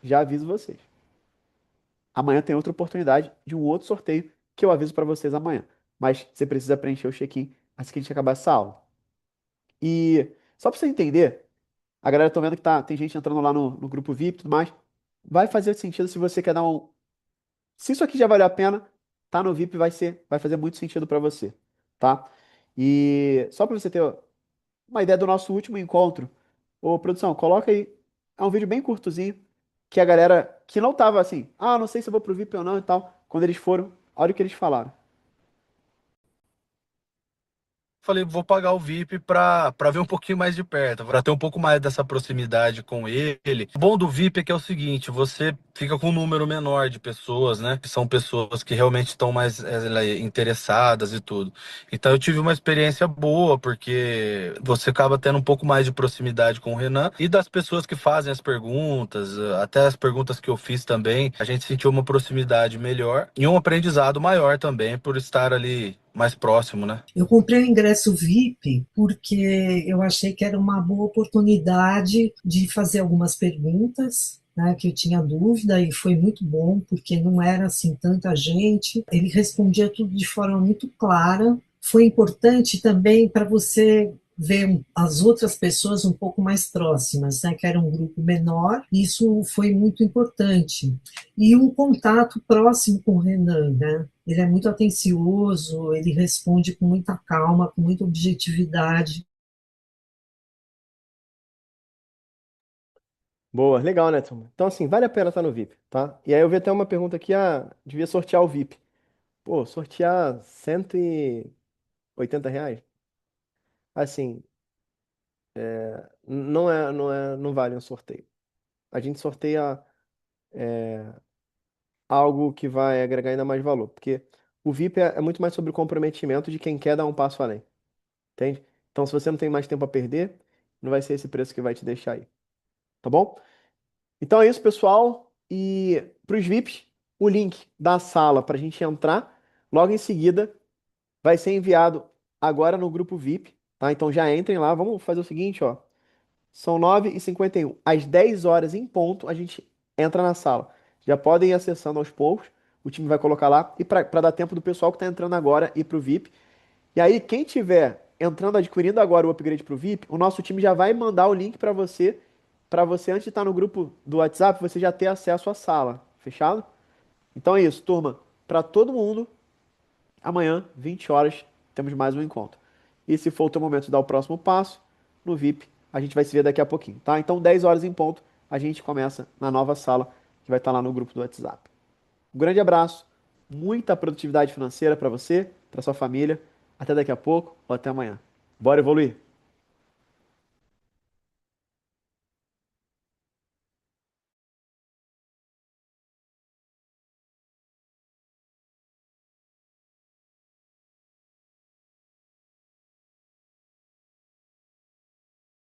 já aviso vocês. Amanhã tem outra oportunidade de um outro sorteio que eu aviso para vocês amanhã. Mas você precisa preencher o check-in assim que a gente acabar essa aula. E só para você entender, a galera tá vendo que tem gente entrando lá no grupo VIP e tudo mais. Vai fazer sentido se você quer dar um. Se isso aqui já valeu a pena, tá no VIP vai fazer muito sentido para você, tá? E só para você ter uma ideia do nosso último encontro, ô produção, coloca aí. É um vídeo bem curtozinho que a galera que não tava assim, ah, não sei se eu vou pro VIP ou não e tal, quando eles foram, olha o que eles falaram. Falei, vou pagar o VIP pra ver um pouquinho mais de perto, pra ter um pouco mais dessa proximidade com ele. O bom do VIP é que é o seguinte, você fica com um número menor de pessoas, né? Que são pessoas que realmente estão mais interessadas e tudo. Então eu tive uma experiência boa, porque você acaba tendo um pouco mais de proximidade com o Renan e das pessoas que fazem as perguntas, até as perguntas que eu fiz também, a gente sentiu uma proximidade melhor e um aprendizado maior também por estar ali mais próximo, né? Eu comprei o ingresso VIP porque eu achei que era uma boa oportunidade de fazer algumas perguntas, né, que eu tinha dúvida, e foi muito bom porque não era assim tanta gente. Ele respondia tudo de forma muito clara. Foi importante também para você ver as outras pessoas um pouco mais próximas, né, que era um grupo menor. Isso foi muito importante. E um contato próximo com o Renan, né? Ele é muito atencioso, ele responde com muita calma, com muita objetividade. Boa, legal, né, turma? Então, assim, vale a pena estar no VIP, tá? E aí eu vi até uma pergunta aqui, devia sortear o VIP. Pô, sortear R$ 180? Assim, não vale um sorteio. A gente sorteia algo que vai agregar ainda mais valor. Porque o VIP é muito mais sobre o comprometimento de quem quer dar um passo além. Entende? Então, se você não tem mais tempo a perder, não vai ser esse preço que vai te deixar aí. Tá bom? Então é isso, pessoal. E para os VIPs, o link da sala para a gente entrar, logo em seguida, vai ser enviado agora no grupo VIP, tá? Então já entrem lá. Vamos fazer o seguinte, ó. São 9h51. Às 10 horas em ponto, a gente entra na sala. Já podem ir acessando aos poucos. O time vai colocar lá. E para dar tempo do pessoal que está entrando agora ir para o VIP. E aí, quem tiver entrando, adquirindo agora o upgrade para o VIP, o nosso time já vai mandar o link para você antes de estar no grupo do WhatsApp, você já ter acesso à sala. Fechado? Então é isso, turma. Para todo mundo, amanhã, 20 horas, temos mais um encontro. E se for o teu momento de dar o próximo passo, no VIP, a gente vai se ver daqui a pouquinho, tá? Então, 10 horas em ponto, a gente começa na nova sala, que vai estar lá no grupo do WhatsApp. Um grande abraço, muita produtividade financeira para você, para sua família. Até daqui a pouco ou até amanhã. Bora evoluir!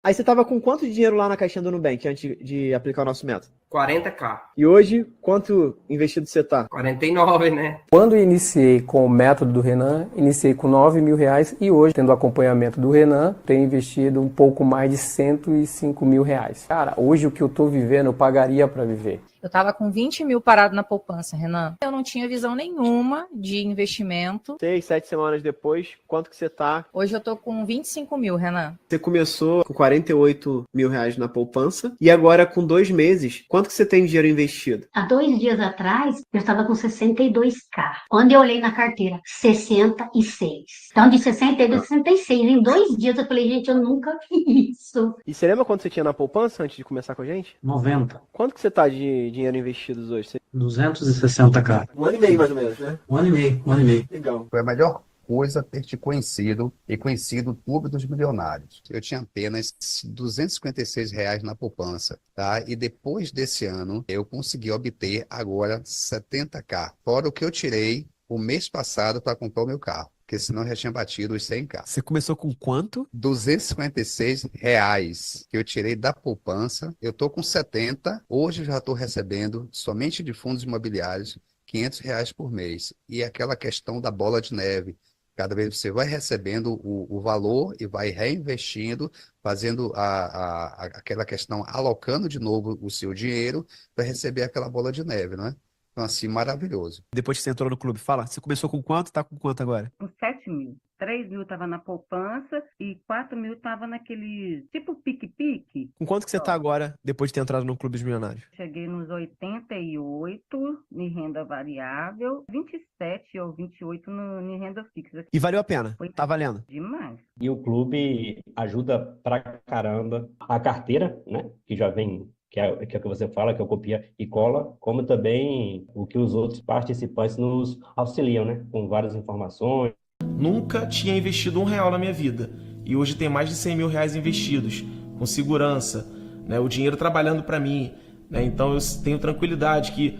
Aí você tava com quanto de dinheiro lá na caixinha do Nubank antes de aplicar o nosso método? 40k. E hoje, quanto investido você tá? 49, né? Quando eu iniciei com o método do Renan, iniciei com R$ 9.000 e hoje, tendo acompanhamento do Renan, tenho investido um pouco mais de R$ 105.000. Cara, hoje o que eu tô vivendo, eu pagaria para viver. Eu estava com 20 mil parado na poupança, Renan. Eu não tinha visão nenhuma de investimento. 6, 7 semanas depois, quanto que você tá? Hoje eu tô com 25 mil, Renan. Você começou com R$ 48.000 na poupança e agora com 2 meses, quanto que você tem de dinheiro investido? Há 2 dias atrás, eu estava com 62k. Quando eu olhei na carteira, 66. Então, de 62 a 66. Em 2 dias, eu falei, gente, eu nunca fiz isso. E você lembra quanto você tinha na poupança antes de começar com a gente? 90. Quanto que você tá de dinheiro investidos hoje? 260k. Um ano e meio, mais ou menos, né? Um ano e meio. Legal. Foi a melhor coisa ter te conhecido e conhecido o Clube dos Milionários. Eu tinha apenas R$ 256 na poupança, tá? E depois desse ano, eu consegui obter agora 70k. Fora o que eu tirei o mês passado para comprar o meu carro. Porque senão eu já tinha batido os 100k. Você começou com quanto? R$ 256 que eu tirei da poupança. Eu tô com 70. Hoje eu já estou recebendo, somente de fundos imobiliários, R$ 500 por mês. E aquela questão da bola de neve. Cada vez você vai recebendo o valor e vai reinvestindo, fazendo aquela questão, alocando de novo o seu dinheiro para receber aquela bola de neve, não é? Então, assim, maravilhoso. Depois que você entrou no clube, fala, você começou com quanto, tá com quanto agora? Com 7 mil. 3 mil estava na poupança e 4 mil estava naquele tipo pique-pique. Com quanto que você tá agora, depois de ter entrado no Clube dos Milionários? Cheguei nos 88 em renda variável, 27 ou 28 em renda fixa. E valeu a pena? Tá valendo? Demais. E o clube ajuda pra caramba a carteira, né? Que já vem, que é o que você fala, que é o copia e cola, como também o que os outros participantes nos auxiliam, né? Com várias informações. Nunca tinha investido R$1 na minha vida e hoje tem mais de R$100.000 investidos, com segurança, né? O dinheiro trabalhando para mim, né? Então eu tenho tranquilidade que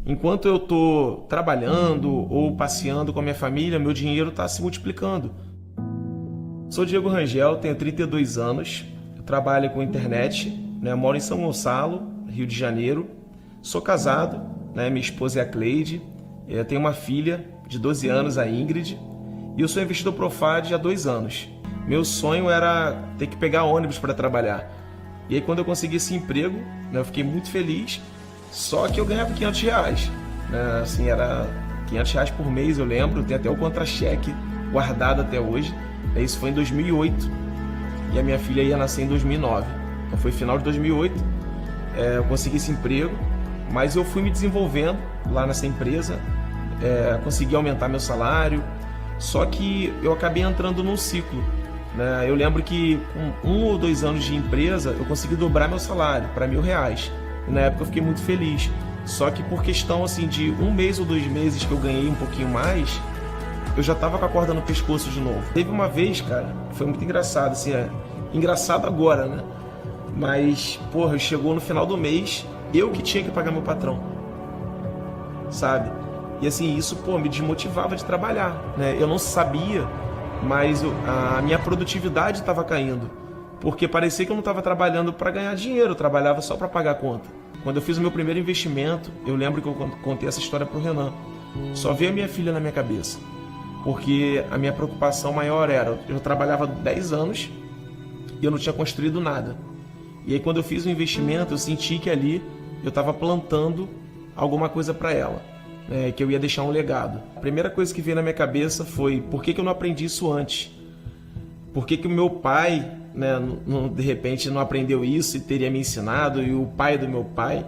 enquanto eu estou trabalhando ou passeando com a minha família, meu dinheiro está se multiplicando. Sou Diego Rangel, tenho 32 anos, eu trabalho com internet, né? Moro em São Gonçalo, Rio de Janeiro, sou casado, né? Minha esposa é a Cleide, eu tenho uma filha de 12 anos, a Ingrid, e eu sou investidor Profad há 2 anos. Meu sonho era ter que pegar ônibus para trabalhar. E aí quando eu consegui esse emprego, né, eu fiquei muito feliz, só que eu ganhava R$500. Né, assim, era R$500 por mês, eu lembro, eu tenho até o contra-cheque guardado até hoje. Isso foi em 2008 e a minha filha ia nascer em 2009. Então foi final de 2008, eu consegui esse emprego, mas eu fui me desenvolvendo lá nessa empresa, consegui aumentar meu salário, só que eu acabei entrando num ciclo, né? Eu lembro que com 1 ou 2 anos de empresa eu consegui dobrar meu salário para R$1.000. E na época eu fiquei muito feliz. Só que por questão assim de 1 mês ou 2 meses que eu ganhei um pouquinho mais, eu já tava com a corda no pescoço de novo. Teve uma vez, cara, foi muito engraçado, assim, engraçado agora, né? Mas, porra, chegou no final do mês, eu que tinha que pagar meu patrão, sabe? E assim, isso, pô, me desmotivava de trabalhar, né? Eu não sabia, mas a minha produtividade estava caindo, porque parecia que eu não estava trabalhando para ganhar dinheiro, eu trabalhava só para pagar a conta. Quando eu fiz o meu primeiro investimento, eu lembro que eu contei essa história pro Renan, só veio a minha filha na minha cabeça, porque a minha preocupação maior era, eu trabalhava 10 anos e eu não tinha construído nada. E aí quando eu fiz o investimento, eu senti que ali eu estava plantando alguma coisa para ela, né, que eu ia deixar um legado. A primeira coisa que veio na minha cabeça foi, por que eu não aprendi isso antes? Por que o meu pai, né, de repente não aprendeu isso e teria me ensinado, e o pai do meu pai